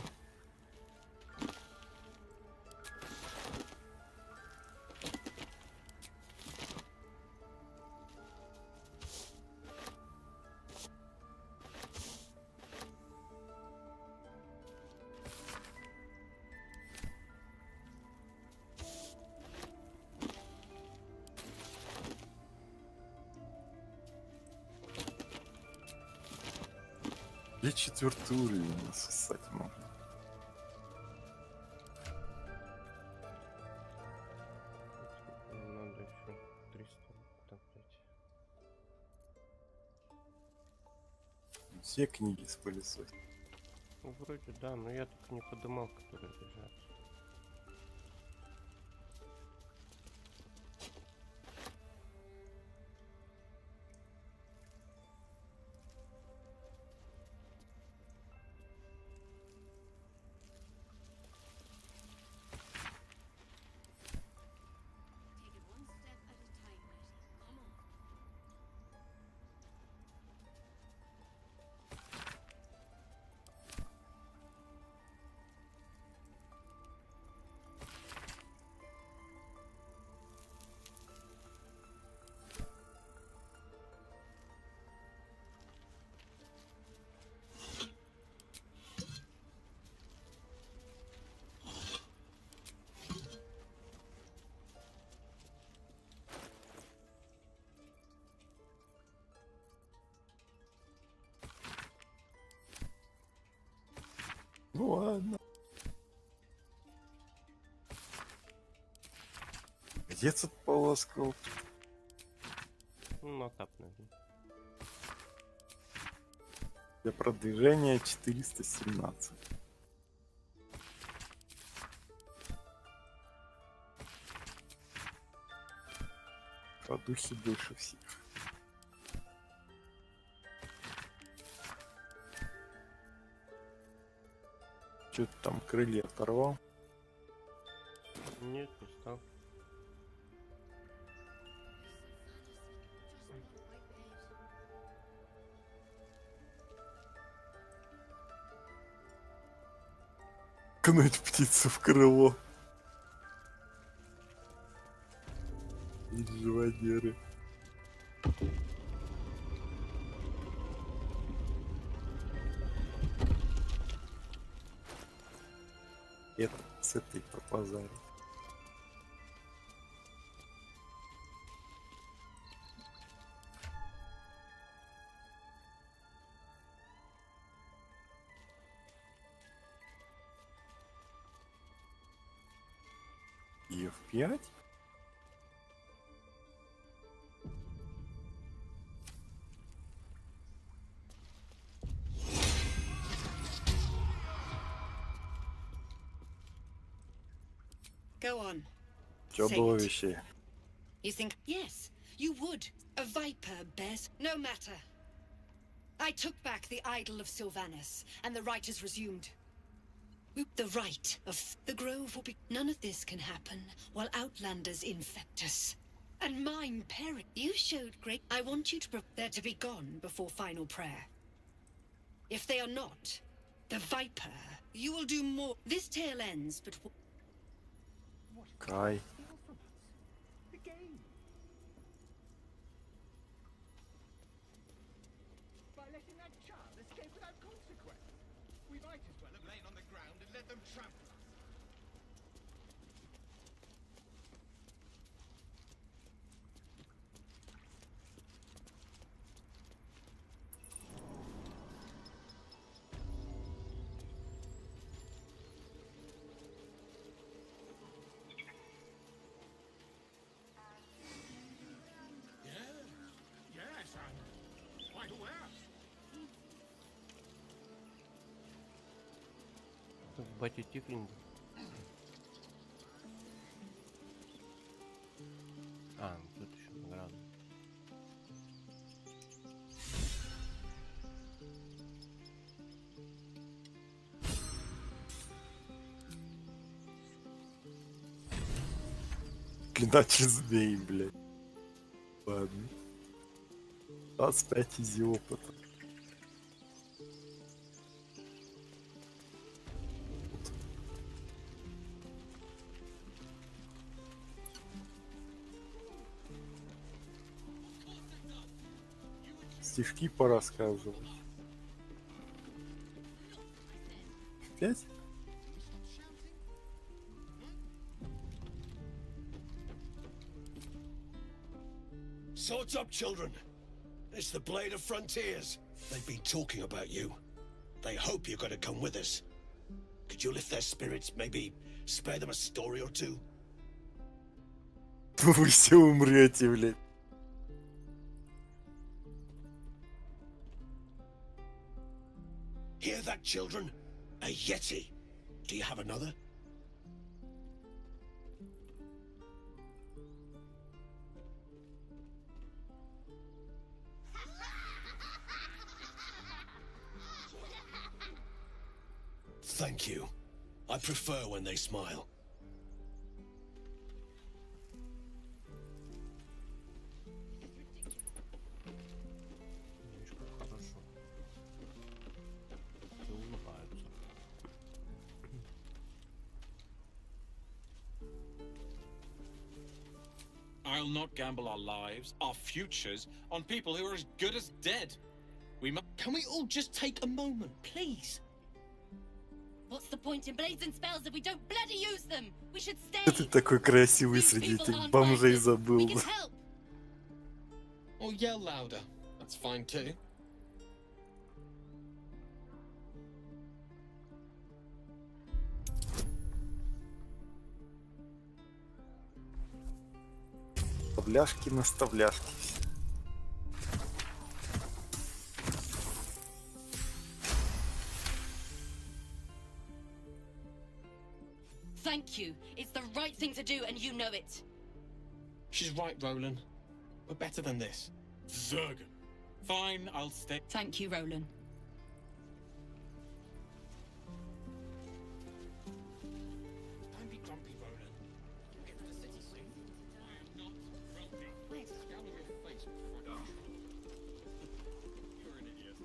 Я 4-й уровень насосать могу. Надо еще 300. Так, блядь. Все книги с пылесосом. Ну, вроде да, но я только не подумал, которые лежат. Ну ладно. Где тут полоскал? Ну, на тап, наверное. Для продвижения 417. По духе больше всех. Что ты там крылья оторвал? Нет, не стал. Ткнуть птицу в крыло. И живодеры. Это с этой попозарит. И F5? Go on. Чудовище. You think? Yes, you would. A viper bears. No matter. I took back the idol of Sylvanus, and the right is resumed. The right of the grove will be. None of this can happen while outlanders infect us. And mine perish. You showed great. I want you to they're to be gone before final prayer. If they are not, the viper, you will do more. This tale ends, but Кай. might as well have lain on the ground and let them trample us. Yes, I'm quite aware. Батя Тифлинг. А, тут еще награда. Клинач змей, блядь. Ладно. 25 изи опыта. Стишки порассказывать. 5? Swords up, children. It's the Blade of Frontiers. They've been talking about you. They hope you're going to come with us. Could you lift their spirits, maybe spare them a story or two? Вы все умрете, блядь. Hear that, children? A Yeti. Do you have another? Thank you. I prefer when they smile. Хорошо. Все улыбаются. I'll not gamble our lives, our futures, on people who are as good as dead. Can we all just take a moment, please? What's the point in blades and spells if we don't bloody use them? We should stay. Ты такой красивый среди этих бомжей забыл. We can help. Or yell louder. That's fine too. Наставляшки. Thank you. It's the right thing to do, and you know it. She's right, Roland. We're better than this. Zergen. Fine, I'll stay. Thank you, Roland. Don't be grumpy, Roland. You'll get to the city soon. I am not grumpy. Wait, scowl on your face before I You're an idiot.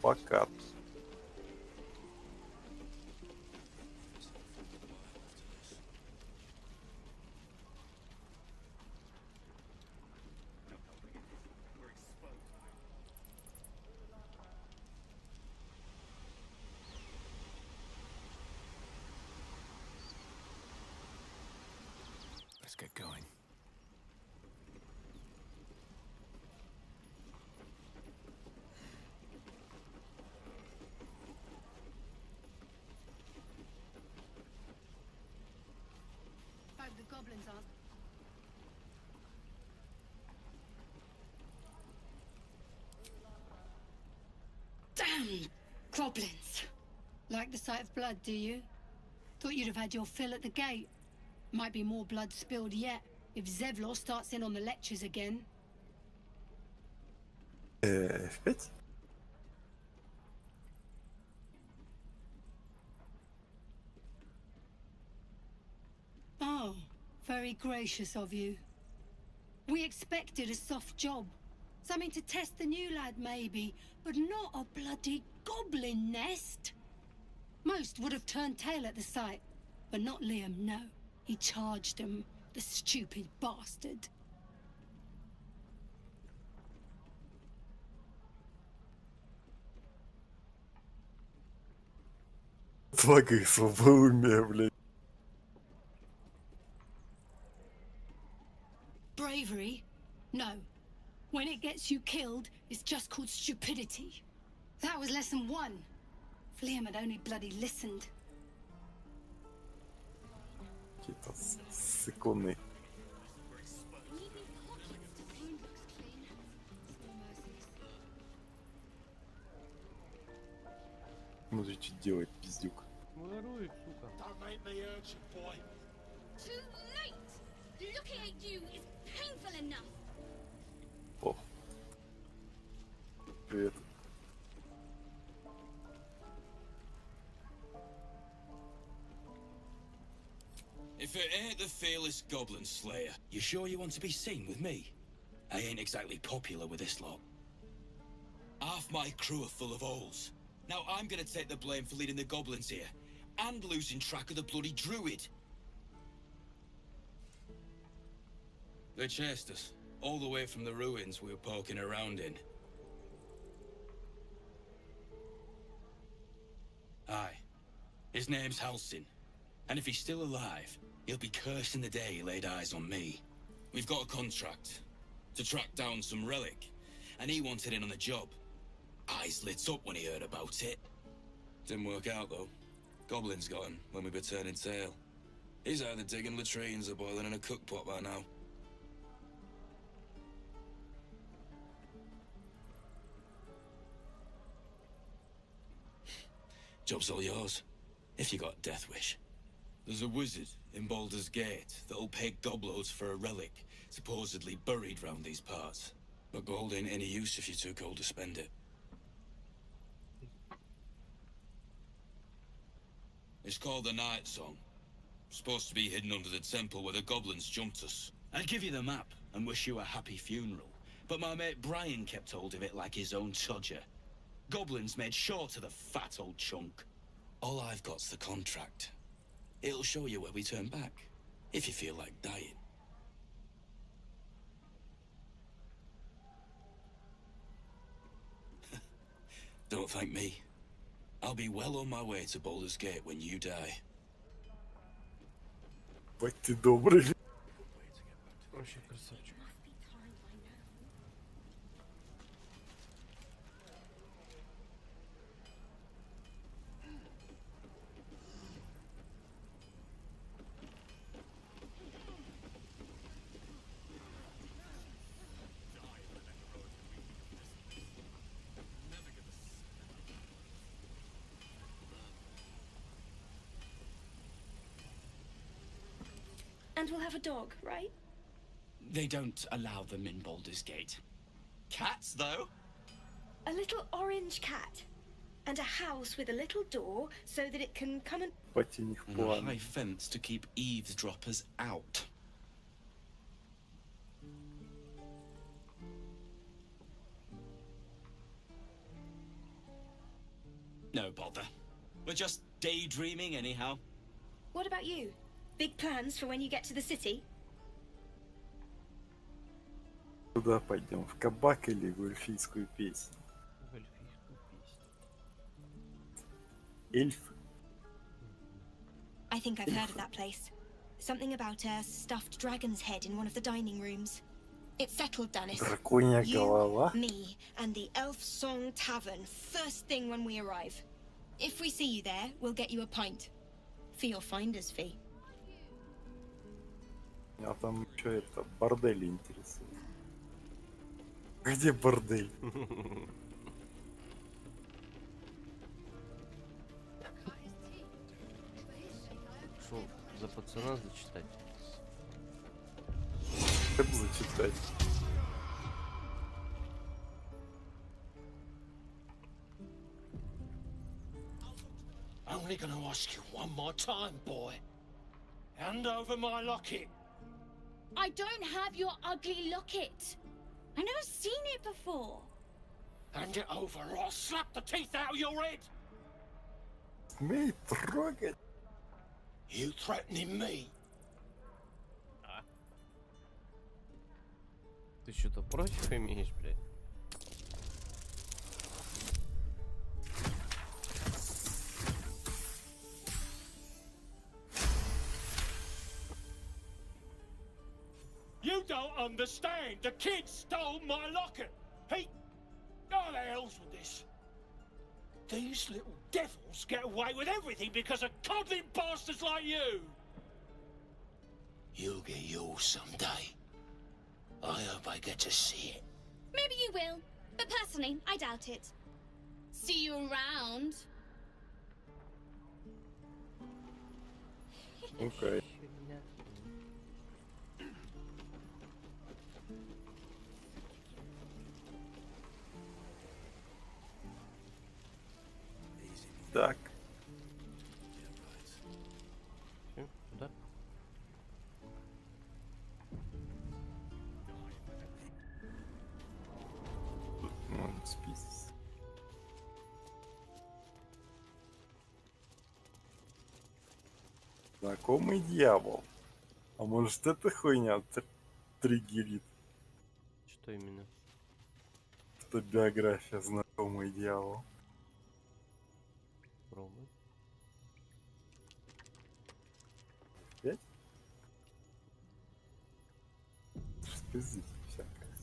Пока. Let's get going. The goblins aren't. Damn goblins! Like the sight of blood, do you? Thought you'd have had your fill at the gate. Might be more blood spilled yet if Zevlor starts in on the lectures again. F5? Oh, very gracious of you. We expected a soft job. Something to test the new lad, maybe, but not a bloody goblin nest. Most would have turned tail at the sight, but not Liam, no. He charged him, the stupid bastard. Отвага и слабоумие, блядь. Bravery? No. When it gets you killed, it's just called stupidity. That was lesson 1. If Liam had only bloody listened. Какие-то ссыкуны. Ну ты что делает, пиздюк? Ворует, сука. Don't make me urgent, boy. Too late! Looking at you is painful enough. О. Привет. If it ain't the fearless goblin slayer, you sure you want to be seen with me? I ain't exactly popular with this lot. Half my crew are full of holes. Now I'm gonna take the blame for leading the goblins here, and losing track of the bloody druid. They chased us, all the way from the ruins we were poking around in. Aye. His name's Halsin. And if he's still alive, he'll be cursing the day he laid eyes on me. We've got a contract to track down some relic, and he wanted in on the job. Eyes lit up when he heard about it. Didn't work out, though. Goblins got him when we were turning tail. He's either digging latrines or boiling in a cookpot by now. Job's all yours, if you got a death wish. There's a wizard in Baldur's Gate that'll pay gobloads for a relic supposedly buried round these parts. But gold ain't any use if you're too cold to spend it. It's called the Night Song. Supposed to be hidden under the temple where the goblins jumped us. I'd give you the map and wish you a happy funeral, but my mate Brian kept hold of it like his own todger. Goblins made short of the fat old chunk. All I've got's the contract. It'll show you where we turn back, if you feel like dying. Don't thank me. I'll be well on my way to Baldur's Gate when you die. Будь ты добрый. Вообще красавчик. And we'll have a dog, right? They don't allow them in Baldur's Gate. Cats, though? A little orange cat. And a house with a little door so that it can come and... And a high fence to keep eavesdroppers out. No bother. We're just daydreaming anyhow. What about you? Big plans for when you get to the city? Куда пойдем? В кабак или в эльфийскую песнь? В эльфийскую песню. Эльфы. I think I've heard of that place. Something about a stuffed dragon's head in one of the dining rooms. It's settled, Dennis. Драконья голова. Me, and the Elf Song Tavern first thing when we arrive. If we see you there, we'll get you a pint. For your finder's fee. А там что это? Бордели интересует. Где бордель? Шо, за пацана зачитать? Как зачитать? Only gonna ask you one more time, boy. Hand over my locket. I don't have your ugly locket. I've never seen it before. Hand it over or I'll slap the teeth out of your head. Смей трогать. You threatening me? Ты что-то против имеешь, блядь? don't understand. The kid stole my locket. He... Oh, the hell's with this? These little devils get away with everything because of coddling bastards like you. You'll get yours someday. I hope I get to see it. Maybe you will, but personally, I doubt it. See you around. Okay. Так. Всё, да. Список. Знакомый дьявол. А может эта хуйня триггерит? Что именно? Автобиография знакомый дьявол. Пробуй. Опять? Что здесь всякое?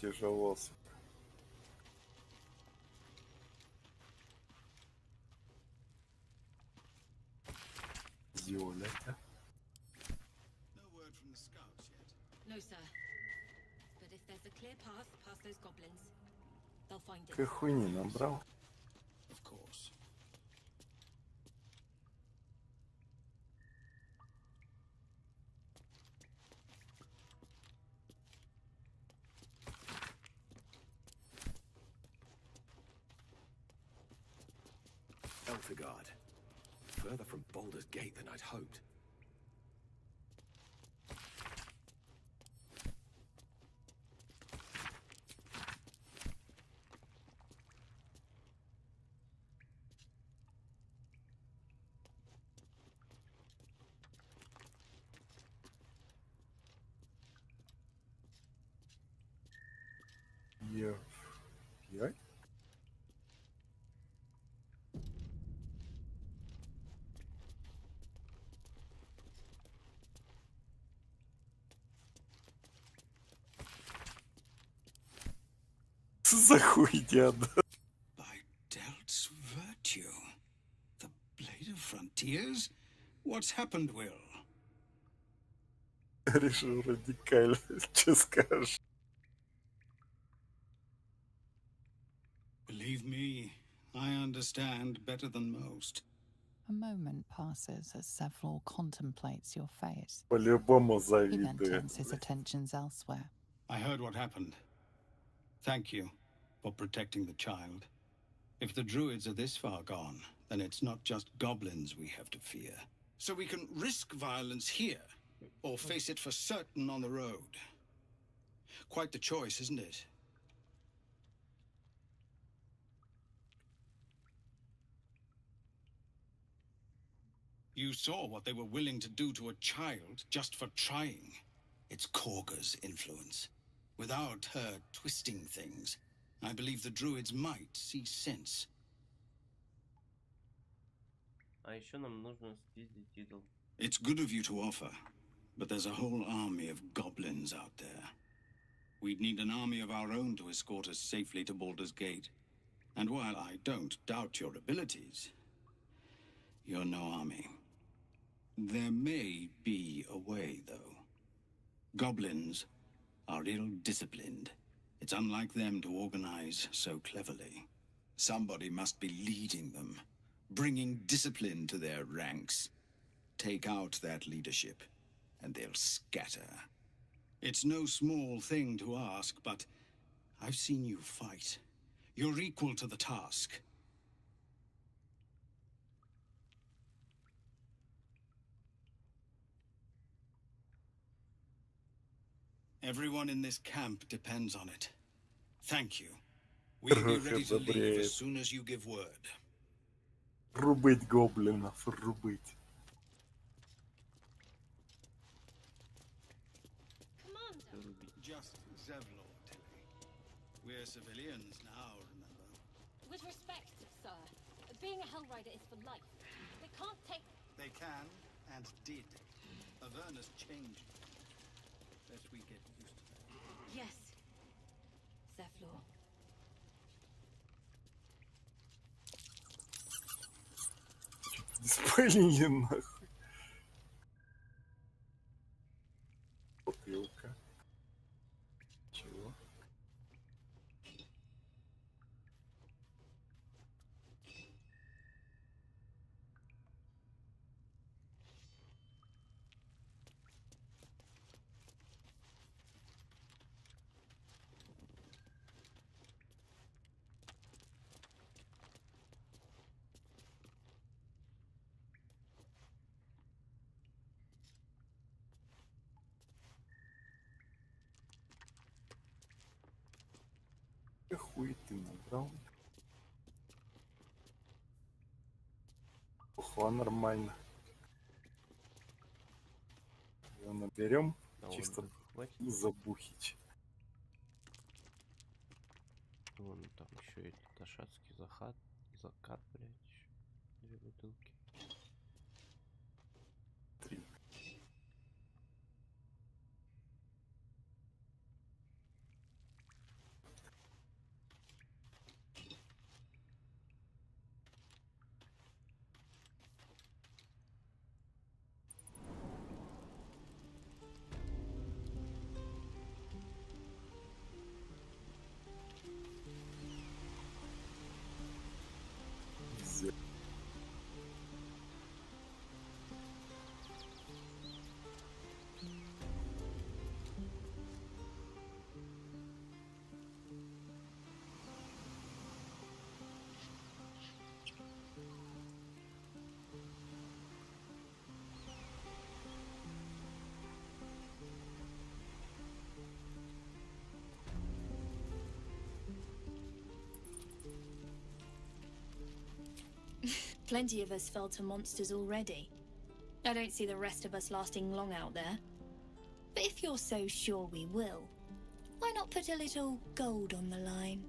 Тяжело. Зиоля. No word from the scouts yet. No, sir. But if there's a clear path past those goblins, they'll find it. Какой хуйни набрал? Of course. Elthegard. Further from Baldur's Gate than I'd hoped. F5? За хуйня, да? By Delt's virtue. The Blade of Frontiers? What's happened, Will? Решил радикально, что скажешь? Believe me, I understand better than most. A moment passes as Zevlor contemplates your face. По-любому He then завидует. turns his attentions elsewhere. I heard what happened. Thank you for protecting the child. If the druids are this far gone, then it's not just goblins we have to fear. So we can risk violence here, or face it for certain on the road. Quite the choice, isn't it? You saw what they were willing to do to a child just for trying. It's Korga's influence. Without her twisting things, I believe the druids might see sense. А еще нам нужно спиздить идол. It's good of you to offer, but there's a whole army of goblins out there. We'd need an army of our own to escort us safely to Baldur's Gate. And while I don't doubt your abilities, you're no army. There may be a way, though. Goblins are ill-disciplined. It's unlike them to organize so cleverly. Somebody must be leading them, bringing discipline to their ranks. Take out that leadership, and they'll scatter. It's no small thing to ask, but I've seen you fight. You're equal to the task. Everyone in this camp depends on it. Thank you. We'll be ready to leave as soon as you give word. Рубить гоблинов, рубить. Just Zevlor, Tilly. We're civilians now, remember? With respect, sir, being a Hellrider is for life. They can't take... They can, And did. Averna's changing. Best we get used to that. Yes. Zephlor. Не спалили нахуй. Бутылка. Чего? Хуй ты набрал. Ухла нормально. Его наберем чисто забухить. Вон там еще и ташатский закат, блядь, еще 2 бутылки. 3. Plenty of us fell to monsters already. I don't see the rest of us lasting long out there. But if you're so sure we will, why not put a little gold on the line?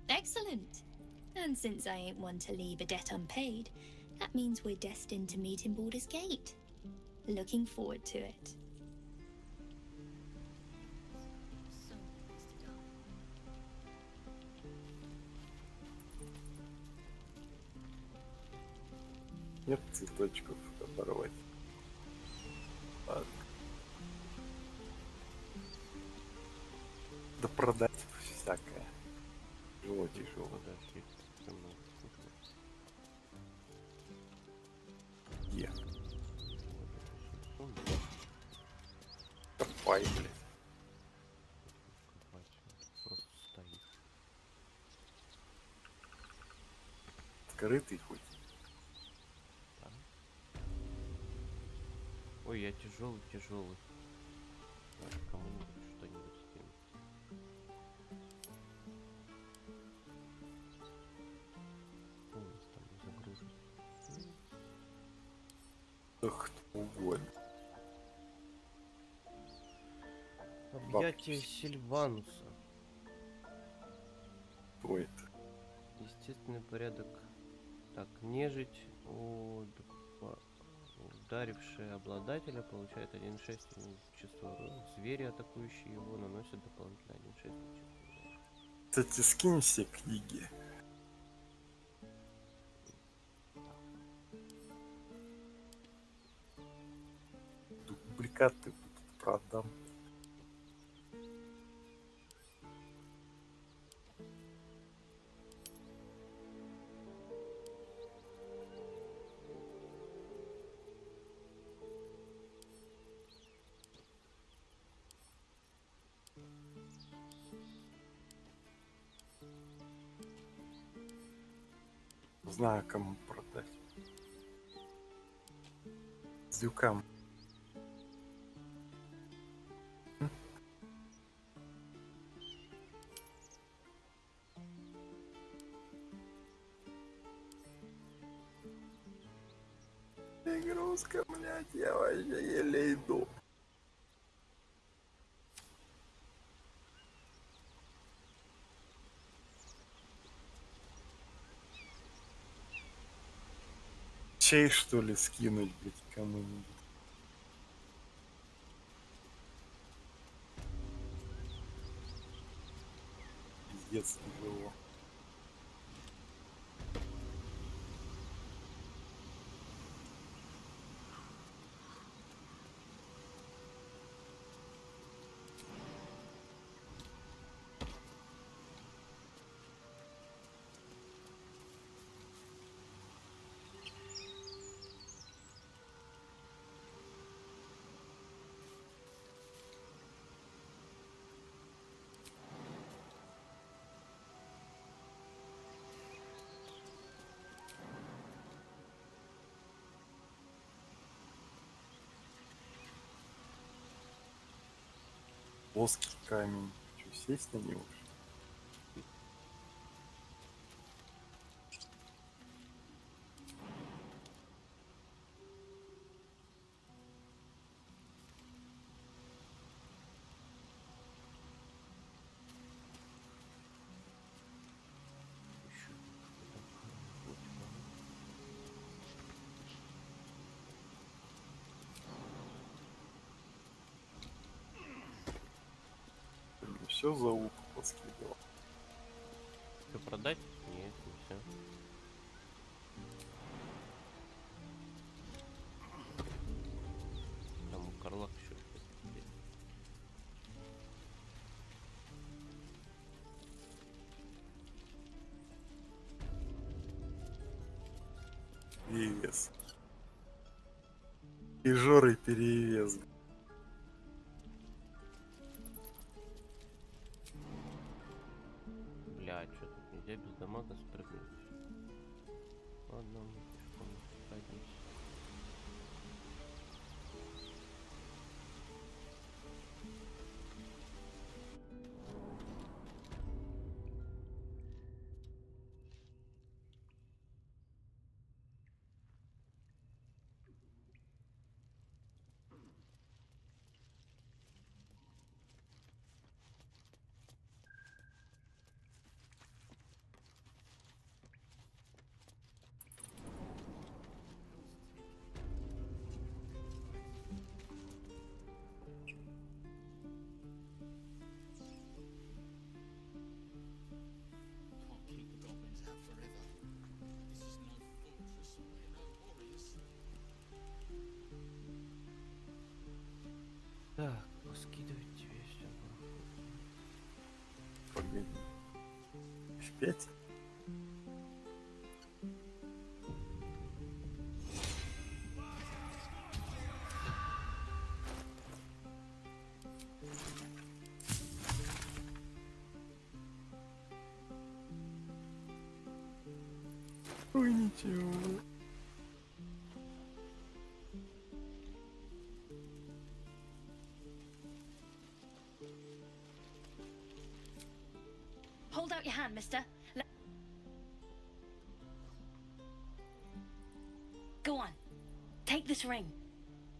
Excellent. And since I ain't one to leave a debt unpaid, that means we're destined to meet in Baldur's Gate. Looking forward to it. Нет цветочков оборвать. Ладно. Да продать всякое. Тяжело. Е. Копай, блядь. Просто стоит. Открытый хоть. Да. Ой, я тяжелый. Кому-нибудь что-нибудь скинуть. У нас там загрузка. Ах, кто угодно. Объятие Сильвануса. Кто это? Естественный порядок. Так, нежить ударившая обладателя получает 1,6 чувство урона. Звери, атакующие его, наносят дополнительно 1,6 чувство урона. Кстати, скинь все книги. Дубликаты продам. Знаю, кому продать. Зюкам. Перегрузка, блядь, я вообще еле иду. Чей, что ли, скинуть, блядь, кому-нибудь? Пиздец тяжело. Плоский камень. Что, сесть на него? Все за ухо поскидывал. Что, продать? Нет, не все. Там у Карлак еще что-то есть. Перевес. И жоры перевес. Бля, что тут нельзя без дамага спрыгнуть? Ладно, мы пешком пройдемся. Can't keep the goblins out forever. This is no fortress or we're no warriors. Так, поскидывать тебе все. Погоди. F5? Ой, ничего. Hold out your hand, mister. Go on. Take this ring.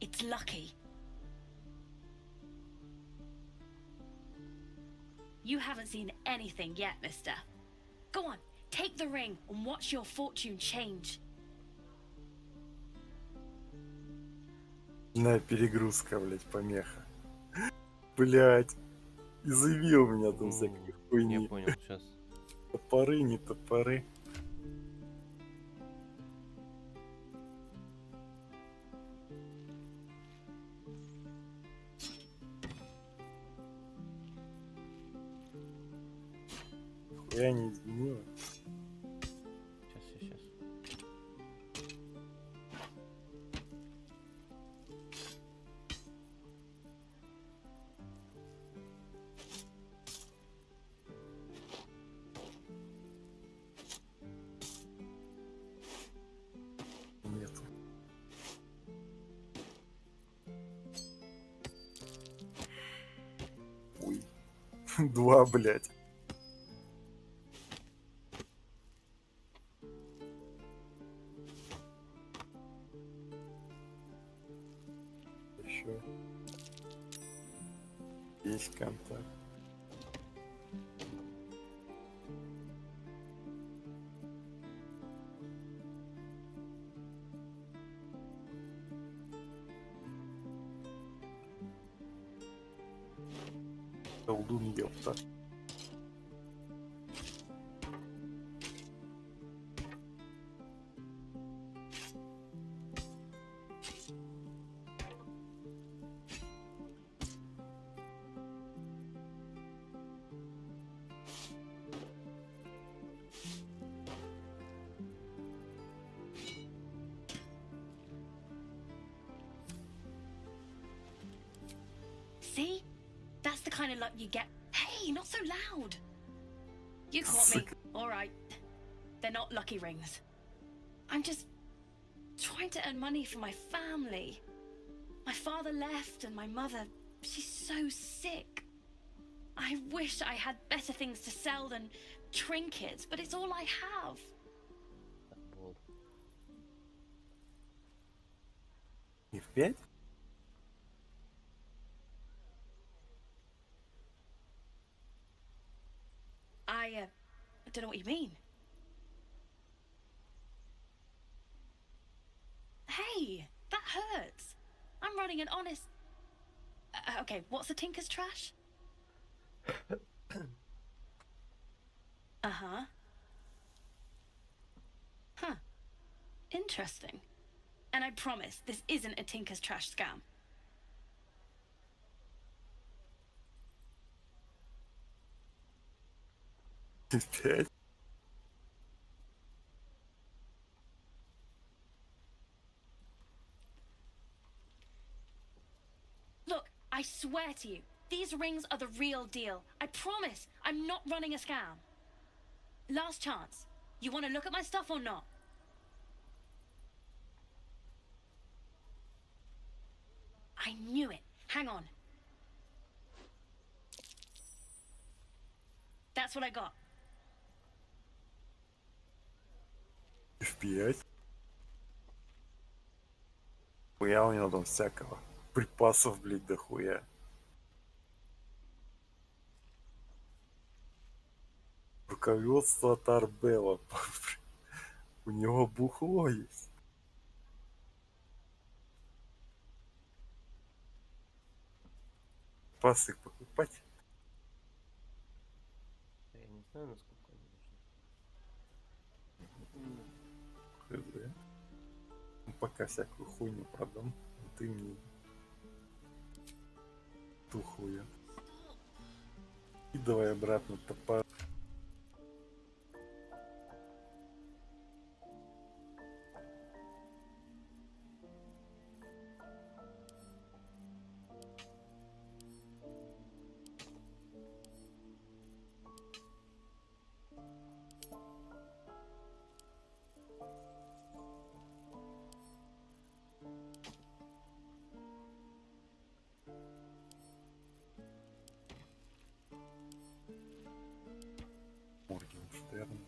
It's lucky. You haven't seen anything yet, mister. Go on. Take the ring and watch your fortune change. На, перегрузка, блядь, помеха. Блядь. Изъявил меня там всякой хуйни. Я понял, сейчас. Топоры, не топоры. Я не изменила. Сейчас. Нету. Ой. Два, блядь. еще. Есть контакт. Колдун, ёпта. See? That's the kind of luck you get. Hey, not so loud. You caught me. All right. They're not lucky rings. I'm just trying to earn money for my family. My father left and my mother, she's so sick. I wish I had better things to sell than trinkets, but it's all I have. И в 5? I don't know what you mean. Hey, that hurts. I'm running an honest... okay, what's a tinker's trash? Uh-huh. Huh. Interesting. And I promise, this isn't a tinker's trash scam. В 5? Look, I swear to you, these rings are the real deal. I promise, I'm not running a scam. Last chance. You want to look at my stuff or not? I knew it. Hang on. That's what I got. В 5? Хуя у него там всякого. Припасов, блядь, дохуя. Руководство от Арбела. У него бухло есть. Пасы покупать. Я не знаю, насколько они нужны. Хз. Ну, пока всякую хуйню продам, а ты мне ту хуя. И давай обратно топор. Моргенштерн.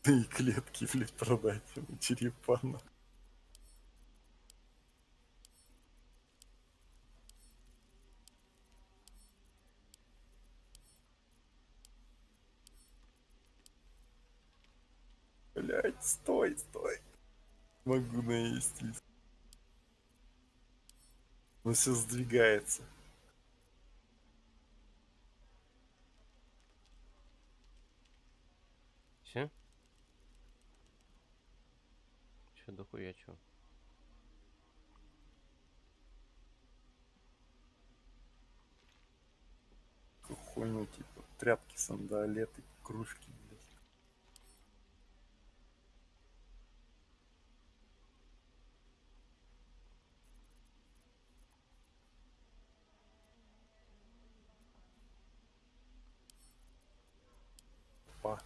И клетки, блядь, продать ему черепана. Блядь, стой, стой. Могу наестись. Но все сдвигается. Все? Че дохуя чё? Хуйню типа тряпки, сандалеты, кружки, блядь. Па.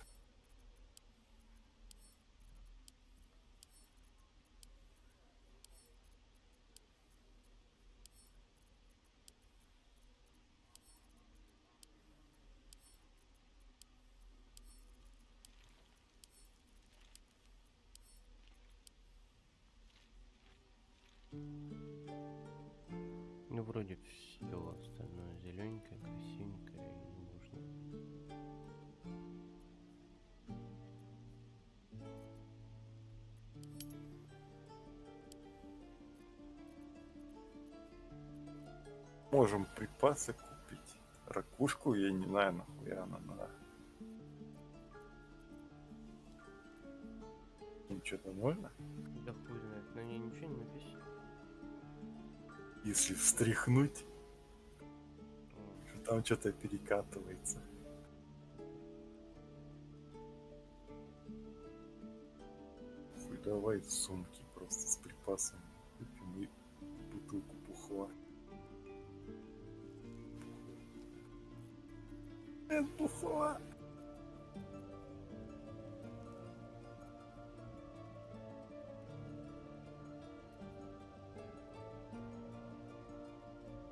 Ну, вроде все остальное зелененькое, красивенькое и нужно. Можем припасы купить. Ракушку, я не знаю, нахуя она надо. Им что-то можно? Да хуй знает, на ней ничего не написано. Если встряхнуть, там что-то перекатывается. Хуй, давай сумки просто с припасами купим и бутылку бухла. Это бухла.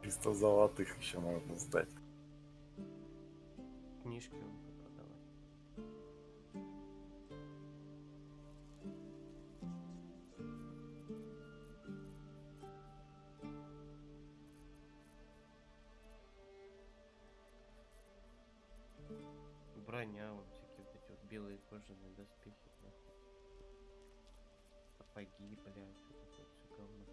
Триста золотых еще можно сдать. Книжки он продавать. Броня, вот всякие вот эти вот белые кожаные доспехи, нахуй. Сапоги, блядь, вот это вот все говно.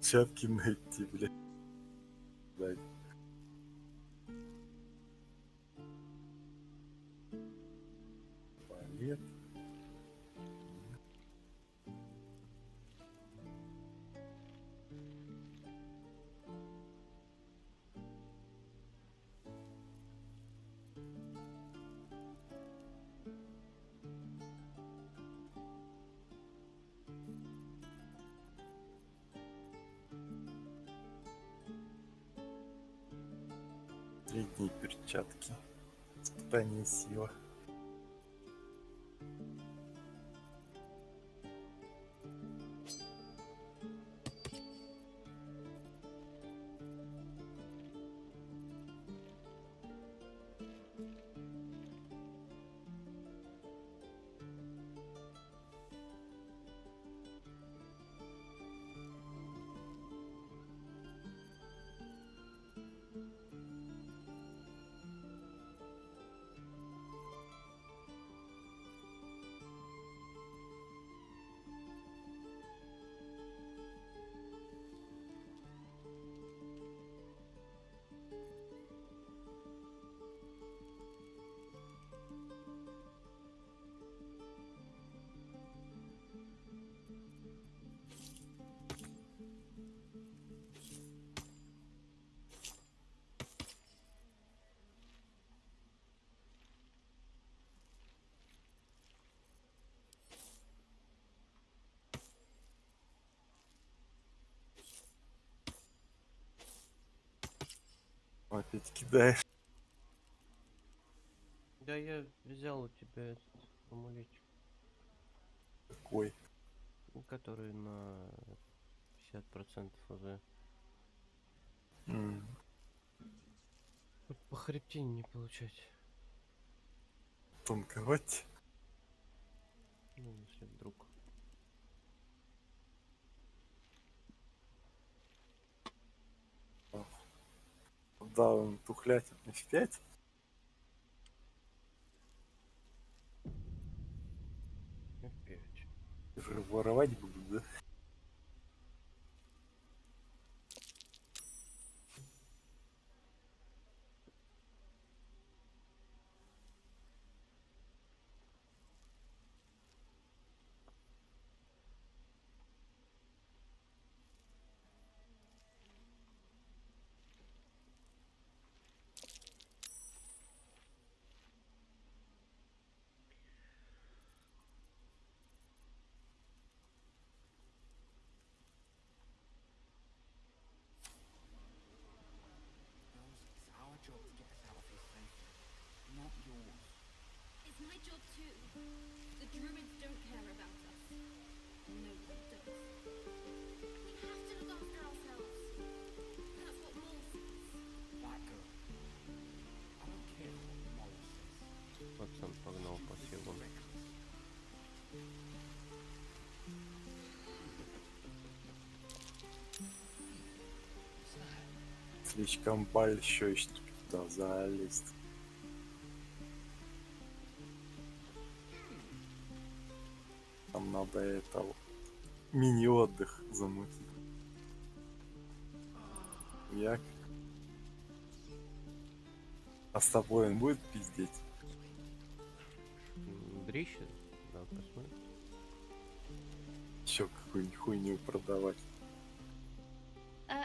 Чапки найти, блядь. Дать. Балет. Средние перчатки. Испытание сила. Опять кидаешь. Да я взял у тебя этот амулетик. Какой? Который на 50% АЗ. По хребтине не получать. Тонковать? Ну, если вдруг. Да, он тухлять F5. F5. Уже воровать буду, да? It's our job to get us out of here safely, not yours. It's my job too. The druids don't care about us. No one does. We have to look after ourselves. That's what Mole says. That girl. I don't care what Mole says. Пацан погнал по силам. Слишком большой, чтобы туда залезть. Нам надо это мини-отдых замутить. Як? А с тобой он будет пиздеть? Дрище? Да, посмотрим. Еще какую-нибудь хуйню продавать.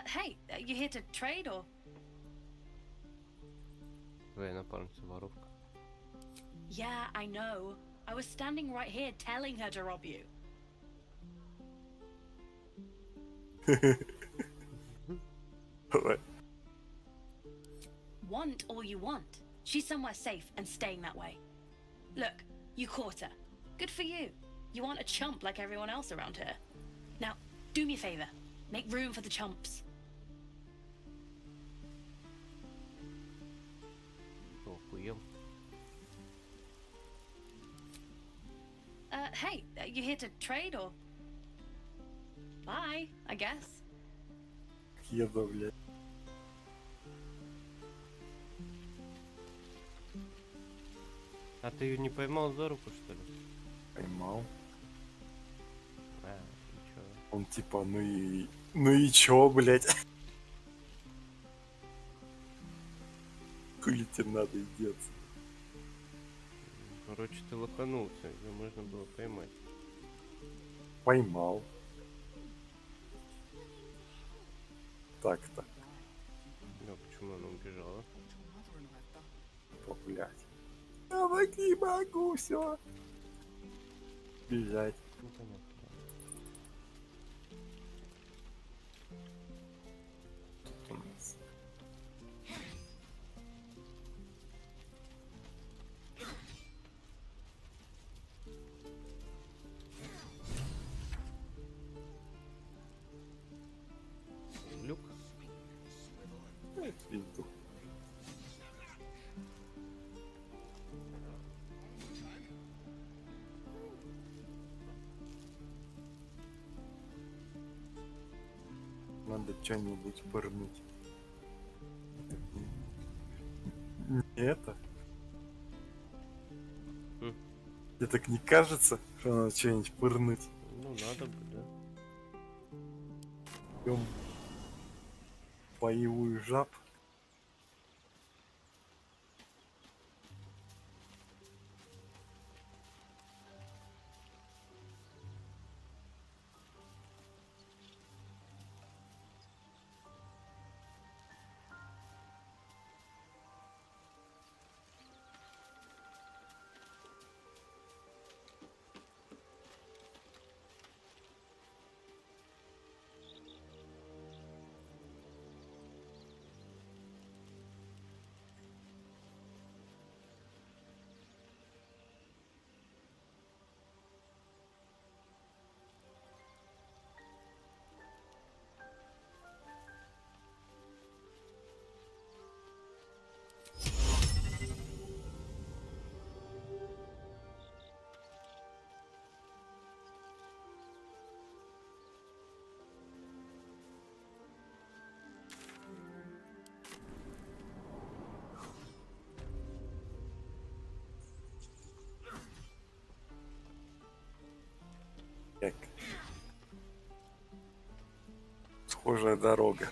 Hey, you here to trade or? Твоя напарница воровка. Yeah, I know. I was standing right here telling her to rob you. Давай. Want all you want. She's somewhere safe and staying that way. Look, you caught her. Good for you. You aren't a chump like everyone else around here. Now, do me a favor. Make room for the chumps. Охуел. Hey, you here to trade or? Bye, I guess. Еду, блядь. А ты ее не поймал за руку, что ли? Поймал. А, ничего. Он типа, ну и чё, блядь? Хули тебе надо и деться? Короче, ты лоханулся, ее можно было поймать. Поймал. Так-то. Ну, почему она убежала? О, блядь. Я так не могу, все. Бежать. Ну, понятно. Тут у нас. Люк. Пизду. Надо что-нибудь пырнуть. Не это? Тебе так не кажется, что надо что-нибудь пырнуть? Ну, надо бы, да. Идем боевую жаб. Похожая дорога.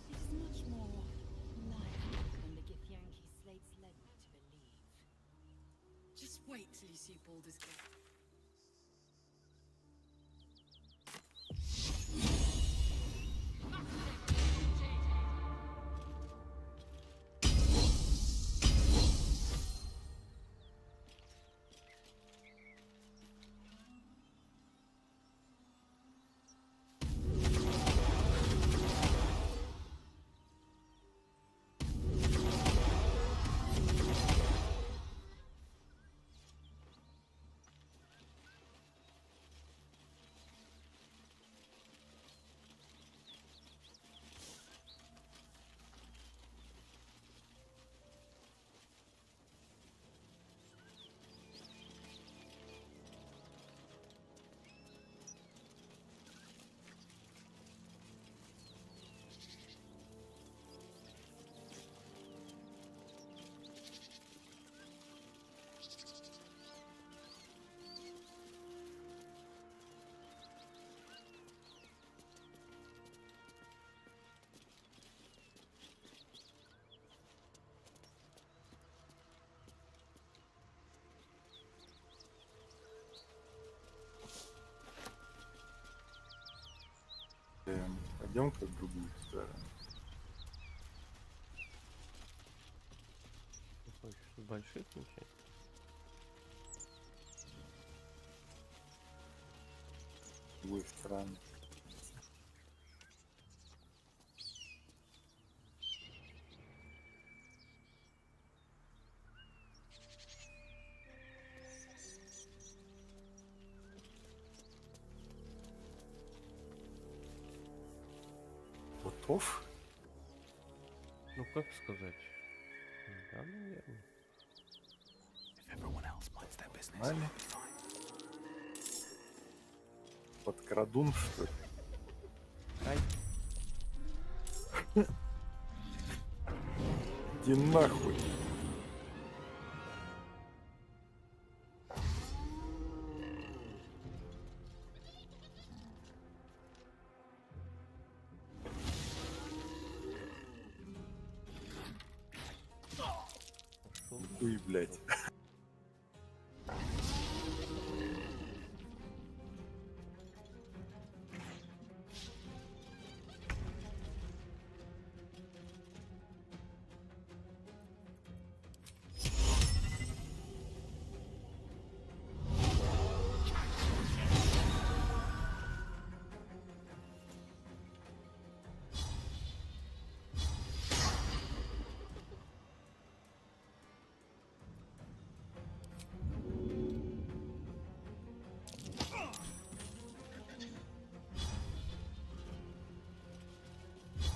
It's much more lively than the Githyanki slates led me to believe. Just wait till you see Baldur's Gate. Пойдем-ка в другую сторону. Хочешь с больших начать? С другой стороны. Готов? Ну как сказать? Да, наверное. Нормально. Подкрадун, что ли? Ай. Иди нахуй. Ой, блядь.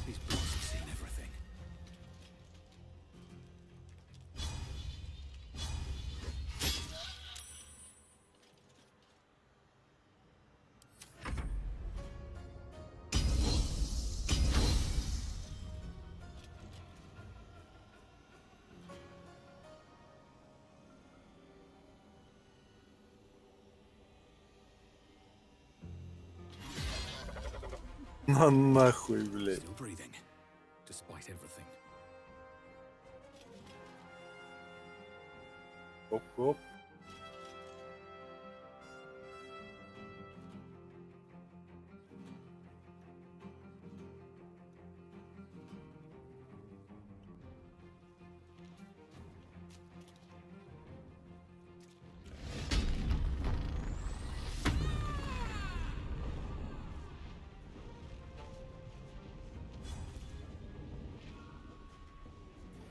These books have seen everything. На нахуй, блядь. Still breathing, despite everything. Оп-оп.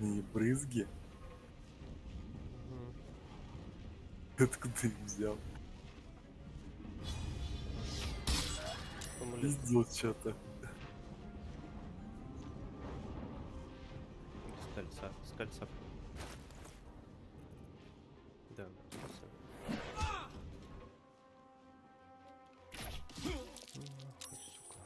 И брызги. Откуда ты их взял? Пиздил что-то. С кольца. С кольца. Да, с кольца. Нахуй, сука.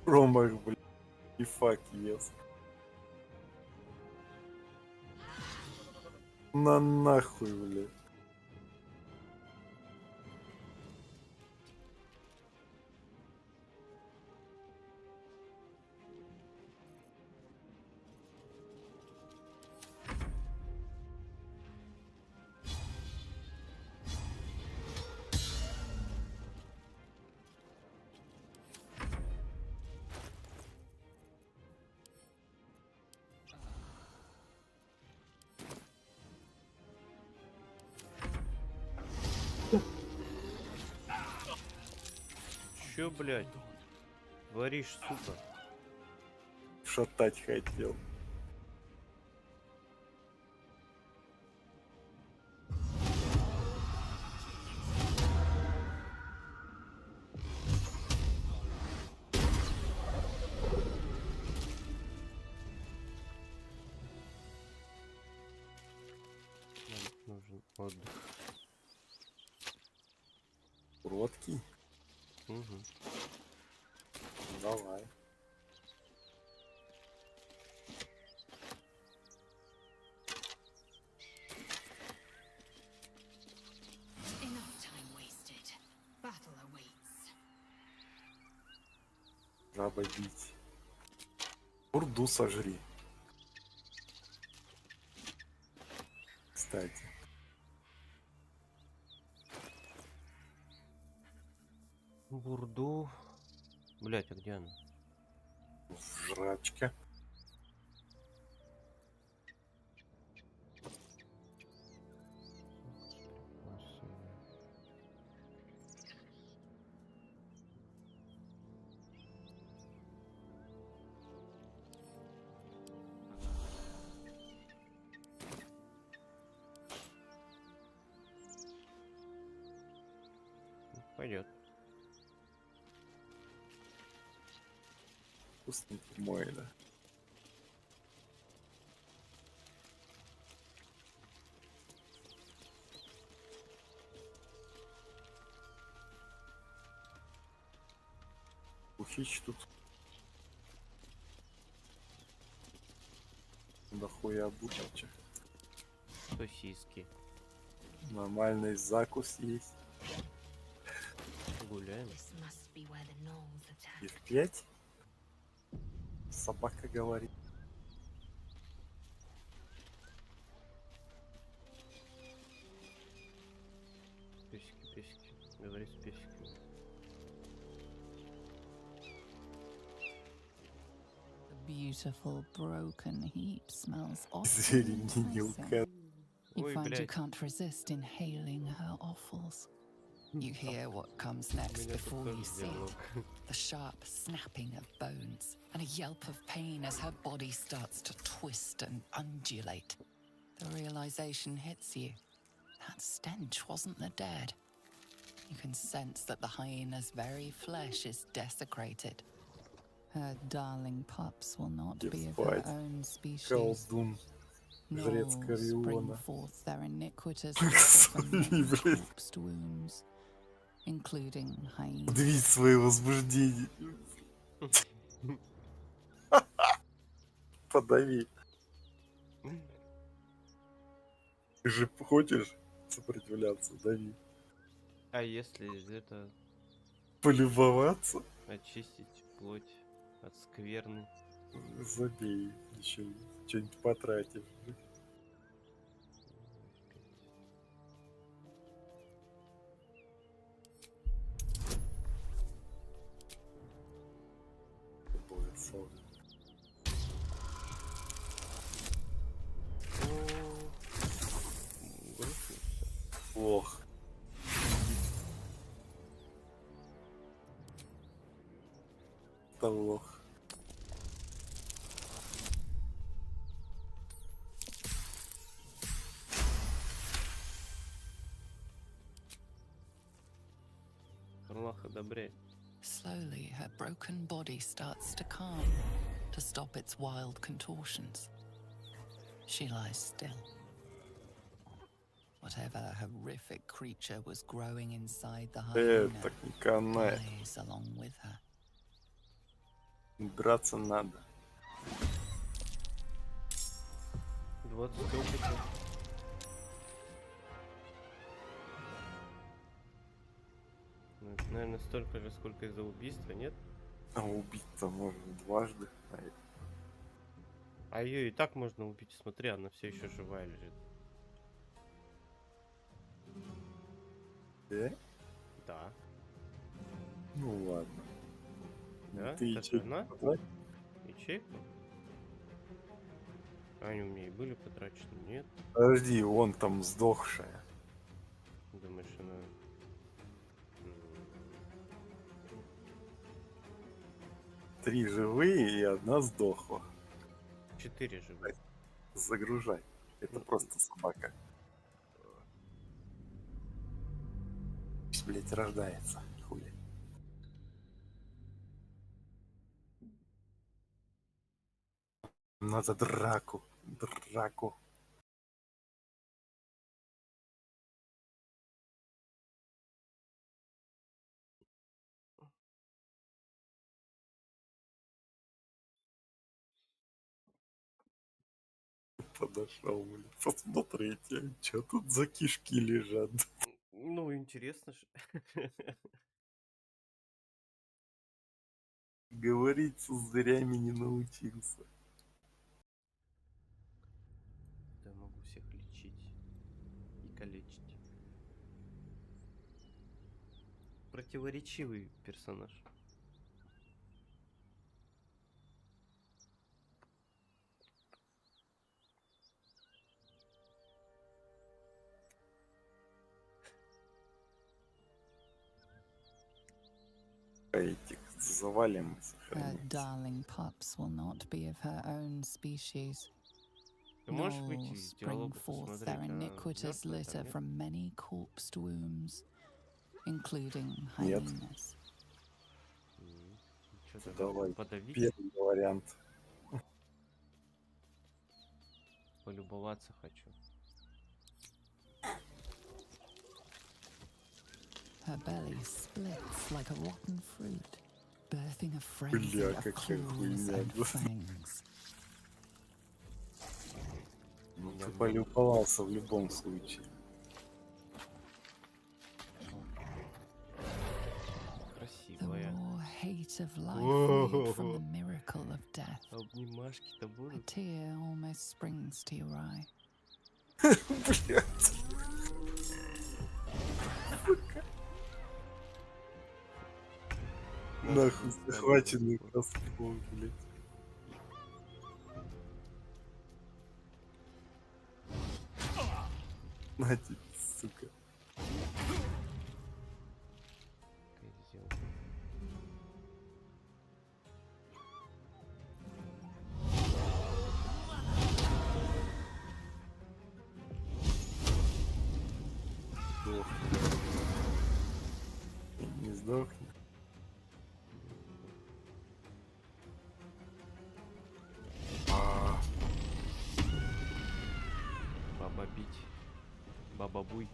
Промах, блядь. И фак ес. На нахуй, блядь. Чё, блядь? Творишь, сука? Шатать хотел. Нам нужен отдых. Короткий? Угу. Давай. Enough time wasted. Battle awaits. Жаба бить. Бурду сожри. Кстати. Бурду. Блять, а где она? В жрачке. Пойдет. Вкусненький мой, да. Ухич тут. Дохуя бутылочек. Сосиски. Нормальный закус есть. Гуляем. Их 5. Собака говорит. Песики, песики. Говори с песиками. The beautiful broken heap smells Звери awful мне не enticing. указ. You Ой, find you блядь. can't resist inhaling her offals. You hear what comes У next меня тут before you тоже see диалог. it. The sharp snapping of bones and a yelp of pain as her body starts to twist and undulate. The realization hits you. That stench wasn't the dead. You can sense that the hyena's very flesh is desecrated. Her darling pups will not be of her Ебать. own species. Колдун. Жрец Nor spring Кориона. forth their iniquitous litter from Смотри, many блядь. corpsed wounds, including hyenas. Подавить свое возбуждение. Подави. Ты же хочешь сопротивляться, дави. А если это Полюбоваться? очистить плоть от скверны? Забей. Еще что-нибудь потратишь. Будет сон. Ох. Это лох. Аллах одобряет. Slowly, her broken body starts to calm, to stop its wild contortions. She lies still. Whatever horrific creature was growing inside the hyena Так не канает. dies along with her. Драться надо. 20 опыта. Ну, это, наверное, столько же, сколько и за убийство, нет? А убить-то можно дважды. А ее и так можно убить, смотри, она все еще живая лежит. Да? Да. Ну ладно. Да? Ты Это же ячейку она? потратил? Ячейку? Они у меня и были потрачены, нет? Подожди, он там сдохшая. Думаешь, она... 3 живые и 1 сдохла. 4 живые. Загружай. Это просто собака. Блять, рождается. Хуя. Надо драку. Драку. Подошел, блин, посмотрите, что тут за кишки лежат. Ну, интересно же. Говорить с зрями не научился. Да, могу всех лечить и калечить. Противоречивый персонаж. Этих завалим и Her сохраним. darling pups will not be of her own species. Ты можешь выйти Nor из spring диалога, forth посмотреть, their она iniquitous мертвая litter там, нет? from many corpsed wombs, including Нет. hyenas. Что тогда, Давай, подавить? первый вариант. Полюбоваться хочу. Her belly splits like a rotten fruit, birthing a frenzy Бля, of какая claws хуйня. and fangs. Ну ты полюбовался в любом случае. The Красивая. raw hate of life freed from the miracle of death. Обнимашки-то A будут? tear almost springs to your eye. Блять. Нахуй захваченный косплей, блять. На тебе, сука. Козёл. Сдохни. Не сдохни. Баба бить. Баба буй.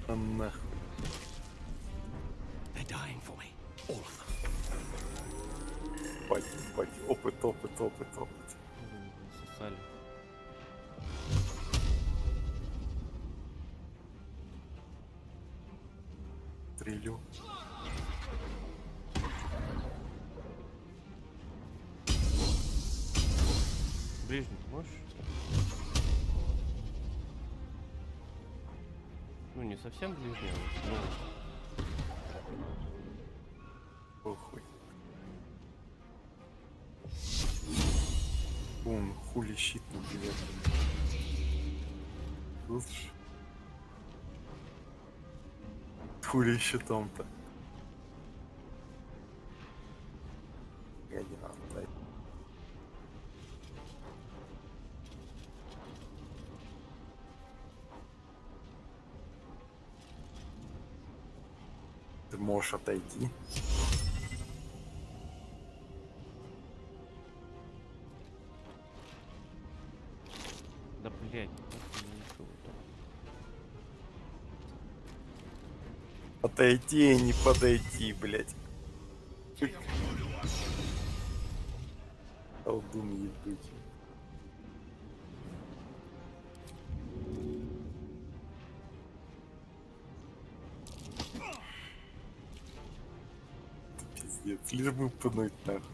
А нахуй. They're dying for me. All of them. Пать. Опыт. Засосали. Стрелю. Ближний можешь? Ну, не совсем ближний, а вот, Похуй. Он хули щит на билет. Слышишь? Хули щитом-то. Гадина, дай. Ты можешь отойти. Да, блядь, как я не нашел это? Подойти, не подойти, блядь. Колдун ебучий. Пиздец, лишь бы пнуть нахуй.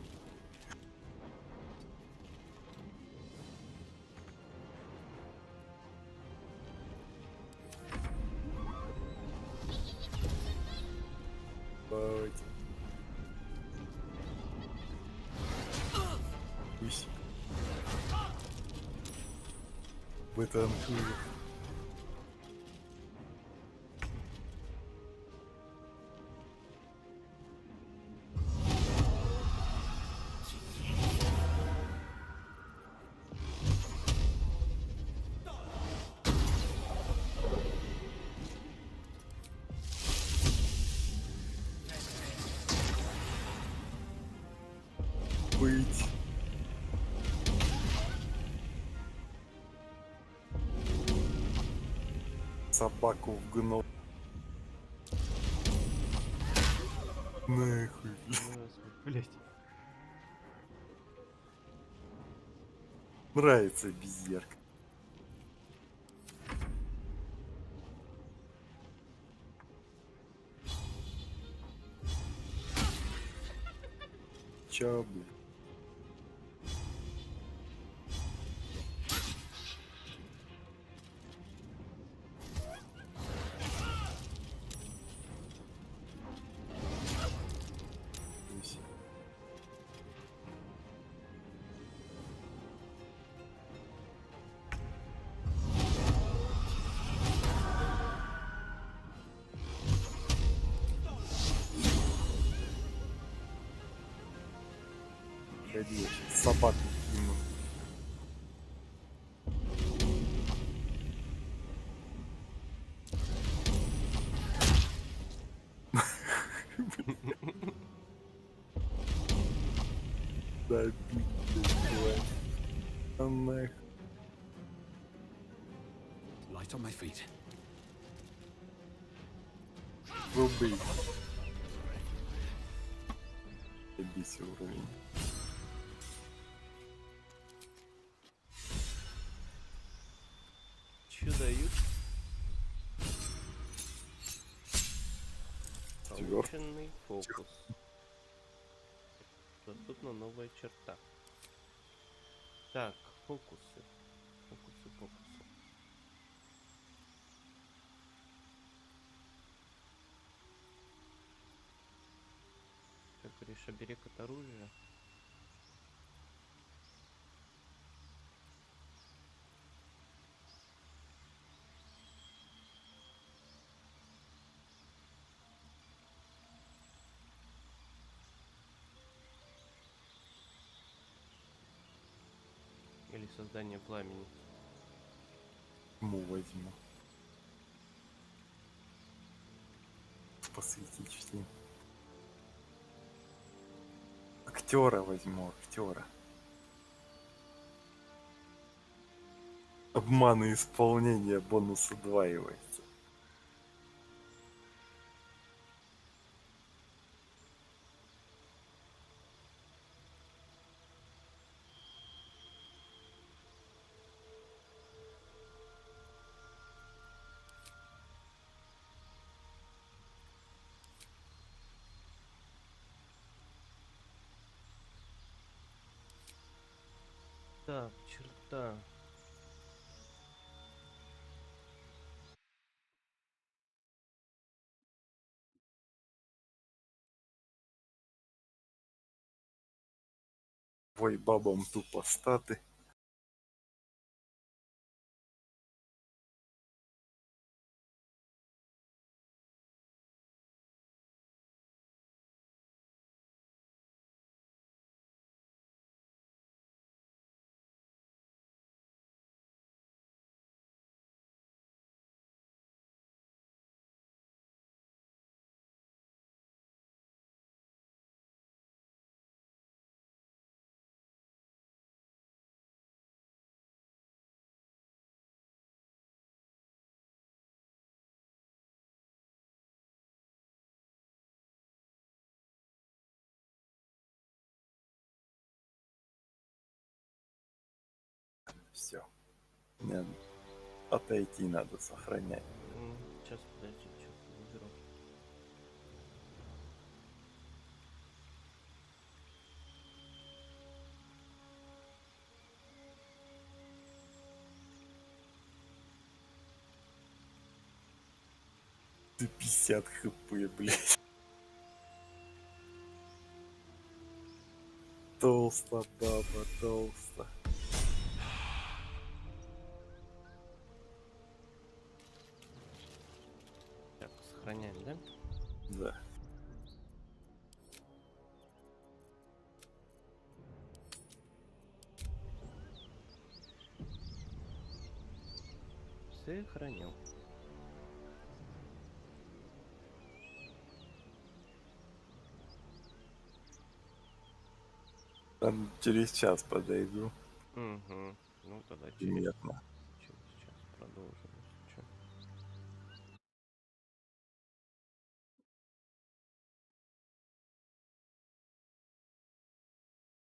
Давайте. Пусть. Вытанкую. Быть. Собаку в гном. Нахуй. Блять. Нравится безерка. Чё, блядь? Пусть. Погоди, я щас собаку кину. Да, блядь. А нахуй. Light on my feet. Врубай. Добейся уровень. Чё дают? Четвёртый. Полученный фокус. Доступна новая черта. Так, фокусы. Фокусы. Как говоришь, оберег от оружия. Или создание пламени. Тьму возьму. Посветить всем. Актера возьму, актера. Обман и исполнение бонус удваивается. Так, черта. Твой бабам тупо статы. Все. Мне отойти надо, сохранять. Сейчас, подожди, что уберу. Ты 50 хп, блядь. Толсто, баба, толсто. Так, сохраняем, да? Да. Сохранил. Там через час подойду. Угу. Ну тогда Примерно. через час продолжим.